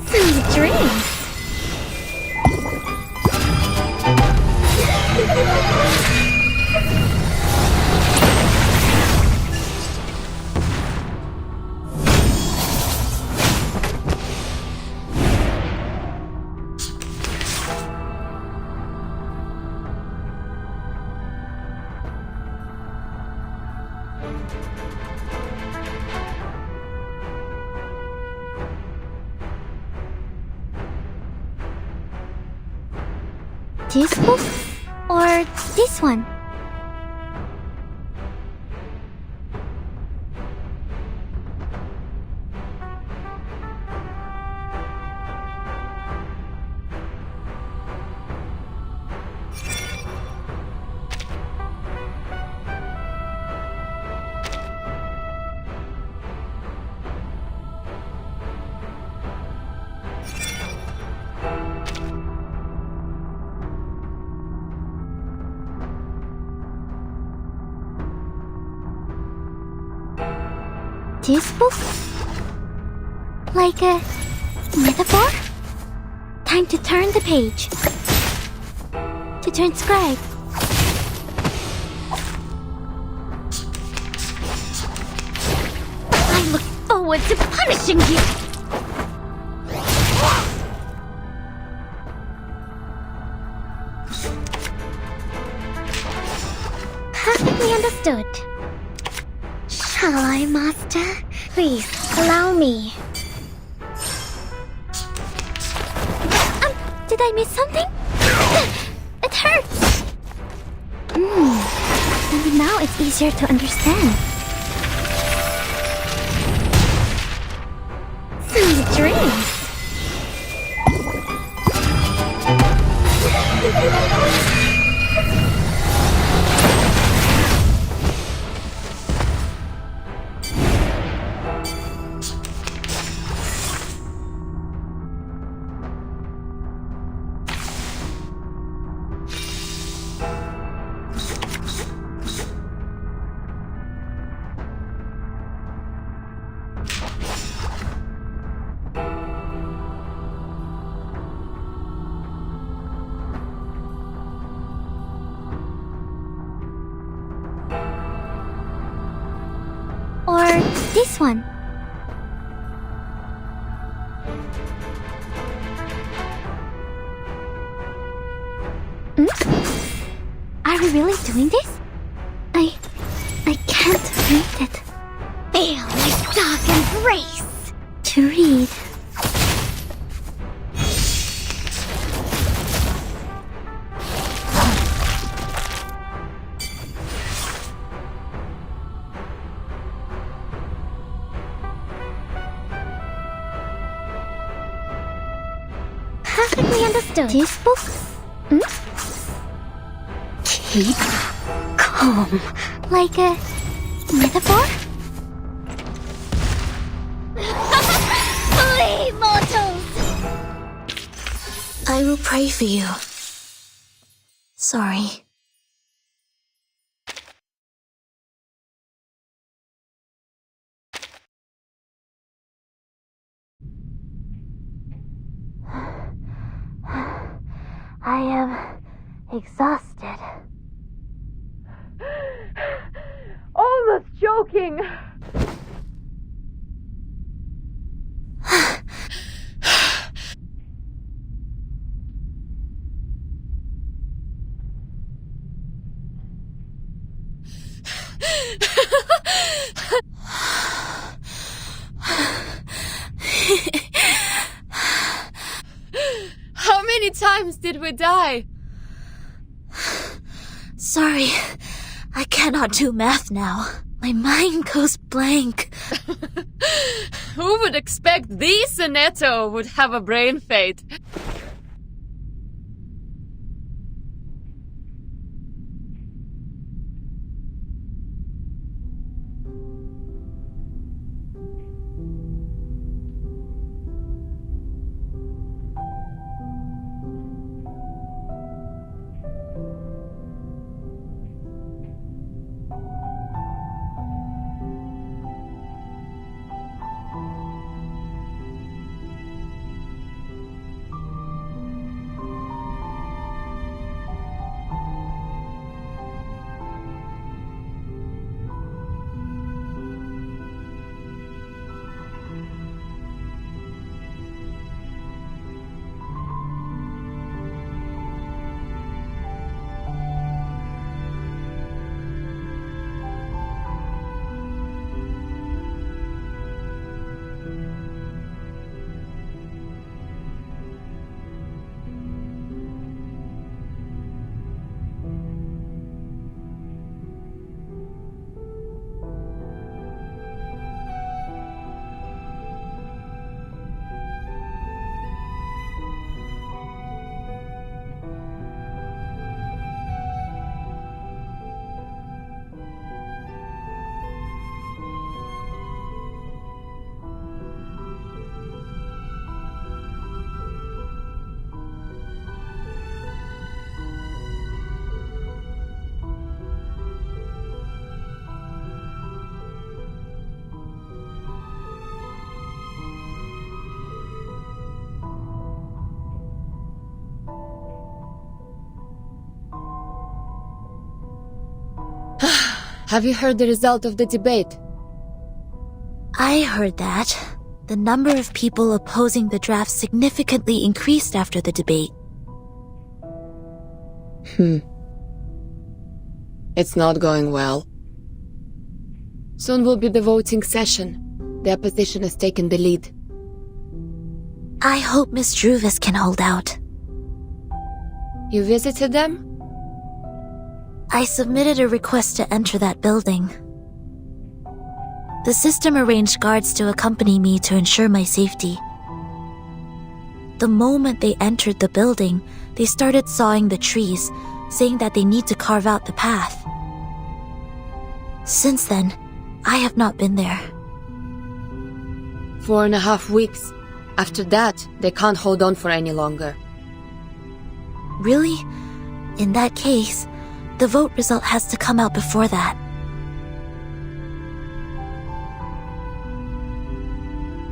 Some drinks. This book? Or this one? This book? Like a Metaphor? Time to turn the page. To transcribe. I look forward to punishing you! Perfectly understood. Shall I, Master? Please, allow me. Did I miss something? It hurts! Maybe now it's easier to understand. Sweet dreams! Or this one. Are we really doing this? I can't read it. Feel my dark embrace! To read. Perfectly understood. This book? Keep calm. Like a metaphor? Flee, mortals! I will pray for you. Sorry. I am exhausted. Almost joking! How many times did we die? Sorry, I cannot do math now. My mind goes blank. Who would expect the Sonetto would have a brain fade? Have you heard the result of the debate? I heard that. The number of people opposing the draft significantly increased after the debate. It's not going well. Soon will be the voting session. The opposition has taken the lead. I hope Miss Druvis can hold out. You visited them? I submitted a request to enter that building. The system arranged guards to accompany me to ensure my safety. The moment they entered the building, they started sawing the trees, saying that they need to carve out the path. Since then, I have not been there. 4.5 weeks. After that, they can't hold on for any longer. Really? In that case, the vote result has to come out before that.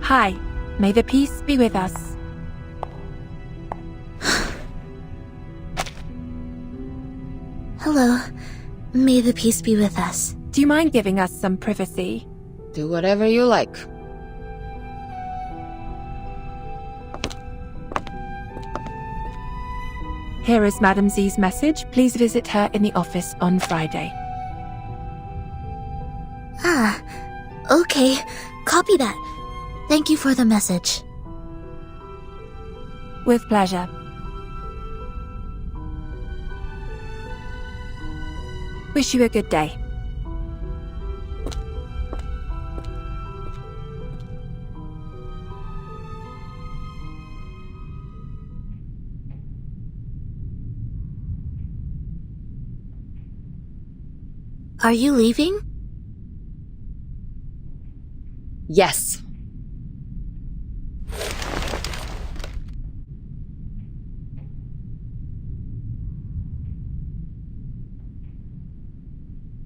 Hi, may the peace be with us. Hello. May the peace be with us. Do you mind giving us some privacy? Do whatever you like. Here is Madam Z's message. Please visit her in the office on Friday. Ah, okay. Copy that. Thank you for the message. With pleasure. Wish you a good day. Are you leaving? Yes.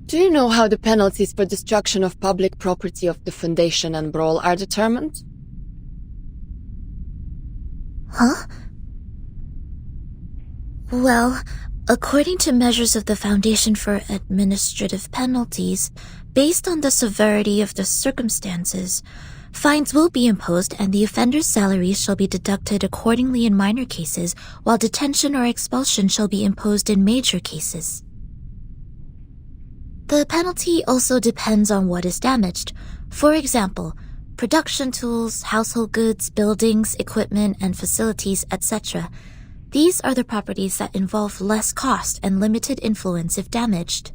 Do you know how the penalties for destruction of public property of the Foundation and Brawl are determined? Huh? Well, according to measures of the Foundation for Administrative Penalties, based on the severity of the circumstances, fines will be imposed and the offender's salary shall be deducted accordingly in minor cases, while detention or expulsion shall be imposed in major cases. The penalty also depends on what is damaged. For example, production tools, household goods, buildings, equipment, and facilities, etc. These are the properties that involve less cost and limited influence if damaged.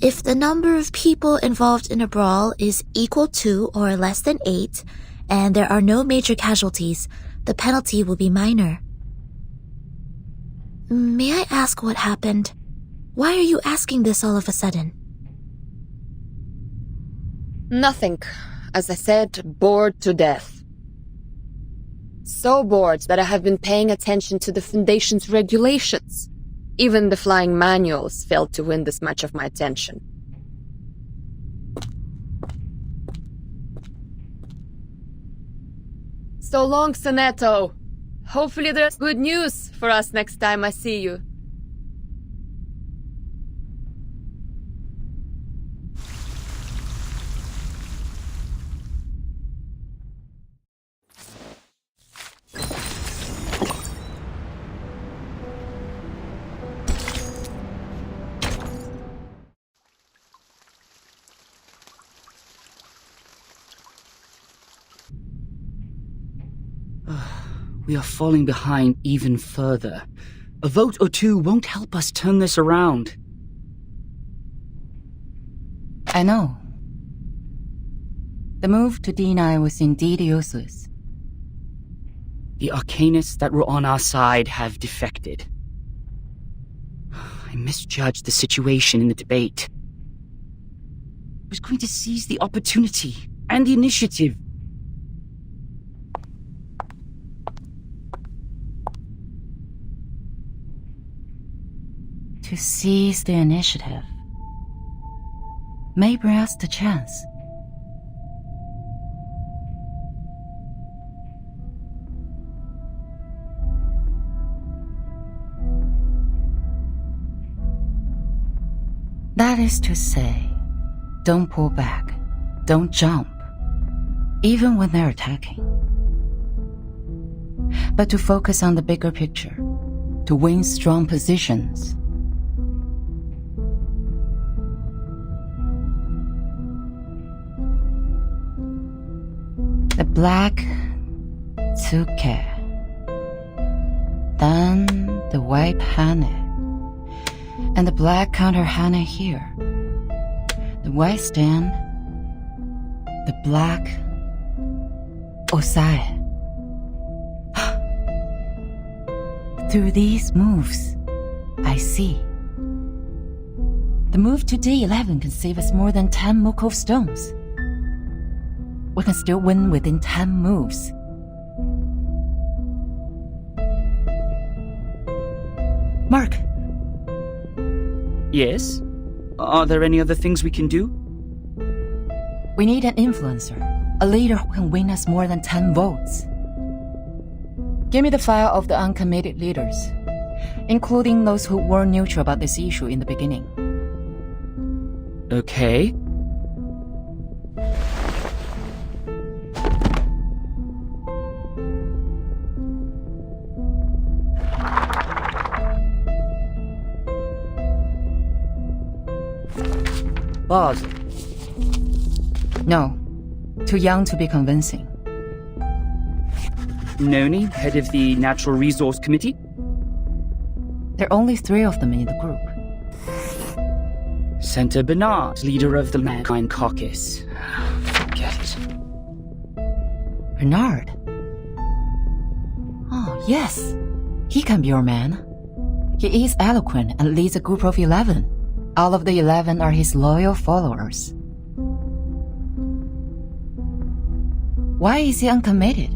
If the number of people involved in a brawl is equal to or less than 8, and there are no major casualties, the penalty will be minor. May I ask what happened? Why are you asking this all of a sudden? Nothing. As I said, bored to death. So bored that I have been paying attention to the Foundation's regulations. Even the flying manuals failed to win this much of my attention. So long, Sonetto. Hopefully there's good news for us next time I see you. We are falling behind even further. A vote or two won't help us turn this around. I know. The move to deny was indeed useless. The arcanists that were on our side have defected. I misjudged the situation in the debate. I was going to seize the opportunity and the initiative. To seize the initiative may bring us the chance. That is to say, don't pull back, don't jump, even when they're attacking. But to focus on the bigger picture, to win strong positions. The black Tsuke, then the white Hane, and the black counter Hane here. The white stand, the black Osae. Through these moves, I see. The move to D11 can save us more than 10 Mukov stones. We can still win within 10 moves. Mark! Yes? Are there any other things we can do? We need an influencer, a leader who can win us more than 10 votes. Give me the file of the uncommitted leaders, including those who were neutral about this issue in the beginning. Okay. Boss. No. Too young to be convincing. Noni, head of the Natural Resource Committee? There are only 3 of them in the group. Senator Bernard, leader of the Mankind Caucus. Forget it. Bernard? Oh, yes. He can be your man. He is eloquent and leads a group of 11. All of the 11 are his loyal followers. Why is he uncommitted?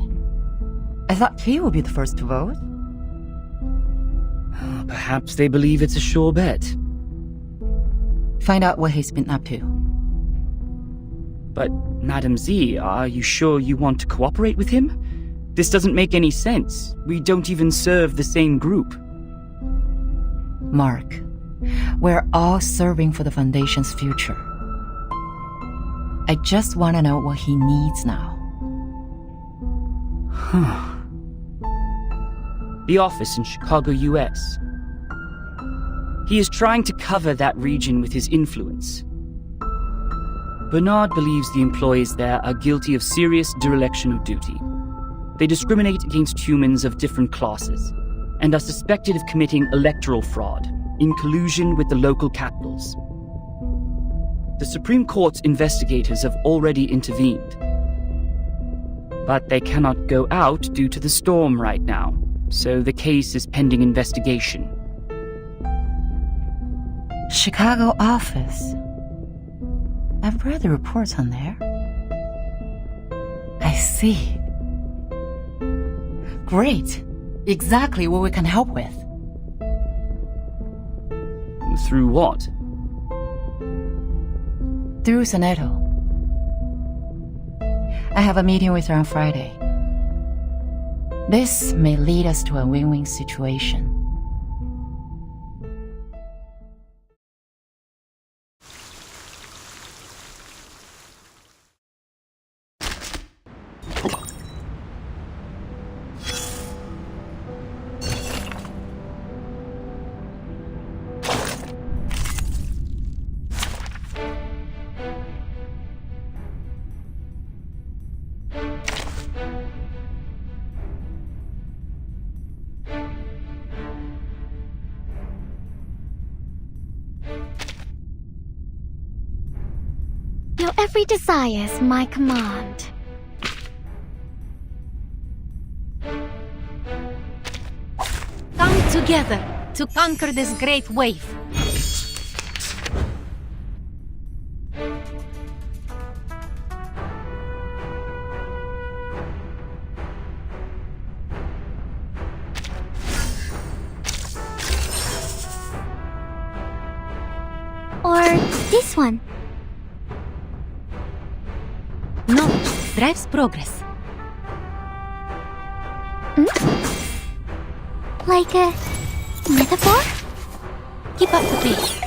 I thought he would be the first to vote. Perhaps they believe it's a sure bet. Find out what he's been up to. But, Madam Z, are you sure you want to cooperate with him? This doesn't make any sense. We don't even serve the same group. Mark, we're all serving for the Foundation's future. I just want to know what he needs now. The office in Chicago, US. He is trying to cover that region with his influence. Bernard believes the employees there are guilty of serious dereliction of duty. They discriminate against humans of different classes and are suspected of committing electoral fraud in collusion with the local capitals. The Supreme Court's investigators have already intervened. But they cannot go out due to the storm right now, so the case is pending investigation. Chicago office. I've read the reports on there. I see. Great. Exactly what we can help with. Through what? Through Senato. I have a meeting with her on Friday. This may lead us to a win-win situation. Your every desire's my command. Come together to conquer this great wave. Or this one. Knowledge drives progress. Like a metaphor? Keep up the pace.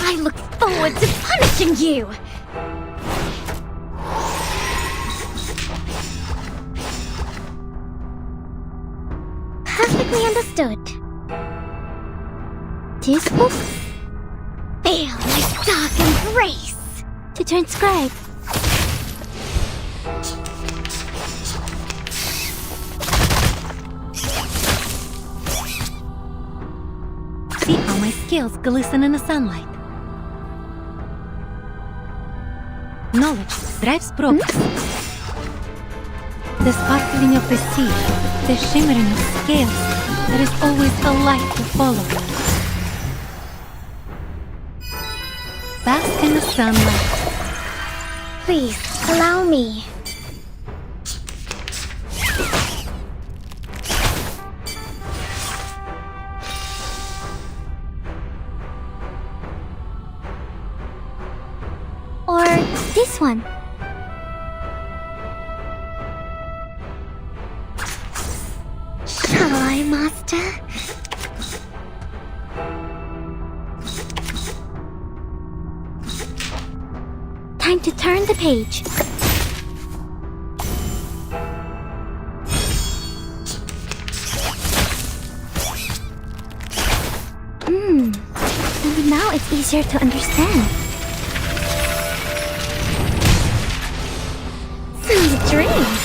I look forward to punishing you! Perfectly understood. This book? Feel my dark embrace! To transcribe. See how my scales glisten in the sunlight. Knowledge drives progress. The sparkle in your prestige, the shimmer in your scales, there is always a light to follow. Bask in the sunlight. Please, allow me. Or this one. Shall I, Master? Time to turn the page. And now it's easier to understand. Sweet dreams.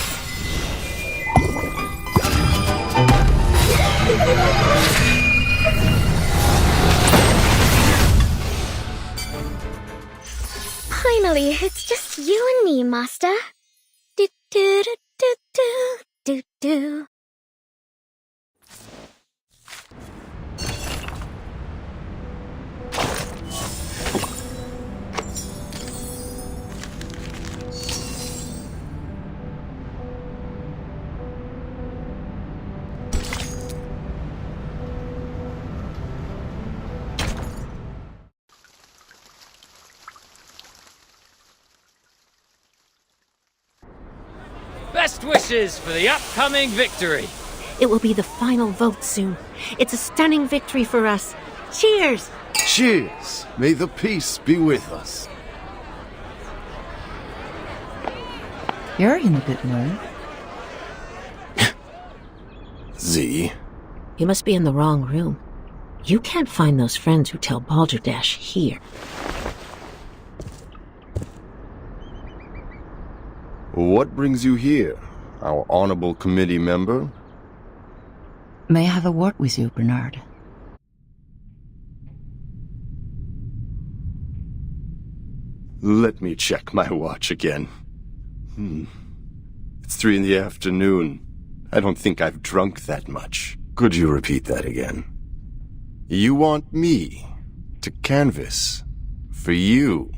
Finally, it's just you and me, Master. Do do do do do do do. Best wishes for the upcoming victory. It will be the final vote soon. It's a stunning victory for us. Cheers! Cheers! May the peace be with us. You're in a good mood. Z? You must be in the wrong room. You can't find those friends who tell Balderdash here. What brings you here, our honorable committee member? May I have a word with you, Bernard? Let me check my watch again. It's 3 in the afternoon. I don't think I've drunk that much. Could you repeat that again? You want me to canvass for you?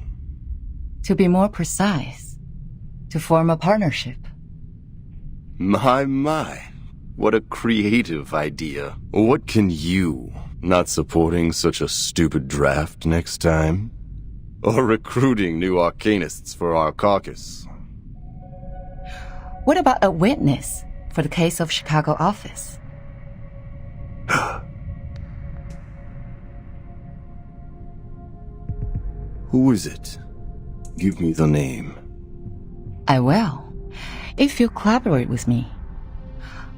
To be more precise, to form a partnership. My. What a creative idea. What can you, not supporting such a stupid draft next time? Or recruiting new arcanists for our caucus? What about a witness for the case of Chicago office? Who is it? Give me the name. I will, if you collaborate with me.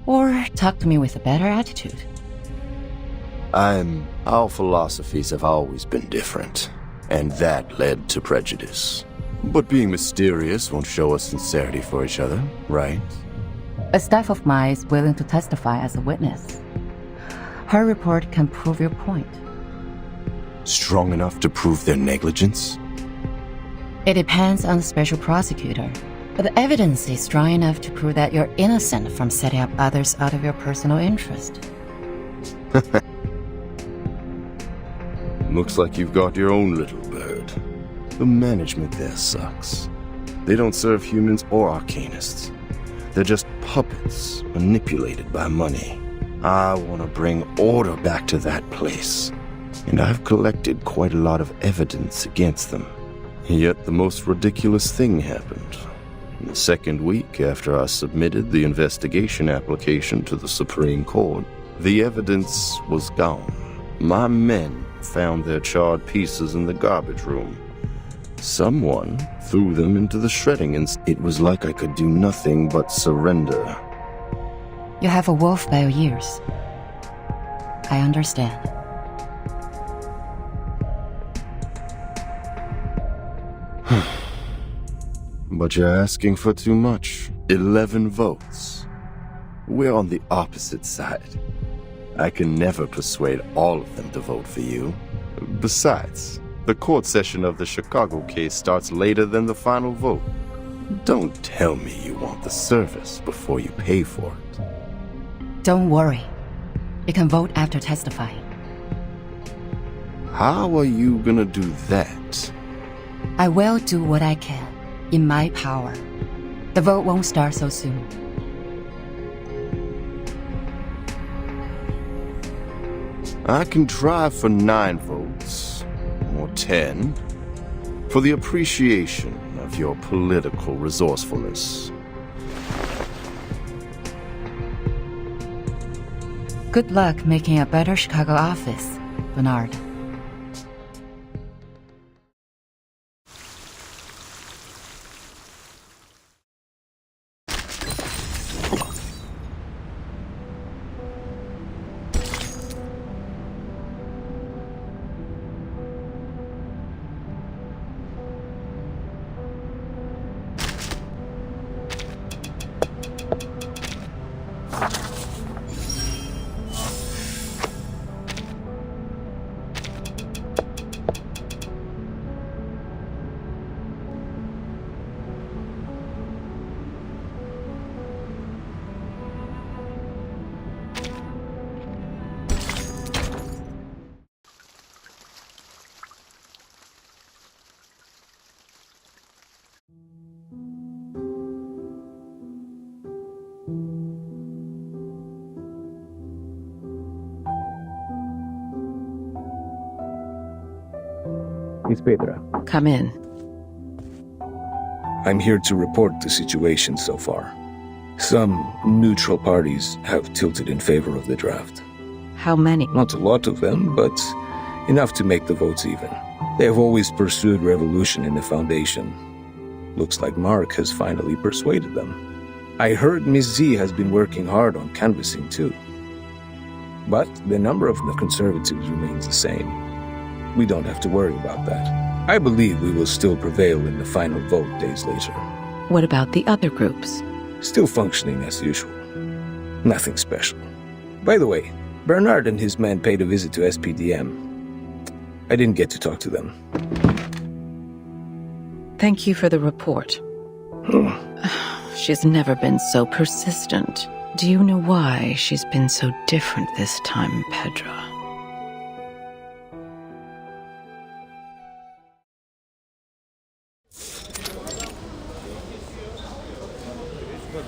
Or talk to me with a better attitude. Our philosophies have always been different, and that led to prejudice. But being mysterious won't show us sincerity for each other, right? A staff of mine is willing to testify as a witness. Her report can prove your point. Strong enough to prove their negligence? It depends on the special prosecutor. But the evidence is strong enough to prove that you're innocent from setting up others out of your personal interest. Looks like you've got your own little bird. The management there sucks. They don't serve humans or arcanists. They're just puppets manipulated by money. I want to bring order back to that place. And I've collected quite a lot of evidence against them. Yet the most ridiculous thing happened. In the second week after I submitted the investigation application to the Supreme Court, the evidence was gone. My men found their charred pieces in the garbage room. Someone threw them into the shredding and it was like I could do nothing but surrender. You have a wolf by your ears. I understand. But you're asking for too much. 11 votes. We're on the opposite side. I can never persuade all of them to vote for you. Besides, the court session of the Chicago case starts later than the final vote. Don't tell me you want the service before you pay for it. Don't worry. You can vote after testifying. How are you gonna do that? I will do what I can, in my power. The vote won't start so soon. I can try for 9 votes, or 10, for the appreciation of your political resourcefulness. Good luck making a better Chicago office, Bernard. Miss Petra. Come in. I'm here to report the situation so far. Some neutral parties have tilted in favor of the draft. How many? Not a lot of them, but enough to make the votes even. They have always pursued revolution in the Foundation. Looks like Mark has finally persuaded them. I heard ms.Z has been working hard on canvassing too. But the number of the conservatives remains the same. We don't have to worry about that. I believe we will still prevail in the final vote days later. What about the other groups? Still functioning as usual. Nothing special. By the way, Bernard and his men paid a visit to SPDM. I didn't get to talk to them. Thank you for the report. She's never been so persistent. Do you know why she's been so different this time, Pedro?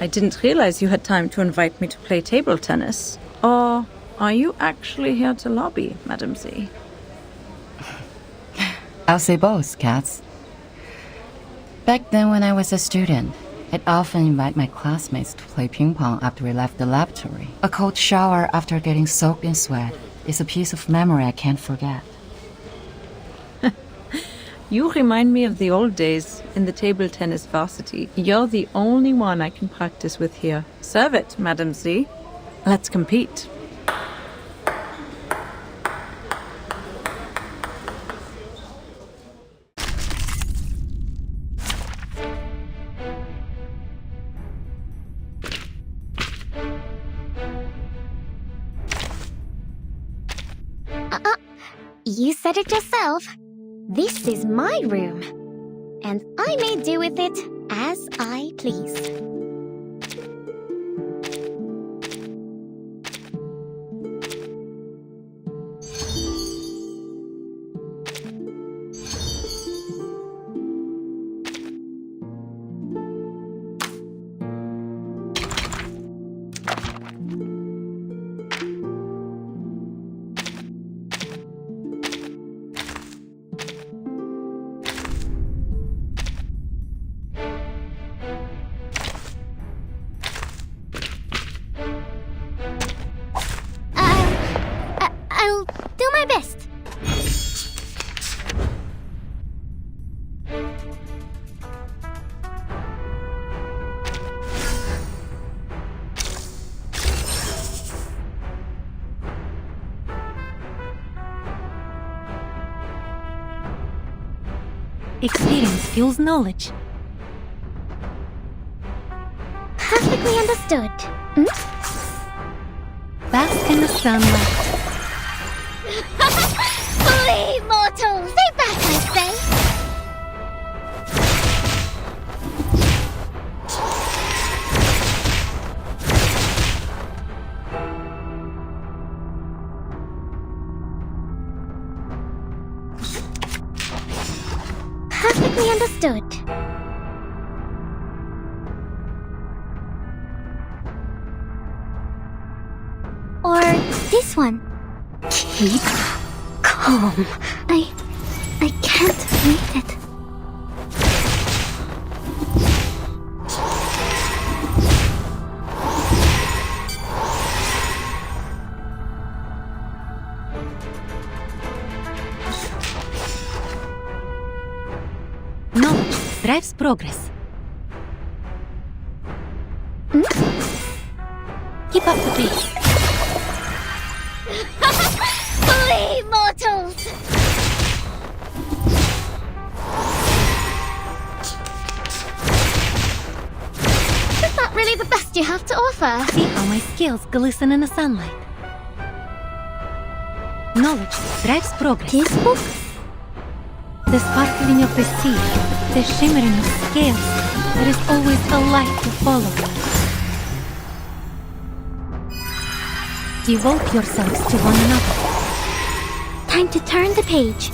I didn't realize you had time to invite me to play table tennis. Or are you actually here to lobby, Madam Z? I'll say both, Katz. Back then when I was a student, I'd often invite my classmates to play ping pong after we left the laboratory. A cold shower after getting soaked in sweat is a piece of memory I can't forget. You remind me of the old days in the table tennis varsity. You're the only one I can practice with here. Serve it, Madam Z. Let's compete. You said it yourself. This is my room, and I may do with it as I please. Experience fuels knowledge. Perfectly understood. Bask in the sunlight. Flee, mortals! Stay back, I say! Perfectly understood. Or this one. Keep calm. I can't read it. Knowledge drives progress. Keep up the pace. Flee, mortals! Is that really the best you have to offer? See how my skills glisten in the sunlight. Knowledge drives progress. This book? The sparkling of the sea, the shimmering of scales. There is always a light to follow. Devote yourselves to one another. Time to turn the page.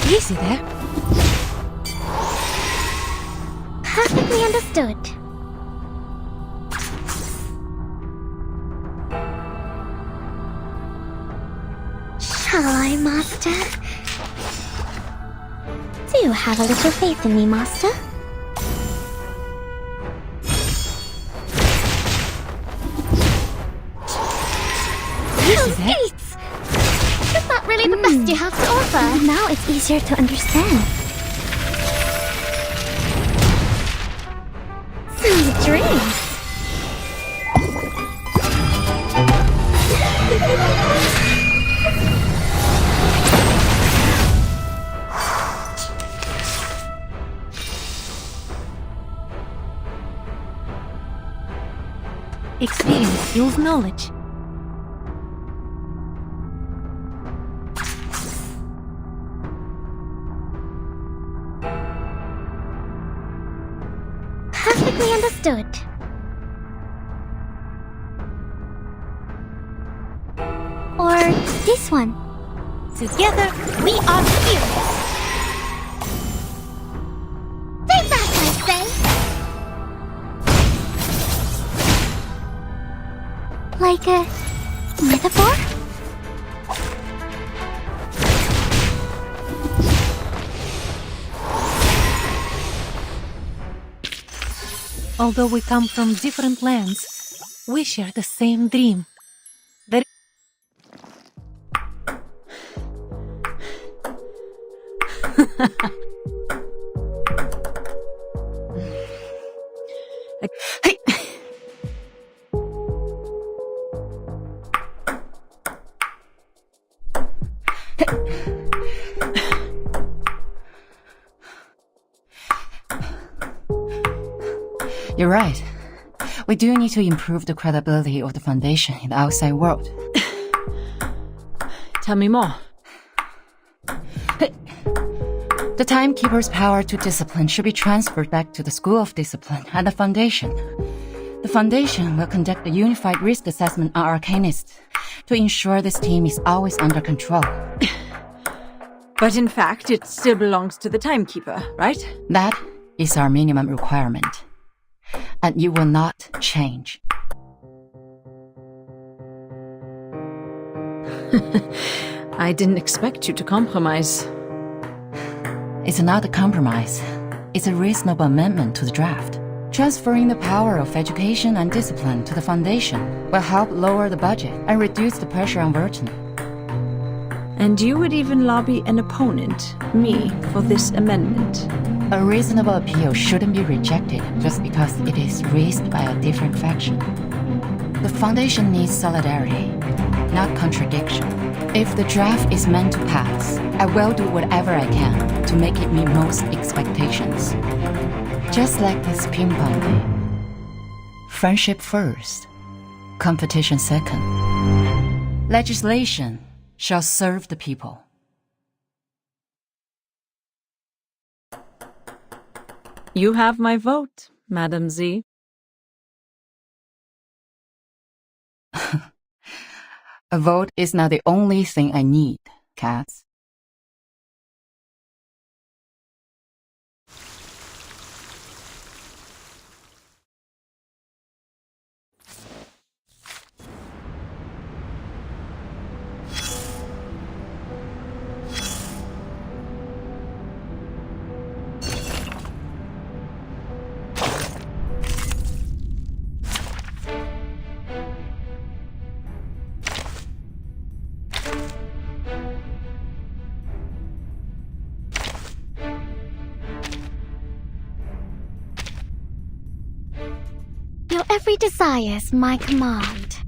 Easy there. Perfectly understood. Shall I, Master? Do have a little faith in me, Master. Those gates! Is that really the best you have to offer? Now it's easier to understand. Some drinks. Experience fuels knowledge. Perfectly understood. Or this one. Together, we are fearless. Stay back, I say! Like a metaphor? Although we come from different lands, we share the same dream. That You're right. We do need to improve the credibility of the Foundation in the outside world. Tell me more. The Timekeeper's power to discipline should be transferred back to the School of Discipline and the Foundation. The Foundation will conduct a unified risk assessment on Arcanists to ensure this team is always under control. But in fact, it still belongs to the Timekeeper, right? That is our minimum requirement. And you will not change. I didn't expect you to compromise. It's not a compromise. It's a reasonable amendment to the draft. Transferring the power of education and discipline to the Foundation will help lower the budget and reduce the pressure on Verton. And you would even lobby an opponent, me, for this amendment. A reasonable appeal shouldn't be rejected just because it is raised by a different faction. The Foundation needs solidarity. not contradiction. If the draft is meant to pass, I will do whatever I can to make it meet most expectations. Just like this ping pong game. Friendship first, competition second. Legislation shall serve the people. You have my vote, Madam Z. A vote is not the only thing I need, Cats. Your every desire's my command.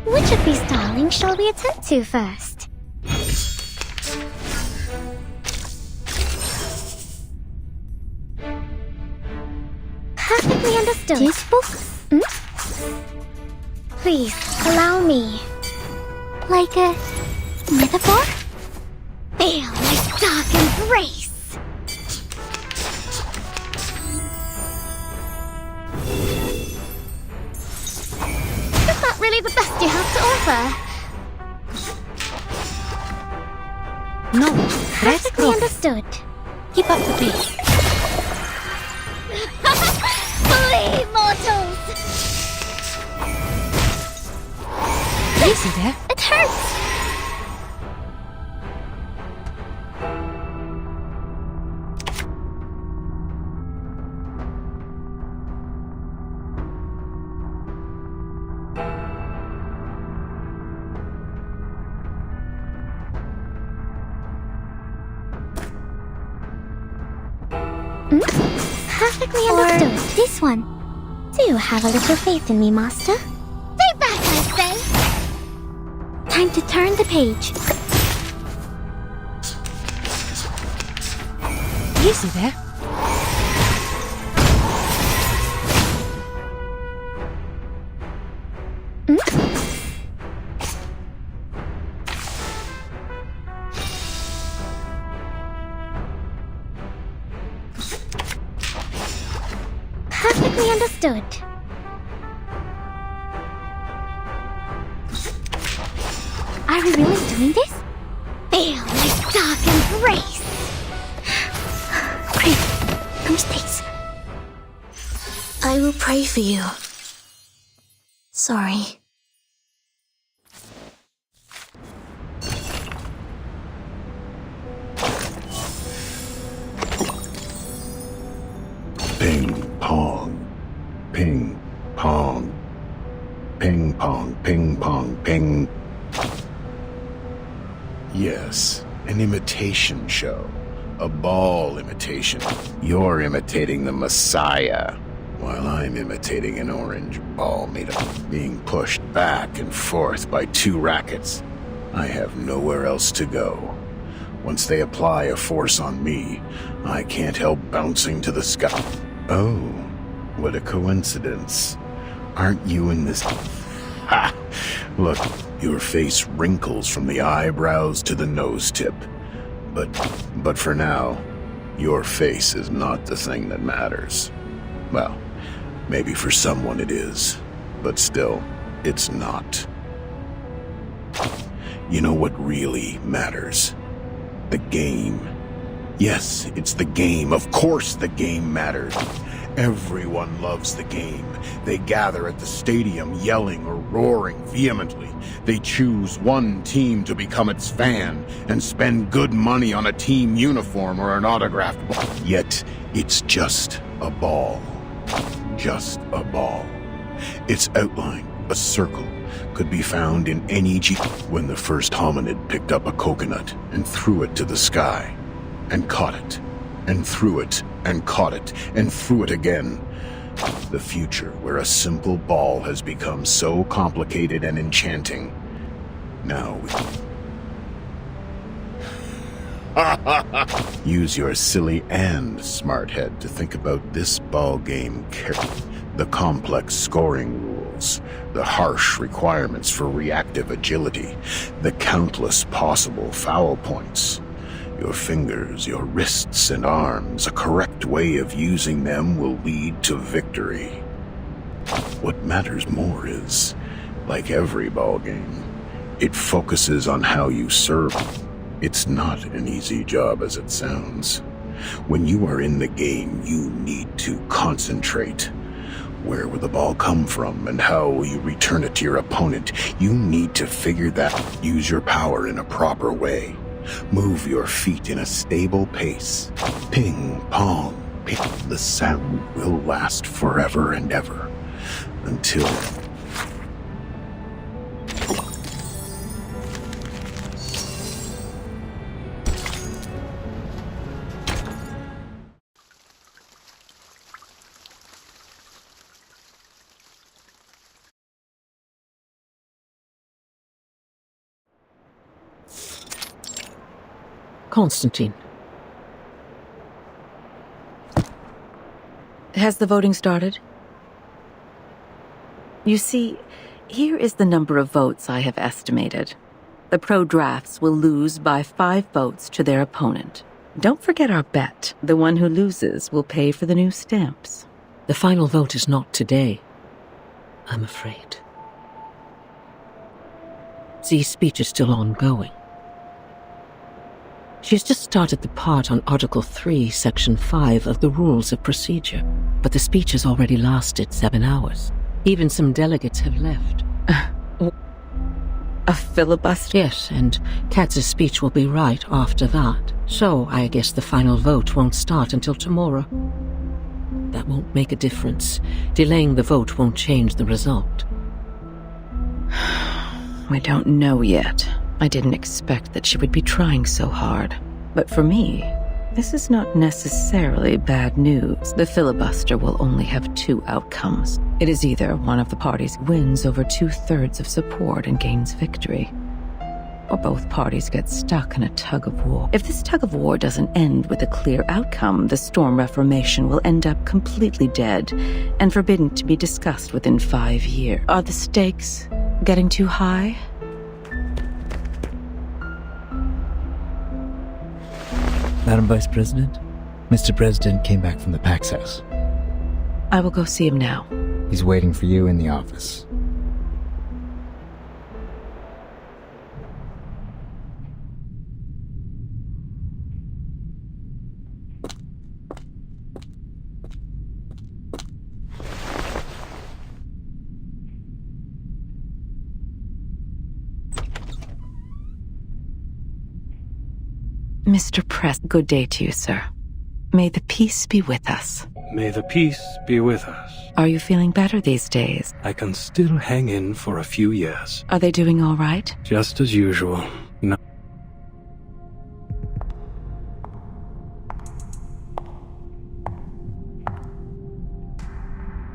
Which of these darlings shall we attend to first? Perfectly understood. This book? Please, allow me. Like a metaphor? Feel my dark embrace! Is that really the best you have to offer? No, Perfectly understood. Keep up the pace. Flee, mortals! Easy there. It hurts! Perfectly understood. Or this one. Do have a little faith in me, Master. Stay back, I say! Time to turn the page. Easy there. Perfectly understood. Are we really doing this? Feel my dark embrace! Great. No mistakes. I will pray for you. Sorry. Ping pong, ping pong, ping pong, ping pong, ping. Yes, an imitation show. A ball imitation. You're imitating the Messiah, while I'm imitating an orange ball made of being pushed back and forth by two rackets. I have nowhere else to go. Once they apply a force on me, I can't help bouncing to the sky. Oh, what a coincidence. Aren't you in this? Ha! Look, your face wrinkles from the eyebrows to the nose tip. But for now, your face is not the thing that matters. Well, maybe for someone it is, but still, it's not. You know what really matters? The game. Yes, it's the game. Of course the game matters. Everyone loves the game. They gather at the stadium yelling or roaring vehemently. They choose one team to become its fan and spend good money on a team uniform or an autographed ball. Yet, it's just a ball. Just a ball. Its outline, a circle, could be found in any when the first hominid picked up a coconut and threw it to the sky, and caught it, and threw it, and caught it, and threw it again. The future where a simple ball has become so complicated and enchanting. Now use your silly and smart head to think about this ball game carefully. The complex scoring rules, the harsh requirements for reactive agility, the countless possible foul points. Your fingers, your wrists and arms, a correct way of using them will lead to victory. What matters more is, like every ball game, it focuses on how you serve. It's not an easy job as it sounds. When you are in the game, you need to concentrate. Where will the ball come from and how will you return it to your opponent? You need to figure that out. Use your power in a proper way. Move your feet in a stable pace. Ping, pong, ping. The sound will last forever and ever. Until... Constantine. Has the voting started? You see, here is the number of votes I have estimated. The pro-drafts will lose by 5 votes to their opponent. Don't forget our bet. The one who loses will pay for the new stamps. The final vote is not today, I'm afraid. Z's speech is still ongoing. She has just started the part on Article 3, Section 5 of the Rules of Procedure, but the speech has already lasted 7 hours. Even some delegates have left. A filibuster? Yes, and Katz's speech will be right after that. So I guess the final vote won't start until tomorrow. That won't make a difference. Delaying the vote won't change the result. We don't know yet. I didn't expect that she would be trying so hard. But for me, this is not necessarily bad news. The filibuster will only have 2 outcomes. It is either one of the parties wins over 2/3 of support and gains victory, or both parties get stuck in a tug-of-war. If this tug-of-war doesn't end with a clear outcome, the Storm Reformation will end up completely dead and forbidden to be discussed within 5 years. Are the stakes getting too high? Madam Vice President, Mr. President came back from the Pax House. I will go see him now. He's waiting for you in the office. Mr. Press, good day to you, sir. May the peace be with us. May the peace be with us. Are you feeling better these days? I can still hang in for a few years. Are they doing all right? Just as usual. No.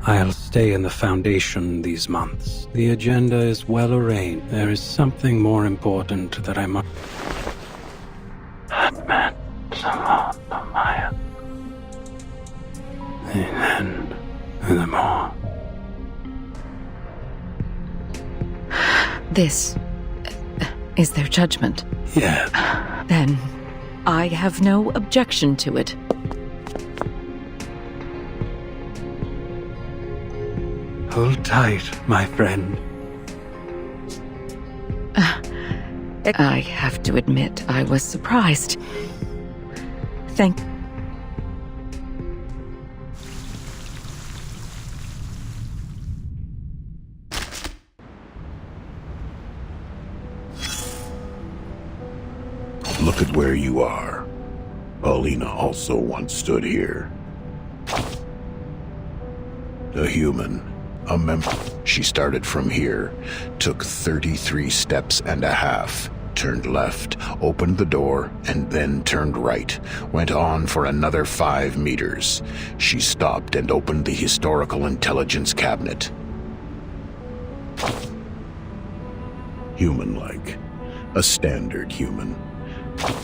I'll stay in the Foundation these months. The agenda is well arranged. There is something more important that I must... This is their judgment. Yeah. Then I have no objection to it. Hold tight, my friend. I have to admit, I was surprised. Thank... Look at where you are. Paulina also once stood here. A human, a member. She started from here, took 33 steps and a half, turned left, opened the door, and then turned right. Went on for another 5 meters. She stopped and opened the historical intelligence cabinet. Human-like. A standard human.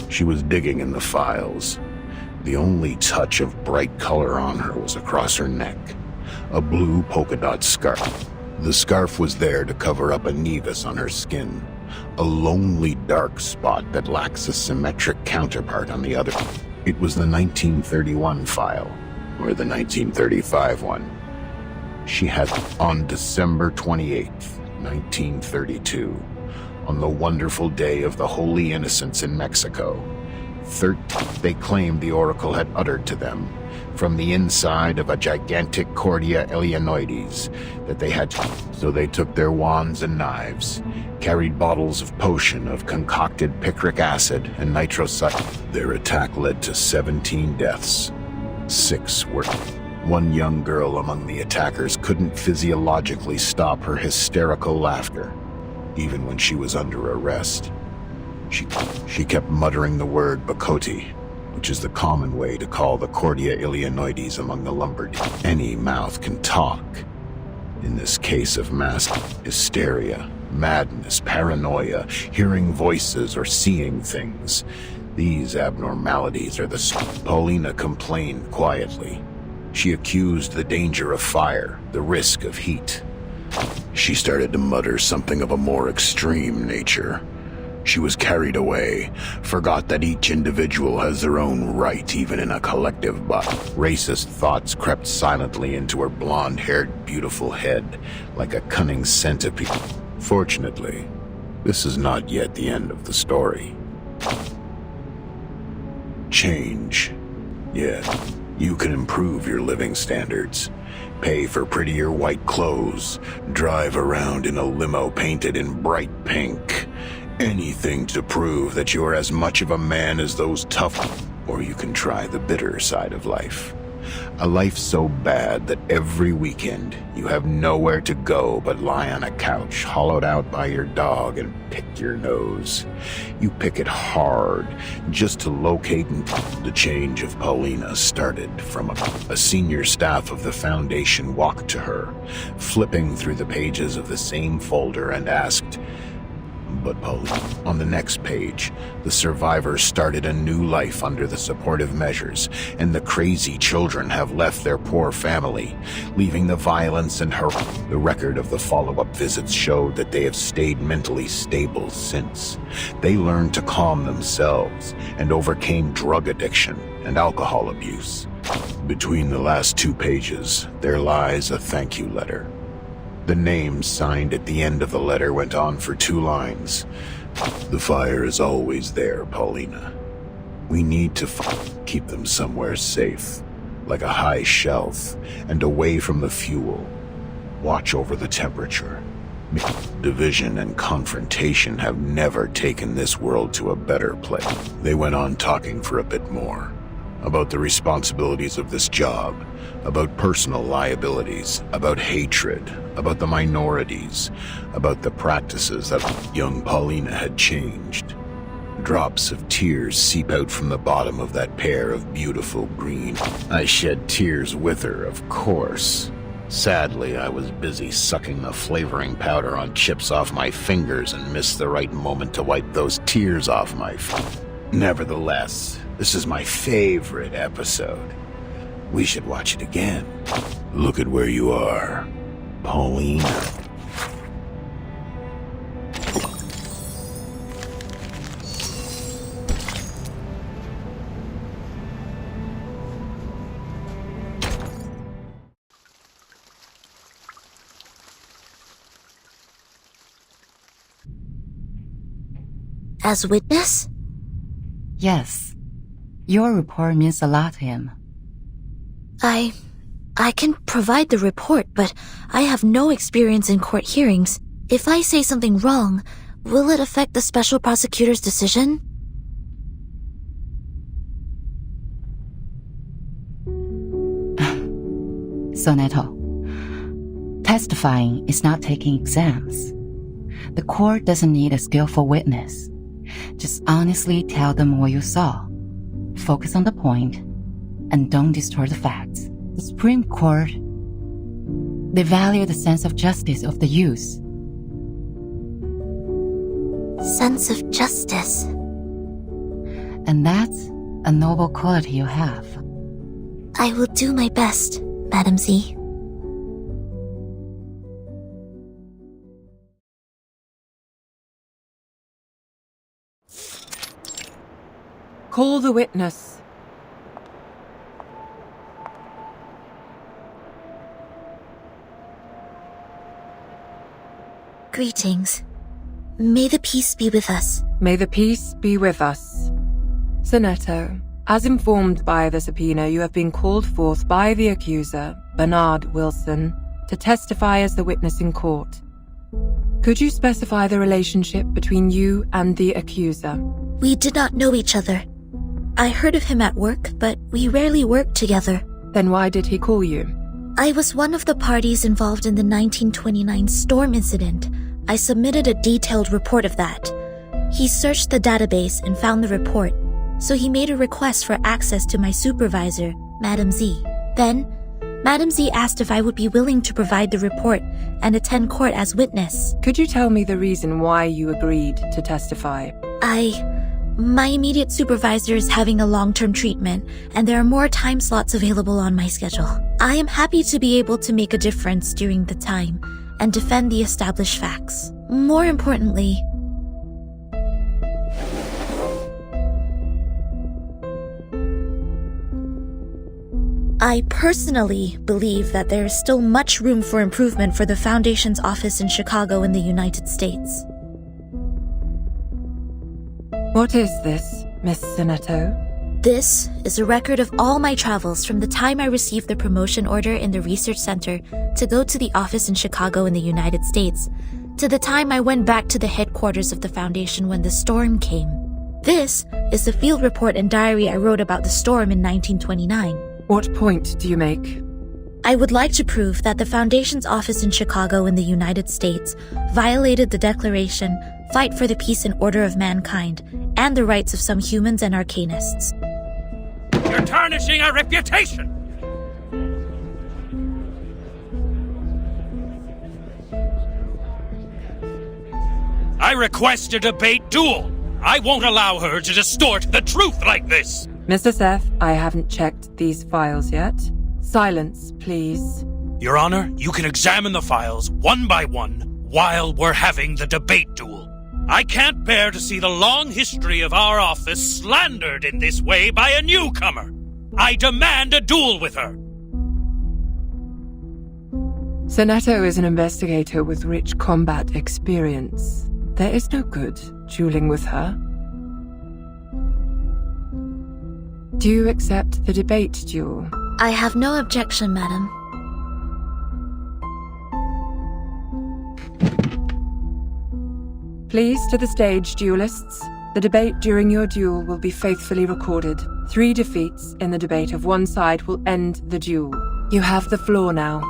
She was digging in the files. The only touch of bright color on her was across her neck. A blue polka dot scarf. The scarf was there to cover up a nevus on her skin. A lonely dark spot that lacks a symmetric counterpart on the other. It was the 1931 file, or the 1935 one. She had on December 28th, 1932, on the wonderful day of the Holy Innocents in Mexico. They claimed the oracle had uttered to them, from the inside of a gigantic Cordia Illinoides, that they had so they took their wands and knives, carried bottles of potion of concocted picric acid and nitrocyanide. Their attack led to 17 deaths. 6 were. One young girl among the attackers couldn't physiologically stop her hysterical laughter, even when she was under arrest. She kept muttering the word Bakoti, which is the common way to call the Cordia Illinoides among the lumberjacks. Any mouth can talk. In this case of mass hysteria, madness, paranoia, hearing voices or seeing things, these abnormalities are Paulina complained quietly. She accused the danger of fire, the risk of heat. She started to mutter something of a more extreme nature. She was carried away, forgot that each individual has their own right, even in a collective body. Racist thoughts crept silently into her blonde-haired, beautiful head, like a cunning centipede. Fortunately, this is not yet the end of the story. Change. Yeah, you can improve your living standards. Pay for prettier white clothes. Drive around in a limo painted in bright pink. Anything to prove that you're as much of a man as those tough. Or you can try the bitter side of life. A life so bad that every weekend you have nowhere to go but lie on a couch hollowed out by your dog and pick your nose. You pick it hard just to locate and the change of Paulina started from a senior staff of the Foundation walked to her, flipping through the pages of the same folder and asked, "But Paulina." On the next page, the survivors started a new life under the supportive measures, and the crazy children have left their poor family, leaving the violence and horror. The record of the follow-up visits showed that they have stayed mentally stable since. They learned to calm themselves and overcame drug addiction and alcohol abuse. Between the last 2 pages, there lies a thank you letter. The name signed at the end of the letter went on for 2 lines. "The fire is always there, Paulina. We need to keep them somewhere safe, like a high shelf, and away from the fuel. Watch over the temperature. Division and confrontation have never taken this world to a better place." They went on talking for a bit more. About the responsibilities of this job, about personal liabilities, about hatred, about the minorities, about the practices that young Paulina had changed. Drops of tears seep out from the bottom of that pair of beautiful green. I shed tears with her, of course. Sadly, I was busy sucking the flavoring powder on chips off my fingers and missed the right moment to wipe those tears off my face. Nevertheless, this is my favorite episode. We should watch it again. Look at where you are, Paulina. As witness? Yes. Your report means a lot to him. I can provide the report, but I have no experience in court hearings. If I say something wrong, will it affect the special prosecutor's decision? Soneto, testifying is not taking exams. The court doesn't need a skillful witness. Just honestly tell them what you saw. Focus on the point, and don't distort the facts. The Supreme Court, they value the sense of justice of the youth. Sense of justice. And that's a noble quality you have. I will do my best, Madam Z. Call the witness. Greetings. May the peace be with us. May the peace be with us. Sonetto, as informed by the subpoena, you have been called forth by the accuser, Bernard Wilson, to testify as the witness in court. Could you specify the relationship between you and the accuser? We did not know each other. I heard of him at work, but we rarely worked together. Then why did he call you? I was one of the parties involved in the 1929 storm incident. I submitted a detailed report of that. He searched the database and found the report, so he made a request for access to my supervisor, Madam Z. Then, Madam Z asked if I would be willing to provide the report and attend court as witness. Could you tell me the reason why you agreed to testify? My immediate supervisor is having a long-term treatment, and there are more time slots available on my schedule. I am happy to be able to make a difference during the time and defend the established facts. More importantly, I personally believe that there is still much room for improvement for the Foundation's office in Chicago in the United States. What is this, Miss Sonetto? This is a record of all my travels from the time I received the promotion order in the research center to go to the office in Chicago in the United States, to the time I went back to the headquarters of the Foundation when the storm came. This is the field report and diary I wrote about the storm in 1929. What point do you make? I would like to prove that the Foundation's office in Chicago in the United States violated the Declaration, Fight for the Peace and Order of Mankind, and the rights of some humans and arcanists. You're tarnishing our reputation! I request a debate duel! I won't allow her to distort the truth like this! Mr. Seth, I haven't checked these files yet. Silence, please. Your Honor, you can examine the files one by one while we're having the debate duel. I can't bear to see the long history of our office slandered in this way by a newcomer. I demand a duel with her. Sonetto is an investigator with rich combat experience. There is no good dueling with her. Do you accept the debate duel? I have no objection, madam. Please to the stage, duelists. The debate during your duel will be faithfully recorded. 3 defeats in the debate of one side will end the duel. You have the floor now.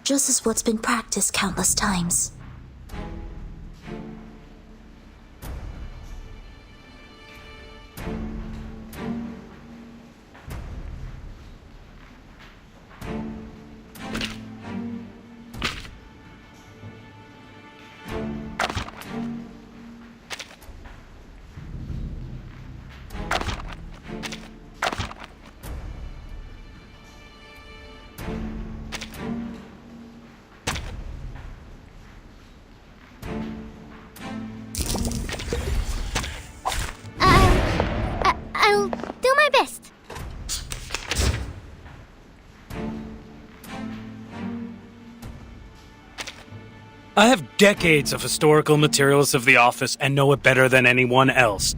Just as what's been practiced countless times. I'll do my best. I have decades of historical materials of the office and know it better than anyone else.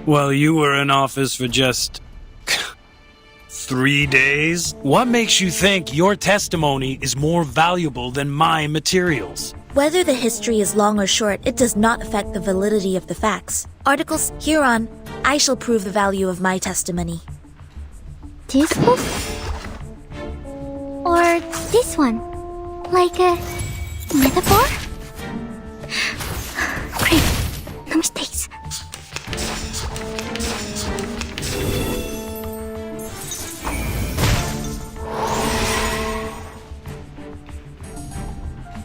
While you were in office for just 3 days? What makes you think your testimony is more valuable than my materials? Whether the history is long or short, it does not affect the validity of the facts. Articles hereon, I shall prove the value of my testimony. This book? Or this one? Like a metaphor? Great. No mistakes.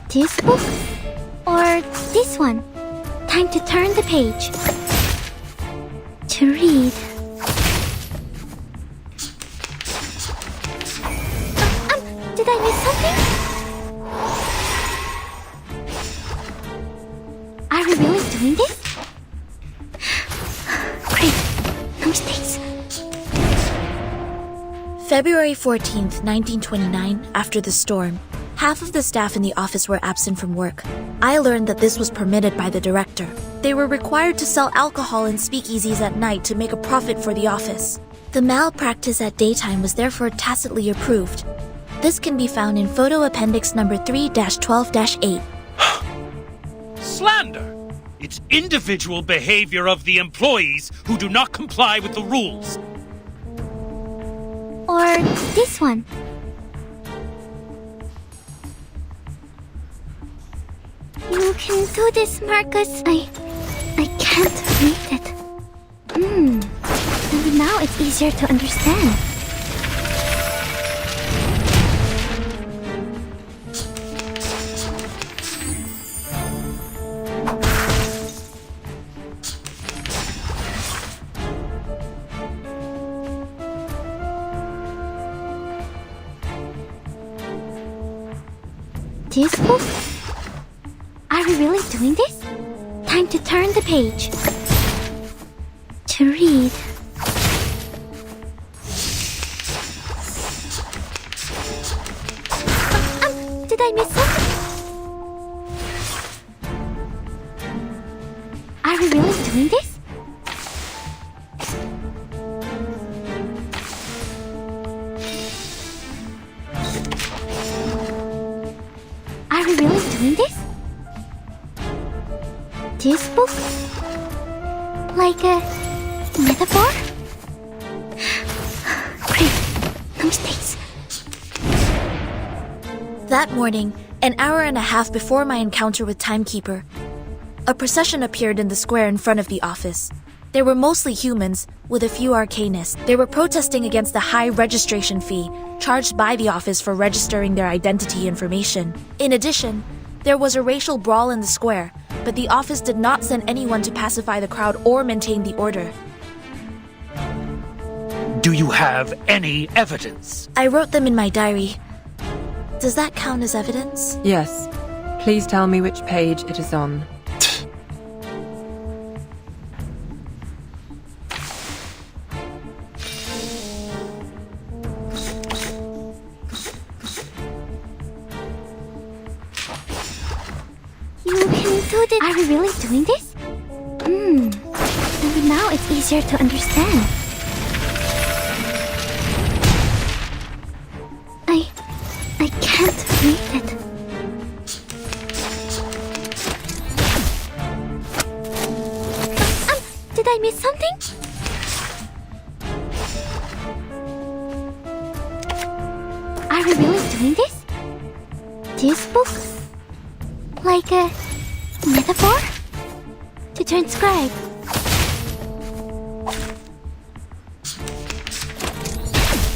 This book? Or this one? Time to turn the page. To read. Did I miss something? Are we really doing this? Great. No mistakes. February 14th, 1929, after the storm, half of the staff in the office were absent from work. I learned that this was permitted by the director. They were required to sell alcohol in speakeasies at night to make a profit for the office. The malpractice at daytime was therefore tacitly approved. This can be found in photo appendix number 3-12-8. Slander! It's individual behavior of the employees who do not comply with the rules. Or this one. You can do this, Marcus. I can't read it. Maybe now it's easier to understand. This book? Are we really doing this? Time to turn the page. To read. Did I miss something? Are we really doing this? Are we really doing this? This book? Like a metaphor? Great. No mistakes. That morning, an hour and a half before my encounter with Timekeeper, a procession appeared in the square in front of the office. They were mostly humans, with a few arcanists. They were protesting against the high registration fee charged by the office for registering their identity information. In addition, there was a racial brawl in the square, but the office did not send anyone to pacify the crowd or maintain the order. Do you have any evidence? I wrote them in my diary. Does that count as evidence? Yes. Please tell me which page it is on. You can do this. Are we really doing this? Maybe now it's easier to understand. I can't read it. Did I miss something? Are we really doing this? This book? Like a metaphor? To transcribe.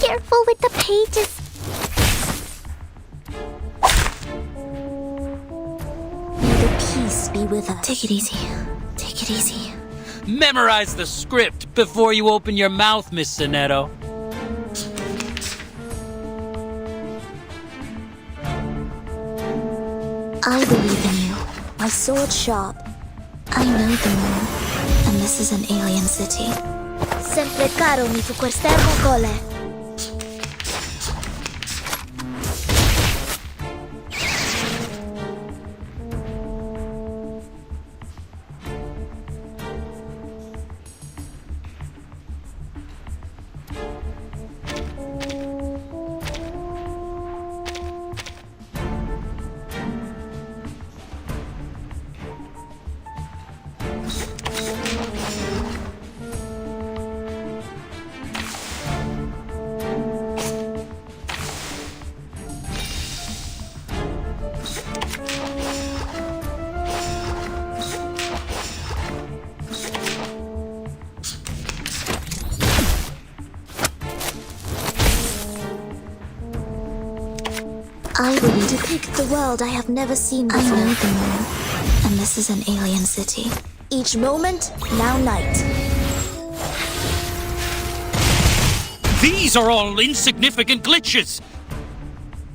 Careful with the pages. May the peace be with us. Take it easy. Take it easy. Memorize the script before you open your mouth, Miss Sonetto. I believe in you. My sword sharp. I know the moon, and this is an alien city. Sempre caro mi fu quest'ermo gole. I will depict the world I have never seen before. I know the moon, and this is an alien city. Each moment, now night. These are all insignificant glitches.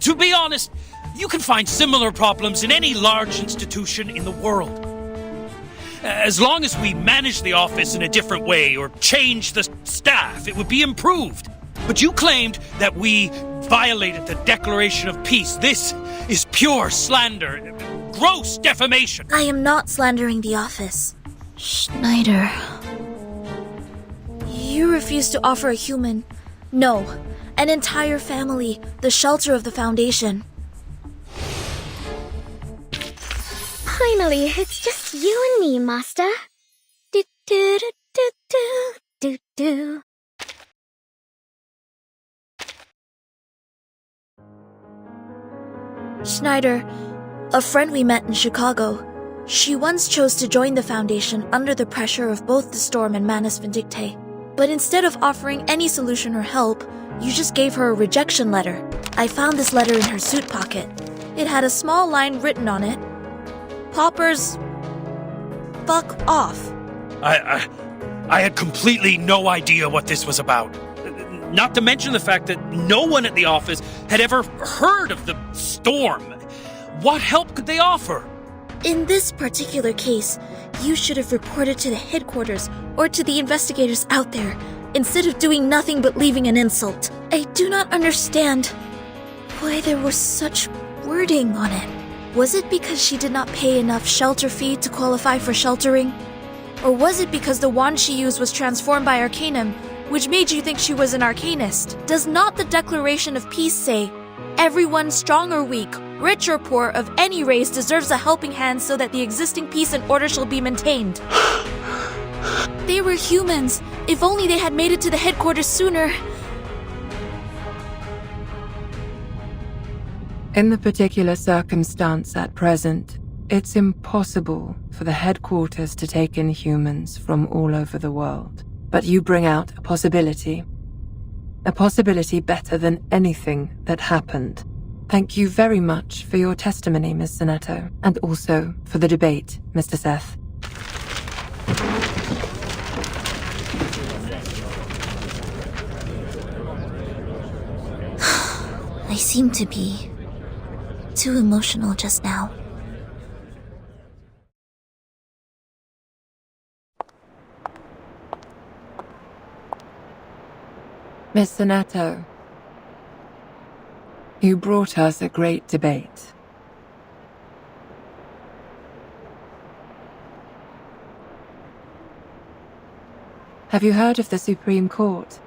To be honest, you can find similar problems in any large institution in the world. As long as we manage the office in a different way or change the staff, it would be improved. But you claimed that we violated the Declaration of Peace. This is pure slander, gross defamation. I am not slandering the office. Schneider. You refuse to offer a human, no, an entire family, the shelter of the Foundation. Finally, it's just you and me, Master. Do do do do do do do. Schneider, a friend we met in Chicago, she once chose to join the Foundation under the pressure of both the Storm and Manus Vindicte. But instead of offering any solution or help, you just gave her a rejection letter. I found this letter in her suit pocket. It had a small line written on it. Poppers, fuck off. I had completely no idea what this was about. Not to mention the fact that no one at the office had ever heard of the Storm. What help could they offer? In this particular case, you should have reported to the headquarters or to the investigators out there, instead of doing nothing but leaving an insult. I do not understand why there was such wording on it. Was it because she did not pay enough shelter fee to qualify for sheltering? Or was it because the wand she used was transformed by Arcanum, which made you think she was an Arcanist? Does not the Declaration of Peace say, everyone strong or weak, rich or poor, of any race deserves a helping hand so that the existing peace and order shall be maintained? They were humans. If only they had made it to the headquarters sooner. In the particular circumstance at present, it's impossible for the headquarters to take in humans from all over the world. But you bring out a possibility better than anything that happened. Thank you very much for your testimony, Ms. Zanetto, and also for the debate, Mr. Seth. I seem to be too emotional just now. Miss Zanetto, you brought us a great debate. Have you heard of the Supreme Court?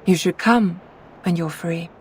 You should come when you're free.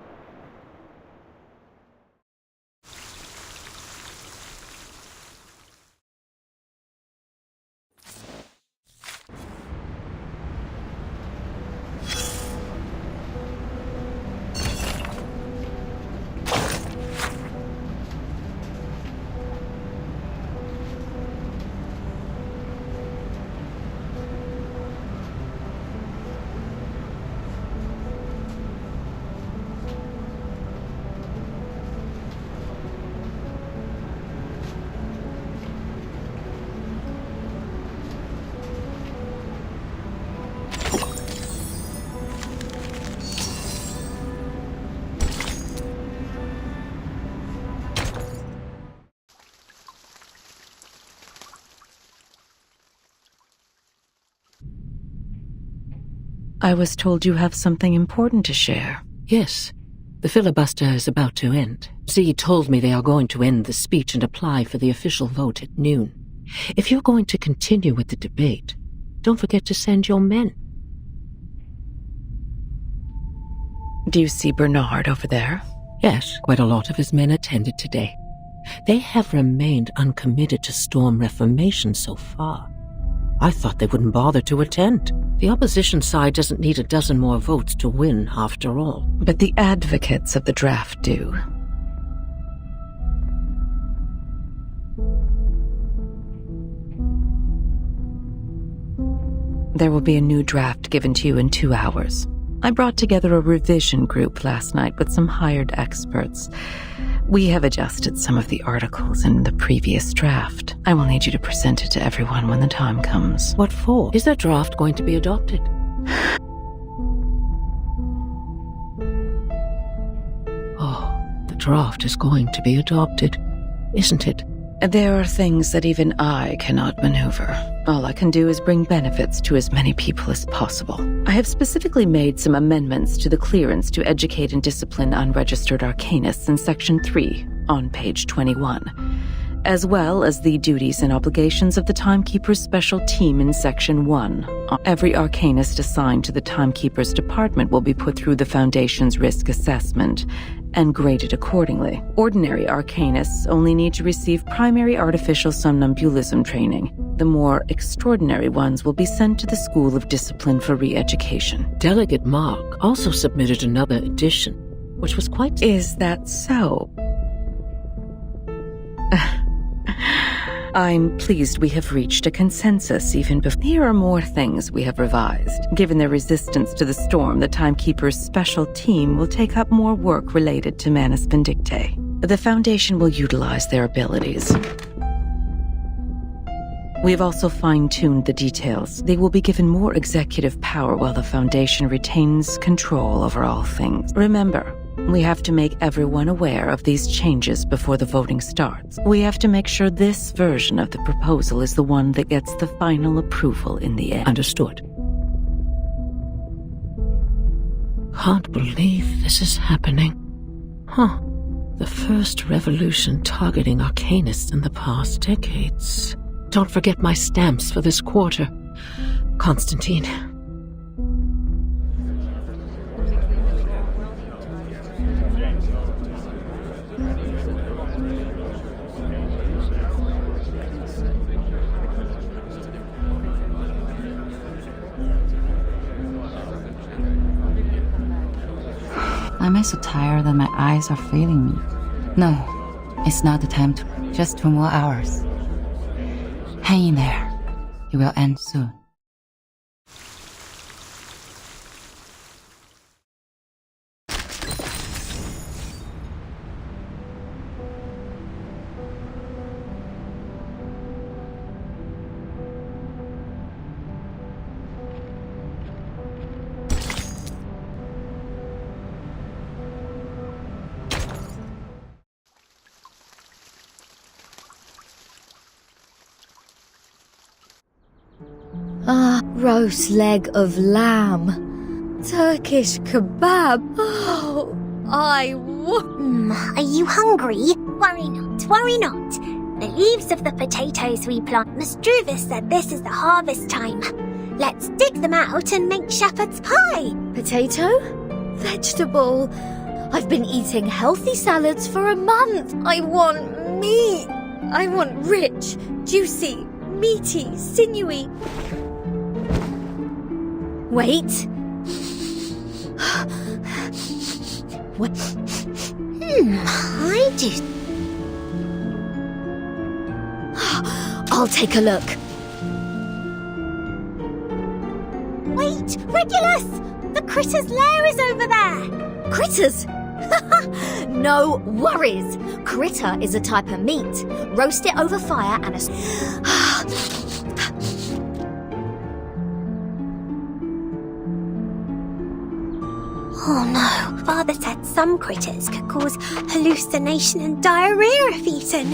I was told you have something important to share. Yes. The filibuster is about to end. Z told me they are going to end the speech and apply for the official vote at noon. If you're going to continue with the debate, don't forget to send your men. Do you see Bernard over there? Yes, quite a lot of his men attended today. They have remained uncommitted to Storm Reformation so far. I thought they wouldn't bother to attend. The opposition side doesn't need a dozen more votes to win, after all. But the advocates of the draft do. There will be a new draft given to you in 2 hours. I brought together a revision group last night with some hired experts. We have adjusted some of the articles in the previous draft. I will need you to present it to everyone when the time comes. What for? Is that draft going to be adopted? Oh, the draft is going to be adopted, isn't it? There are things that even I cannot maneuver. All I can do is bring benefits to as many people as possible. I have specifically made some amendments to the clearance to educate and discipline unregistered arcanists in Section 3 on page 21, as well as the duties and obligations of the Timekeeper's special team in Section 1. Every arcanist assigned to the Timekeeper's department will be put through the Foundation's risk assessment and graded accordingly. Ordinary arcanists only need to receive primary artificial somnambulism training. The more extraordinary ones will be sent to the School of Discipline for re-education. Delegate Mark also submitted another edition, which was quite... Is that so? I'm pleased we have reached a consensus even before. Here are more things we have revised. Given their resistance to the storm, the Timekeeper's special team will take up more work related to Manus Vindictae. The Foundation will utilize their abilities. We have also fine-tuned the details. They will be given more executive power while the Foundation retains control over all things. Remember, we have to make everyone aware of these changes before the voting starts. We have to make sure this version of the proposal is the one that gets the final approval in the end. Understood. Can't believe this is happening. Huh. The first revolution targeting arcanists in the past decades. Don't forget my stamps for this quarter, Constantine. I'm so tired that my eyes are failing me. No, it's not the time to. Just 2 more hours. Hang in there. It will end soon. Roast leg of lamb. Turkish kebab. Oh, Are you hungry? Worry not, worry not. The leaves of the potatoes we plant. Ms.Z said this is the harvest time. Let's dig them out and make shepherd's pie. Potato? Vegetable. I've been eating healthy salads for a month. I want meat. I want rich, juicy, meaty, sinewy. Wait. What? I do. I'll take a look. Wait, Regulus! The critter's lair is over there! Critters? No worries. Critter is a type of meat. Roast it over fire and Oh no, Father said some critters could cause hallucination and diarrhea if eaten.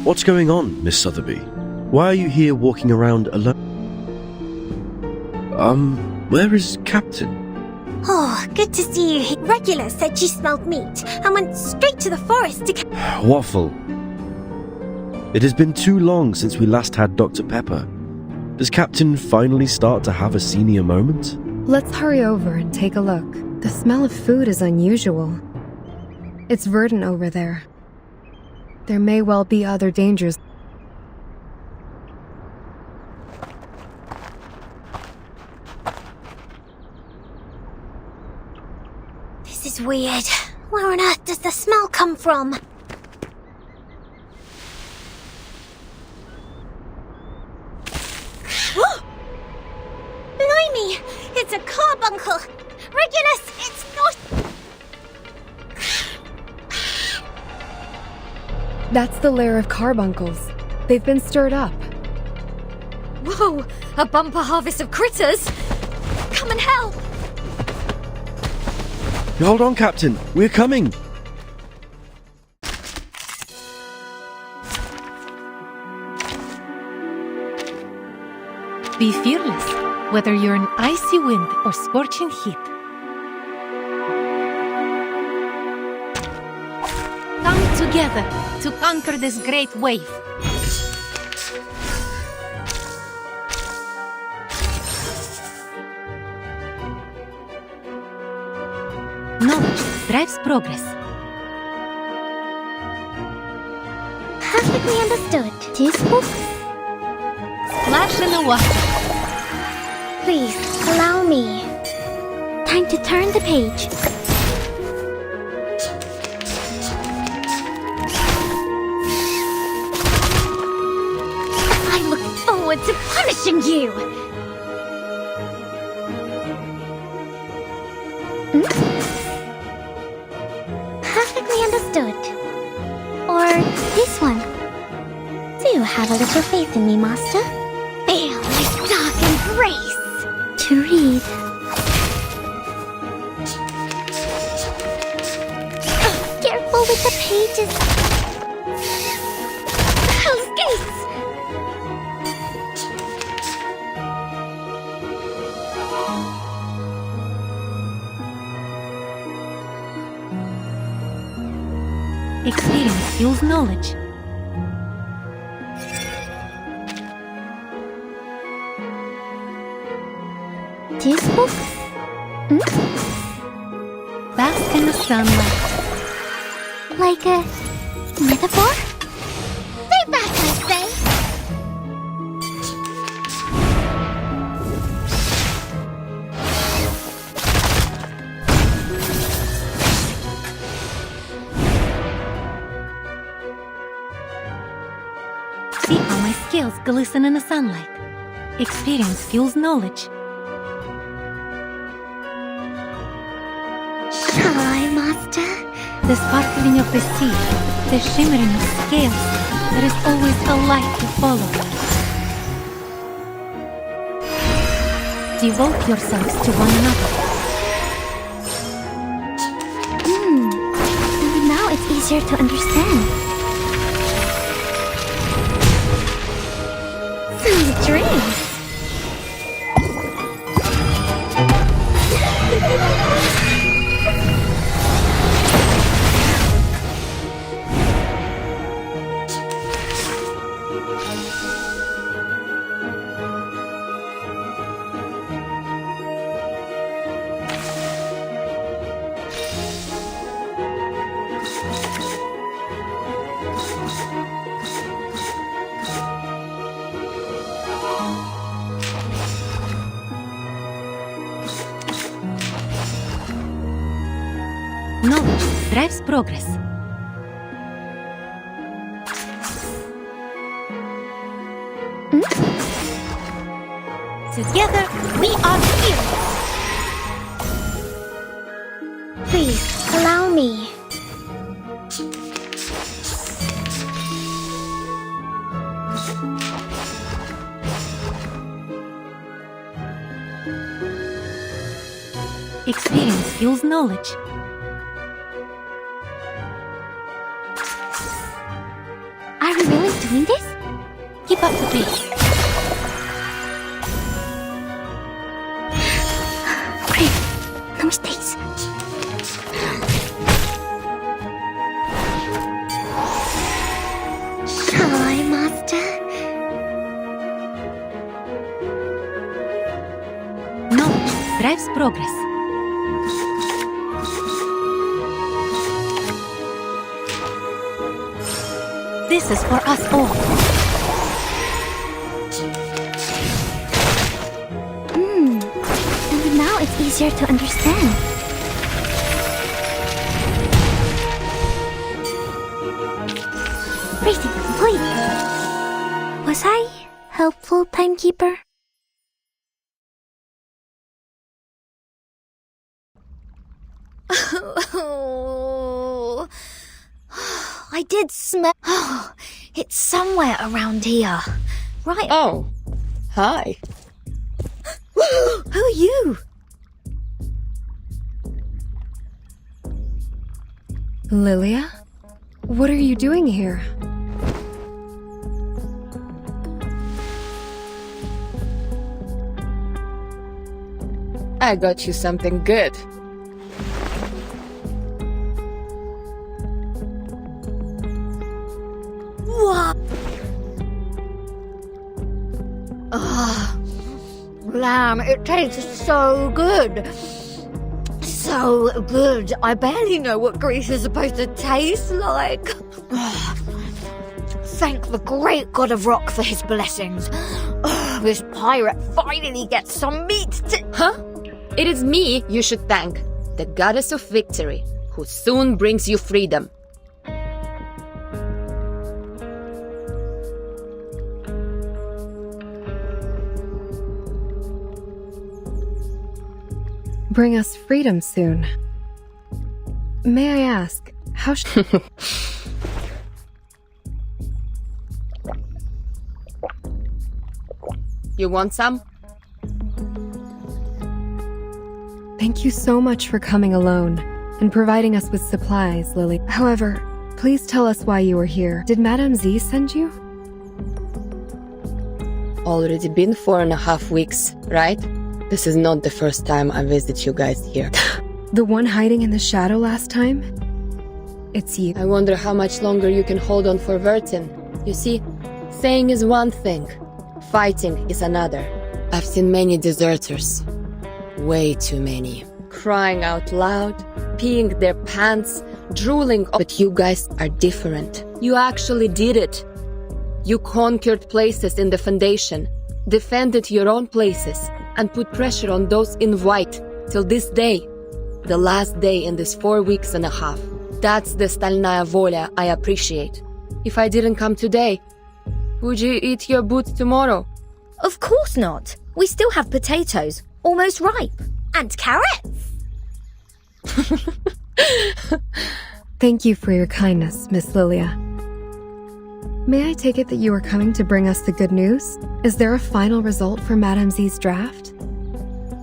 What's going on, Miss Sotheby? Why are you here walking around alone? Where is Captain? Oh, good to see you. Regulus said she smelled meat and went straight to the forest to Waffle. It has been too long since we last had Dr. Pepper. Does Captain finally start to have a senior moment? Let's hurry over and take a look. The smell of food is unusual. It's verdant over there. There may well be other dangers. This is weird. Where on earth does the smell come from? Blimey! It's a carbuncle! Regulus, it's not... That's the lair of carbuncles. They've been stirred up. Whoa! A bumper harvest of critters! Come and help! Hold on, Captain. We're coming. Be fearless, whether you're in icy wind or scorching heat. Come together to conquer this great wave. Knowledge drives progress. Perfectly understood. This book? Splash in the water. Please, allow me. Time to turn the page. I look forward to punishing you! Perfectly understood. Or this one. Do have a little faith in me, Master? Feel my dark embrace! To read. Careful with the pages. Hell's Gates! Experience fuels knowledge. This book? Bask in the sunlight. Like a metaphor? Stay back, I say! See how my scales glisten in the sunlight. Experience fuels knowledge. Shall I, Master? The sparkling of the sea, the shimmering of scales, there is always a light to follow. Devote yourselves to one another. And now it's easier to understand. Sweet dreams. Knowledge drives progress. Together, we are fearless! Please, allow me. Experience fuels knowledge. Are we really doing this? Keep up the pace. Great. No mistakes. Shall I, Master? Knowledge drives progress. This is for us all. And now it's easier to understand. Reading complete. Was I helpful, timekeeper? I did smell... It's somewhere around here. Right. Oh. Hi. Who are you? Lilia? What are you doing here? I got you something good. What? Lamb, it tastes so good. So good. I barely know what grease is supposed to taste like. Thank the great god of rock for his blessings. This pirate finally gets some meat to... Huh? It is me you should thank, the goddess of victory, who soon brings you freedom. Bring us freedom soon. May I ask, how You want some? Thank you so much for coming alone and providing us with supplies, Lily. However, please tell us why you are here. Did ms.Z send you? Already been 4.5 weeks, right? This is not the first time I visit you guys here. The one hiding in the shadow last time? It's you. I wonder how much longer you can hold on for Vertin. You see, saying is one thing, fighting is another. I've seen many deserters. Way too many. Crying out loud, peeing their pants, drooling. But you guys are different. You actually did it. You conquered places in the Foundation, defended your own places, and put pressure on those in white till this day. The last day in this 4.5 weeks. That's the Stalnaya Volia I appreciate. If I didn't come today, would you eat your boots tomorrow? Of course not. We still have potatoes, almost ripe. And carrots. Thank you for your kindness, Miss Lilia. May I take it that you are coming to bring us the good news? Is there a final result for ms.Z's draft?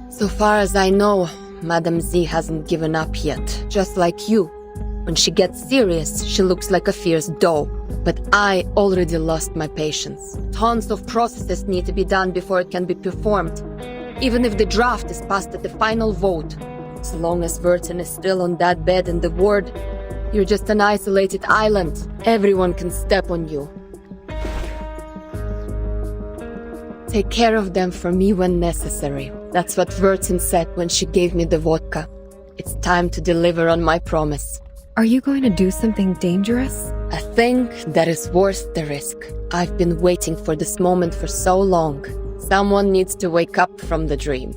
So far as I know, Madame Z hasn't given up yet. Just like you. When she gets serious, she looks like a fierce doe. But I already lost my patience. Tons of processes need to be done before it can be performed. Even if the draft is passed at the final vote. As long as Vertin is still on that bed in the ward, you're just an isolated island. Everyone can step on you. Take care of them for me when necessary. That's what Vertin said when she gave me the vodka. It's time to deliver on my promise. Are you going to do something dangerous? A thing that is worth the risk. I've been waiting for this moment for so long. Someone needs to wake up from the dream.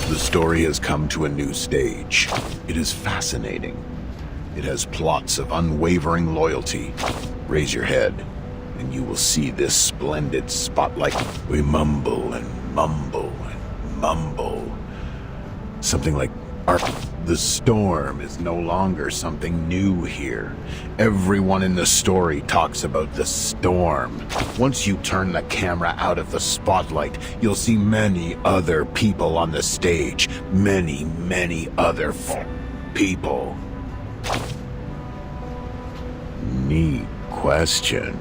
The story has come to a new stage. It is fascinating. It has plots of unwavering loyalty. Raise your head, and you will see this splendid spotlight. We mumble and mumble and mumble. Something like, the storm is no longer something new here. Everyone in the story talks about the storm. Once you turn the camera out of the spotlight, you'll see many other people on the stage. Many, many other people. Neat question.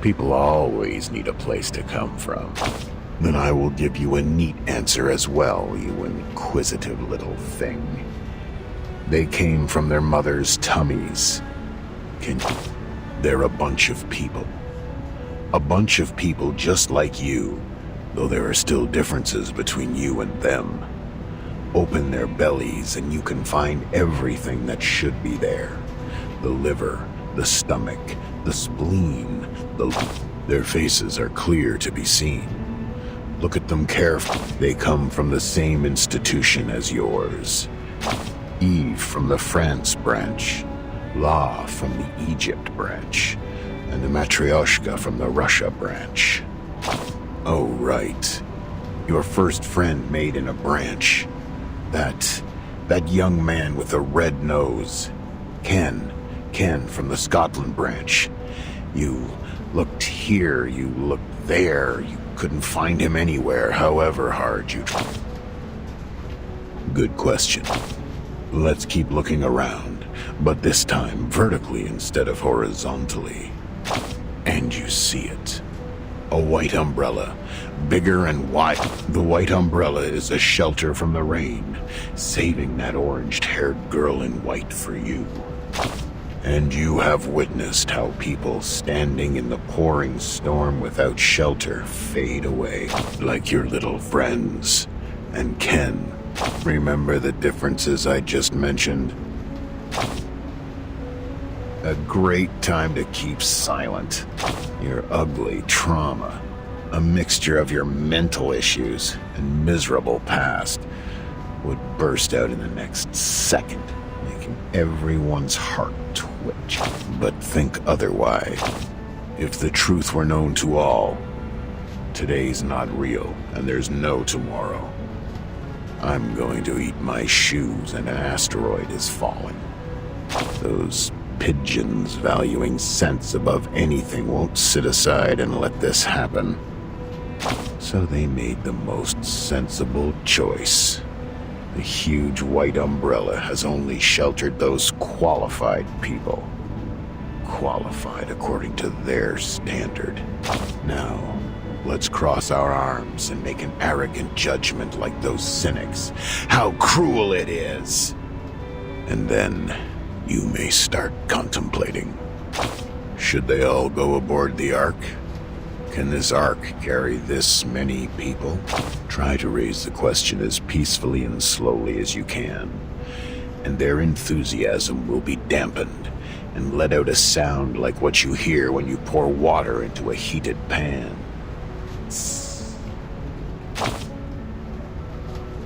People always need a place to come from. Then I will give you a neat answer as well, you inquisitive little thing. They came from their mother's tummies. They're a bunch of people. A bunch of people just like you, though there are still differences between you and them. Open their bellies and you can find everything that should be there. The liver, the stomach, the spleen, their faces are clear to be seen. Look at them carefully. They come from the same institution as yours. Eve from the France branch, La from the Egypt branch. and a matryoshka from the Russia branch. Oh, right. Your first friend made in a branch. That young man with the red nose. Ken from the Scotland branch. You looked here, you looked there, you couldn't find him anywhere, however hard you tried. Good question. Let's keep looking around, but this time vertically instead of horizontally. And you see it. A white umbrella, bigger and wide. The white umbrella is a shelter from the rain, saving that orange-haired girl in white for you. And you have witnessed how people standing in the pouring storm without shelter fade away, like your little friends. And Ken, remember the differences I just mentioned? A great time to keep silent. Your ugly trauma, a mixture of your mental issues and miserable past, would burst out in the next second, making everyone's heart twitch. But think otherwise. If the truth were known to all, today's not real and there's no tomorrow. I'm going to eat my shoes and an asteroid is falling. Those pigeons valuing sense above anything won't sit aside and let this happen. So they made the most sensible choice. The huge white umbrella has only sheltered those qualified people. Qualified according to their standard. Now, let's cross our arms and make an arrogant judgment like those cynics. How cruel it is! And then you may start contemplating. Should they all go aboard the Ark? Can this Ark carry this many people? Try to raise the question as peacefully and slowly as you can, and their enthusiasm will be dampened and let out a sound like what you hear when you pour water into a heated pan.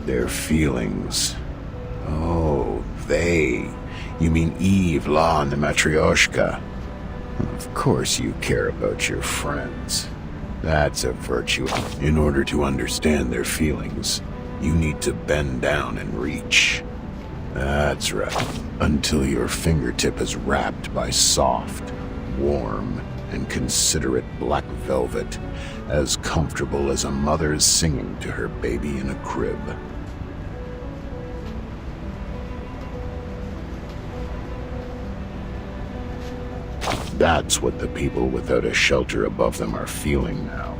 Their feelings. Oh, they. You mean Eve, La, and the Matryoshka. Of course you care about your friends. That's a virtue. In order to understand their feelings, you need to bend down and reach. That's right. Until your fingertip is wrapped by soft, warm, and considerate black velvet, as comfortable as a mother's singing to her baby in a crib. That's what the people without a shelter above them are feeling now.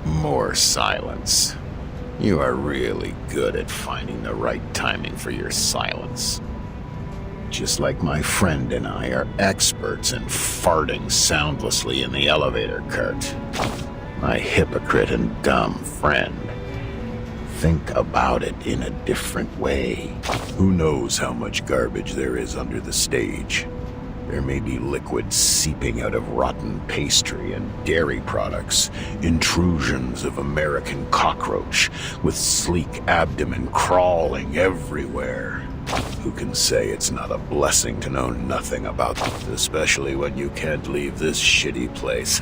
More silence. You are really good at finding the right timing for your silence. Just like my friend and I are experts in farting soundlessly in the elevator cart. My hypocrite and dumb friend. Think about it in a different way. Who knows how much garbage there is under the stage? There may be liquid seeping out of rotten pastry and dairy products, intrusions of American cockroach with sleek abdomen crawling everywhere. Who can say it's not a blessing to know nothing about them, especially when you can't leave this shitty place?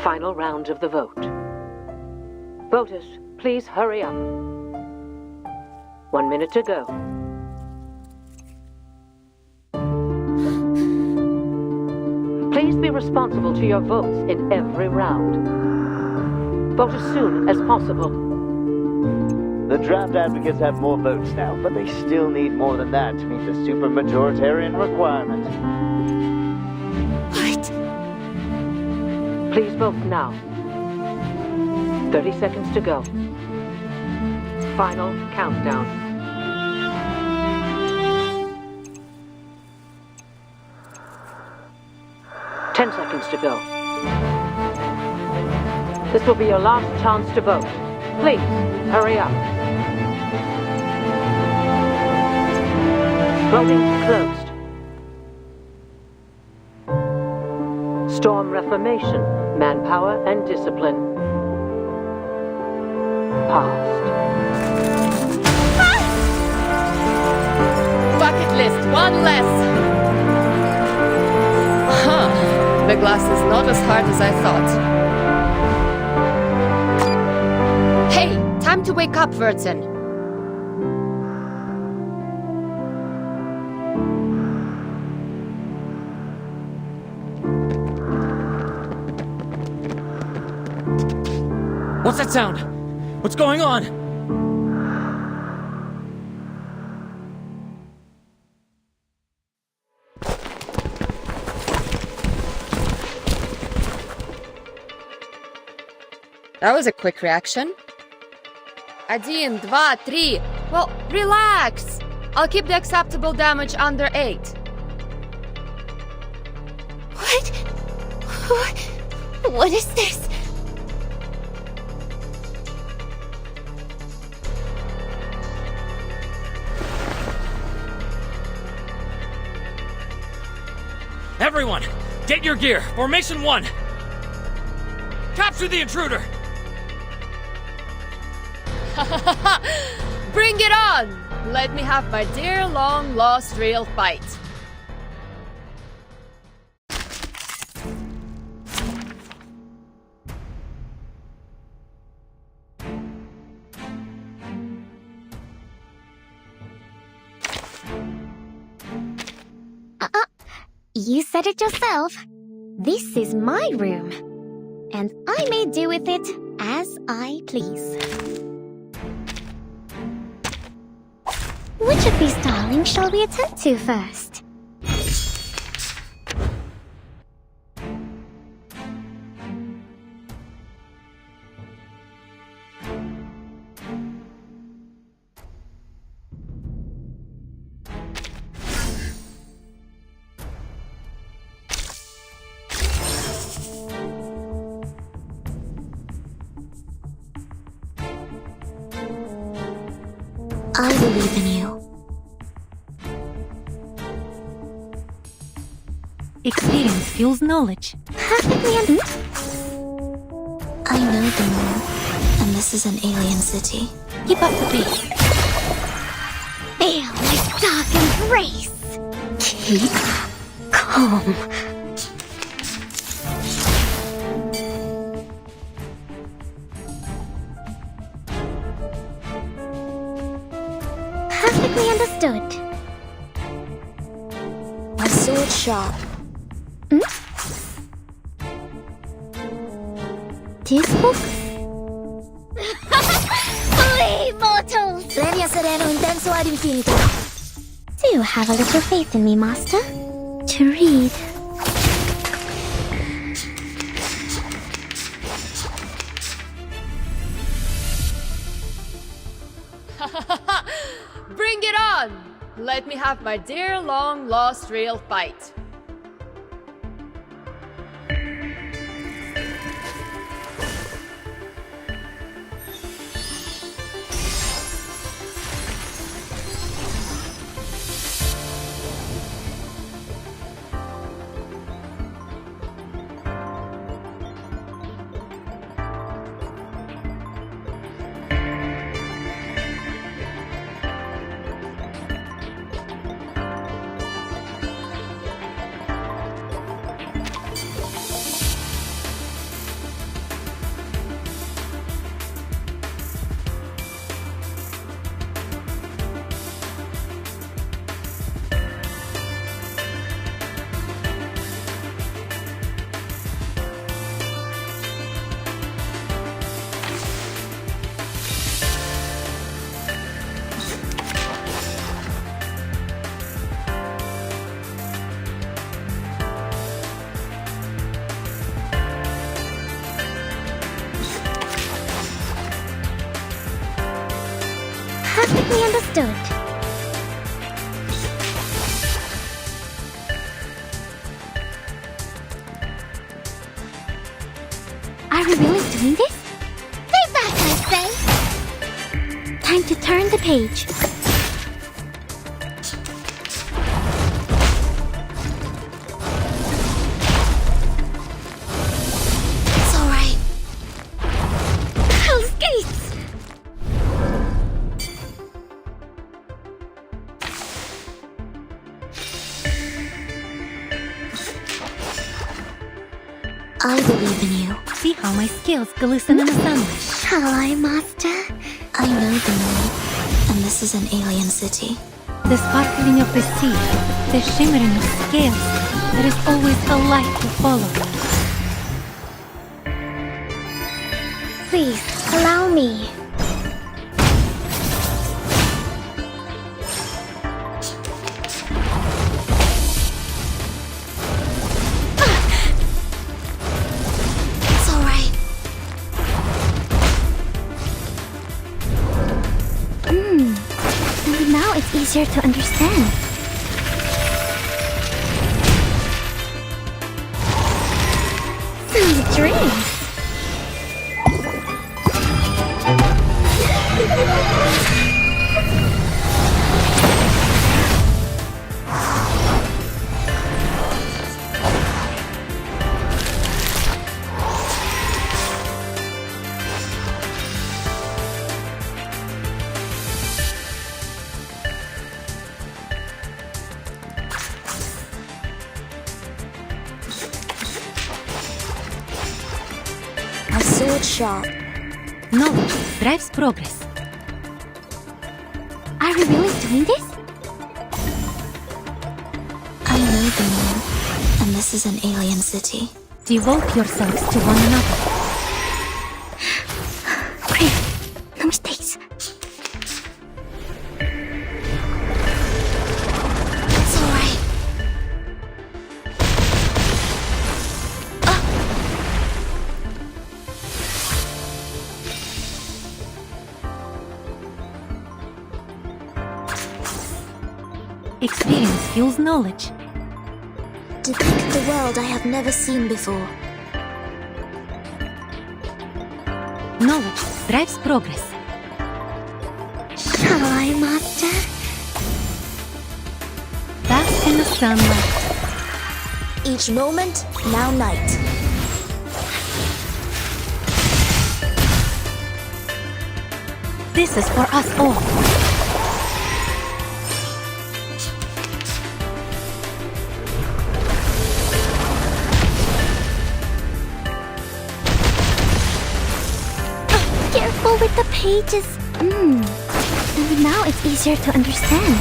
Final round of the vote. Voters, please hurry up. 1 minute to go. Please be responsible to your votes in every round. Vote as soon as possible. The draft advocates have more votes now, but they still need more than that to meet the supermajoritarian requirement. Please vote now. 30 seconds to go. Final countdown. Ten seconds to go. This will be your last chance to vote. Please, hurry up. Flooding closed. Storm reclamation, manpower and discipline. Passed. Bucket list, one less. Huh. The glass is not as hard as I thought. Hey, time to wake up, Vertin. What's that sound? What's going on? That was a quick reaction. 1, 2, 3. Well, relax. I'll keep the acceptable damage under 8. What is this? Everyone, get your gear. Formation 1. Capture the intruder. Bring it on! Let me have my dear long-lost real fight. You said it yourself. This is my room, and I may do with it as I please. Which of these darlings shall we attend to first? I believe in you. Experience fuels knowledge. Perfectly I know the moon, and this is an alien city. Keep up the pace. Feel my dark embrace. Keep calm. Perfectly understood. My sword sharp. This book? Flee, mortals! Legna sereno intenso ad infinito. Do have a little faith in me, master. To read. Bring it on! Let me have my dear long-lost real fight. Perfectly understood. Are we really doing this? Stay back, I say! Time to turn the page. believe in you. See how my scales glisten in the sunlight. Shall I, Master? I know the moon, and this is an alien city. The sparkling of the sea, the shimmering of scales. There is always a light to follow. Please, allow me. It's alright. And now it's easier to understand. Sweet dreams. My sword sharp. Knowledge drives progress. Are we really doing this? I know the moon, and this is an alien city. Devote yourselves to one another. Great. No mistakes. It's alright. Experience fuels knowledge. Depict the world I have never seen before. Knowledge drives progress. Shall I, Master? Bask in the sunlight. Each moment, now night. This is for us all. Careful with the pages. And now it's easier to understand.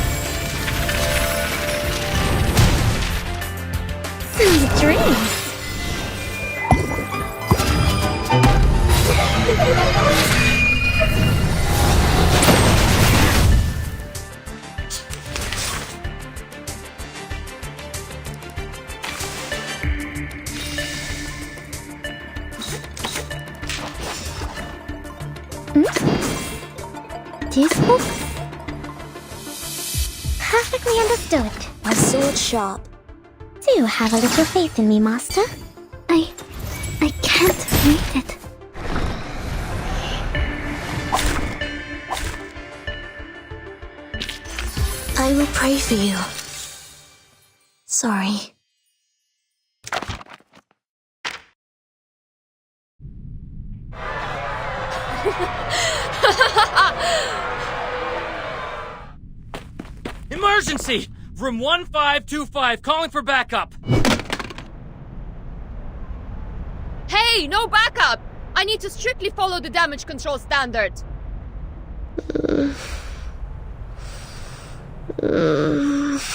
Sweet dreams. This book? Perfectly understood. My sword sharp. Do have a little faith in me, Master. I can't read it. I will pray for you. Sorry. Emergency! Room 1525, calling for backup. Hey, no backup! I need to strictly follow the damage control standard. Well,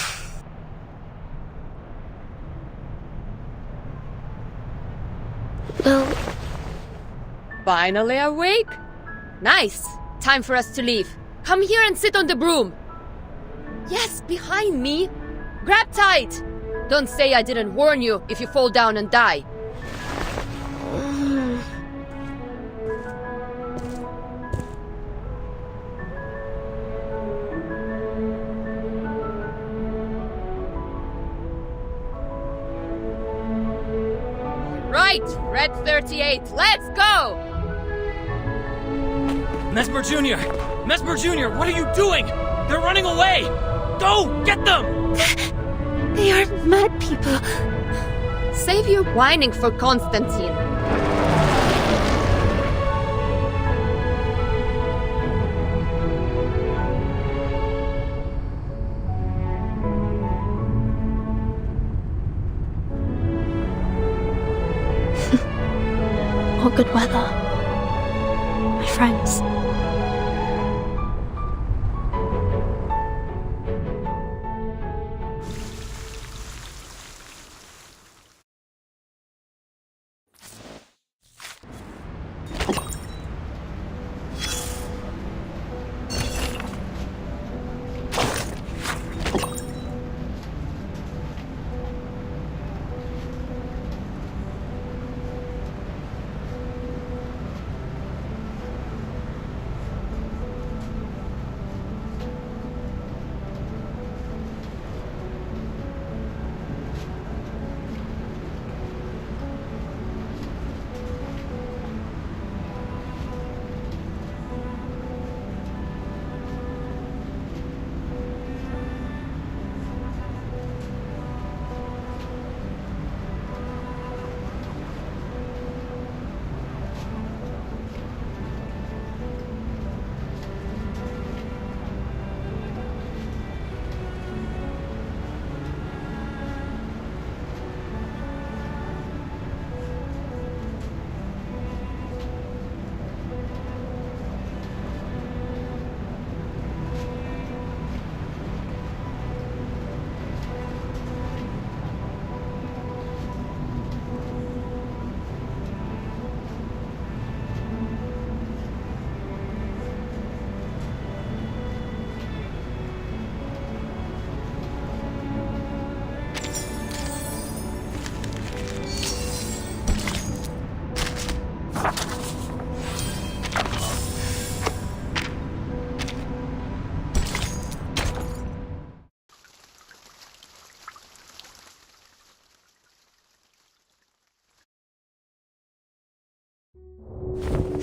Finally awake? Nice. Time for us to leave. Come here and sit on the broom. Yes, behind me. Grab tight. Don't say I didn't warn you if you fall down and die. Right, Red 38, let's go! Mesmer Jr.! Mesmer Jr., what are you doing? They're running away! Go! Get them! They are mad people. Save your whining for Constantine. What good weather. My friends.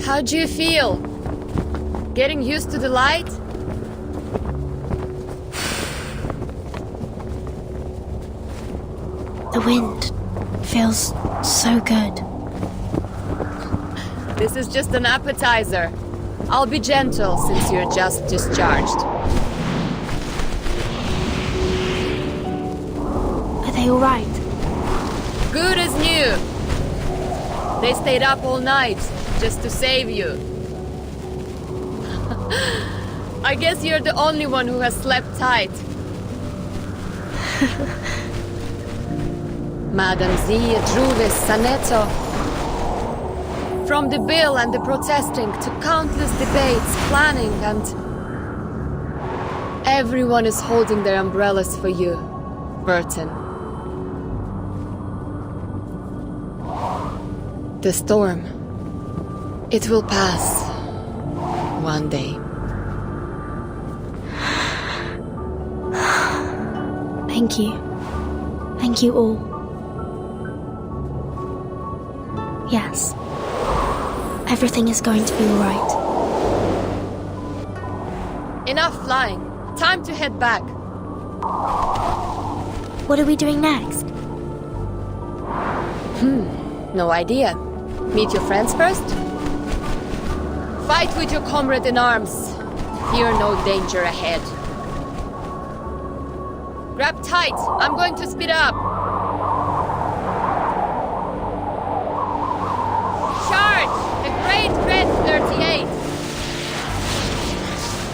How do you feel? Getting used to the light? The wind feels so good. This is just an appetizer. I'll be gentle since you're just discharged. Are they all right? Good as new. They stayed up all night just to save you. I guess you're the only one who has slept tight. ms.Z, Druvis, Saneto. From the bill and the protesting to countless debates, planning, and everyone is holding their umbrellas for you, Burton. The storm, it will pass one day. Thank you. Thank you all. Yes. Everything is going to be alright. Enough flying. Time to head back. What are we doing next? No idea. Meet your friends first? Fight with your comrade in arms. Fear no danger ahead. Grab tight. I'm going to speed up. Charge! The Great Red 38!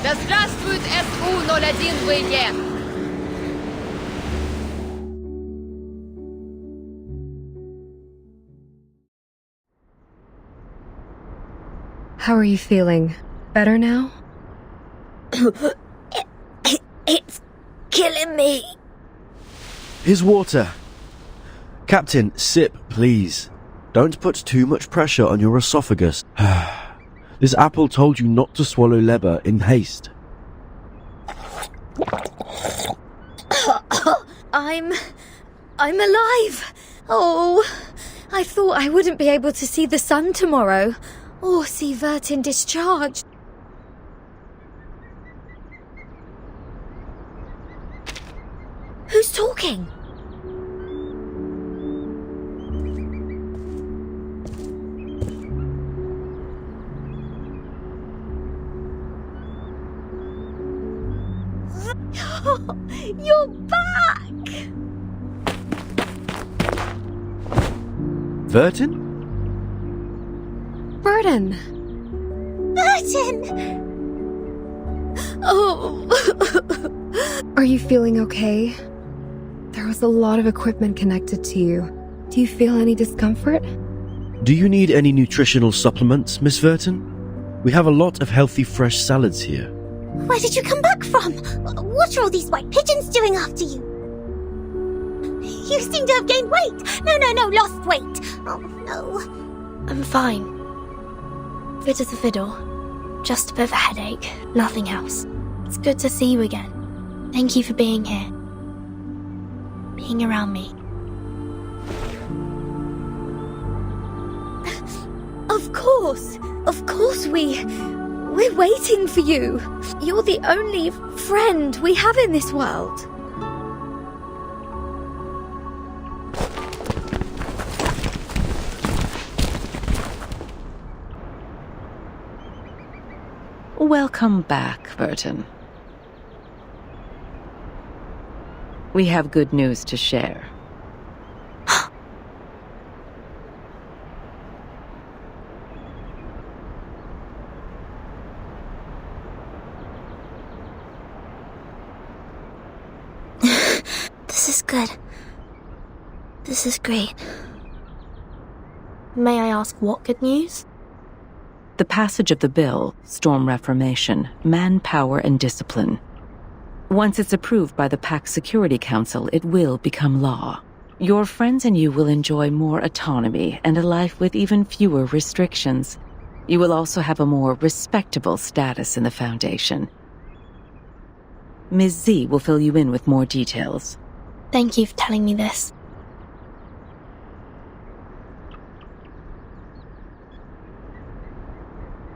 Да здравствует СУ-01ВЕ! How are you feeling? Better now? It's killing me. Here's water. Captain, sip, please. Don't put too much pressure on your esophagus. This apple told you not to swallow leber in haste. I'm alive. Oh, I thought I wouldn't be able to see the sun tomorrow. Or see Vertin discharged. Who's talking? You're back! Vertin? Burden! Burton! Oh! Are you feeling okay? There was a lot of equipment connected to you. Do you feel any discomfort? Do you need any nutritional supplements, Miss Verton? We have a lot of healthy fresh salads here. Where did you come back from? What are all these white pigeons doing after you? You seem to have gained weight. No, lost weight. Oh, no. I'm fine. Fit as a fiddle. Just a bit of a headache, nothing else. It's good to see you again. Thank you for being here. Being around me. Of course we're waiting for you. You're the only friend we have in this world. Welcome back, Burton. We have good news to share. This is good. This is great. May I ask what good news? The passage of the bill, Storm Reformation, Manpower and Discipline. Once it's approved by the Pact Security Council, it will become law. Your friends and you will enjoy more autonomy and a life with even fewer restrictions. You will also have a more respectable status in the Foundation. ms.Z will fill you in with more details. Thank you for telling me this.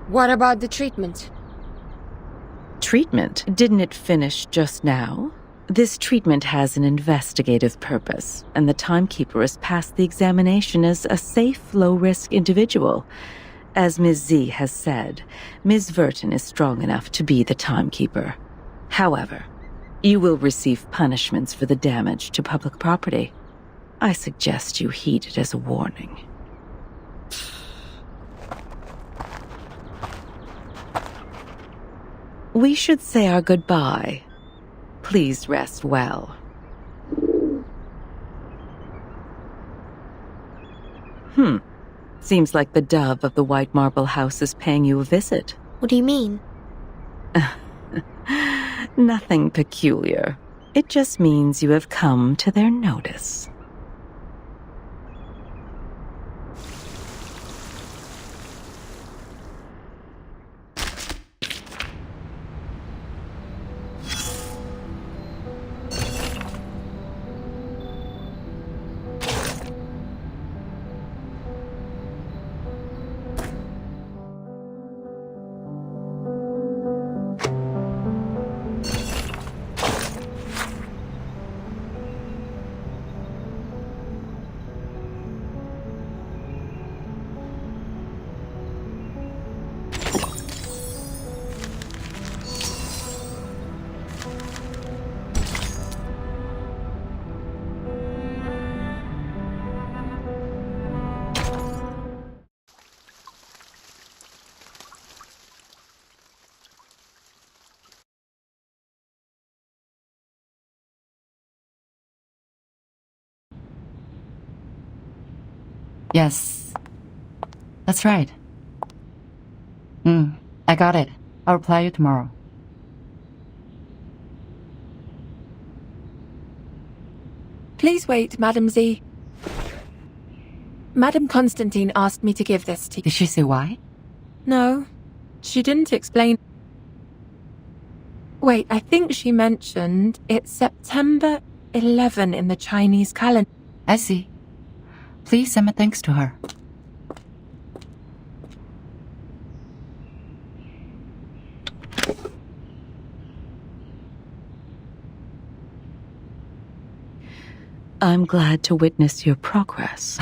What about the treatment? Treatment? Didn't it finish just now? This treatment has an investigative purpose, and the timekeeper has passed the examination as a safe, low-risk individual. As ms.Z has said, Ms. Verton is strong enough to be the timekeeper. However, you will receive punishments for the damage to public property. I suggest you heed it as a warning. We should say our goodbye. Please rest well. Seems like the dove of the White Marble House is paying you a visit. What do you mean? Nothing peculiar. It just means you have come to their notice. Yes. That's right. I got it. I'll reply you tomorrow. Please wait, Madam Z. Madam Constantine asked me to give this to you. Did she say why? No, she didn't explain. Wait, I think she mentioned it's September 11 in the Chinese calendar. I see. Please send my thanks to her. I'm glad to witness your progress.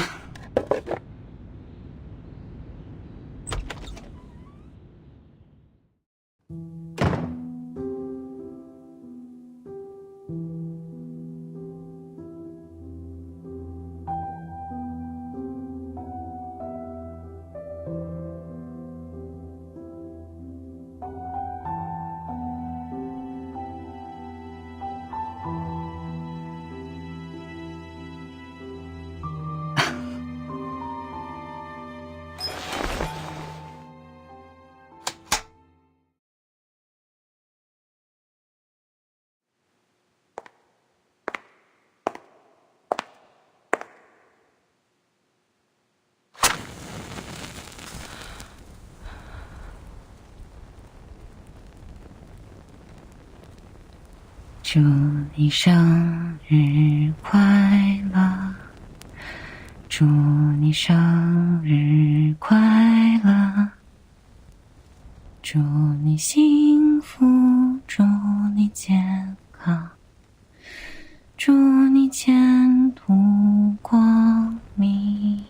祝你生日快乐，祝你生日快乐，祝你幸福，祝你健康，祝你前途光明。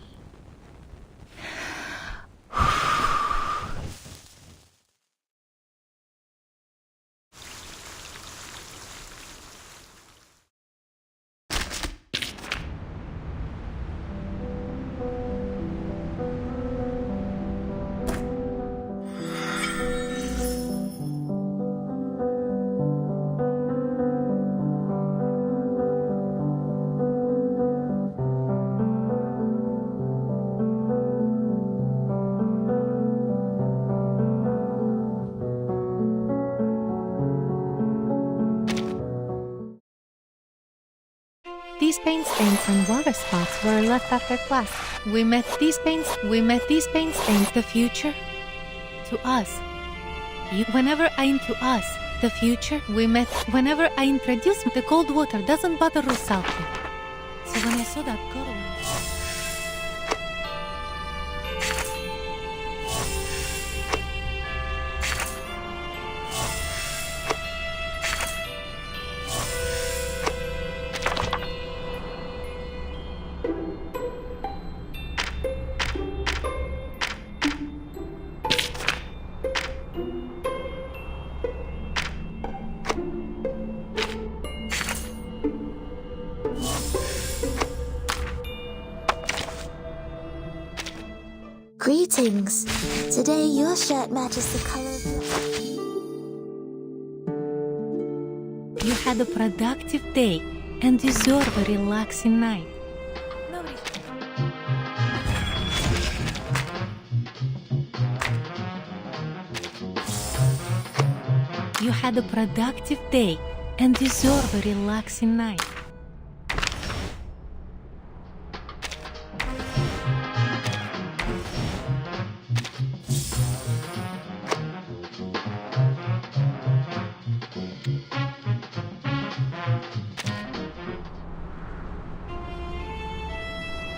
These paint stains and water spots were left after class. We met these paint stains, the future to us. Whenever I into us, the future we met. Whenever I introduce the cold water doesn't bother Rusalki. So when I saw that girl. Greetings. Today your shirt matches the color of You had a productive day and deserve a relaxing night. You had a productive day and deserve a relaxing night.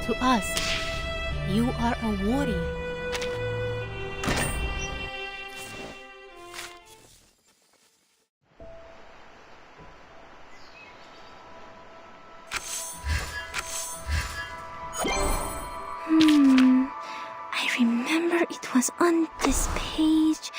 To us, you are a warrior. I remember it was on this page.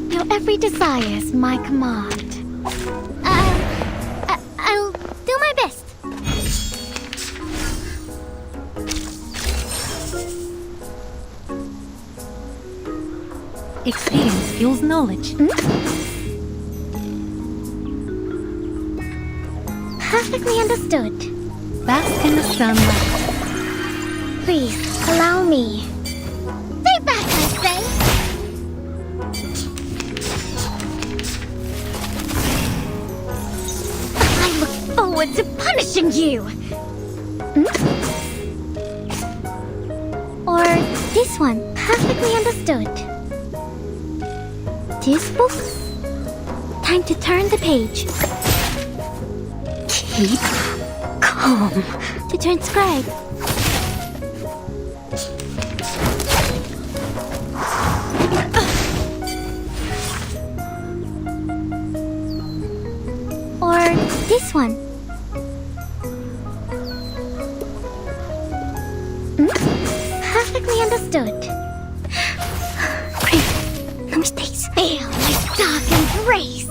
Your every desire is my command. I'll do my best. Experience fuels knowledge. Perfectly understood. Bask in the sunlight. Please, allow me. Stay back, I say! I look forward to punishing you! Or this one, perfectly understood. This book? Time to turn the page. Keep calm. To transcribe. Or this one. Perfectly understood. Great. No mistakes. Feel my dark embrace.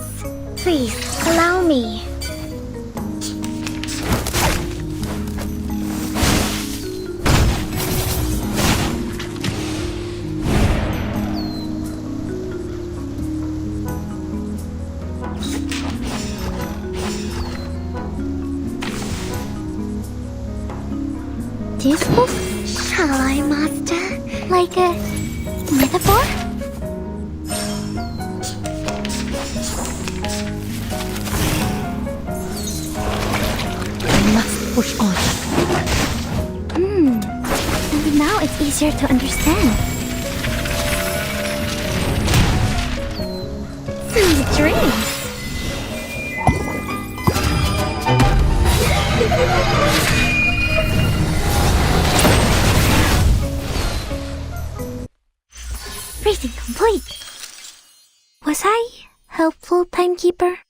Please, allow me. possible? Shall I, Master? Like a metaphor? I must push on. And now it's easier to understand. Some dreams. Reading complete. Was I helpful, Timekeeper?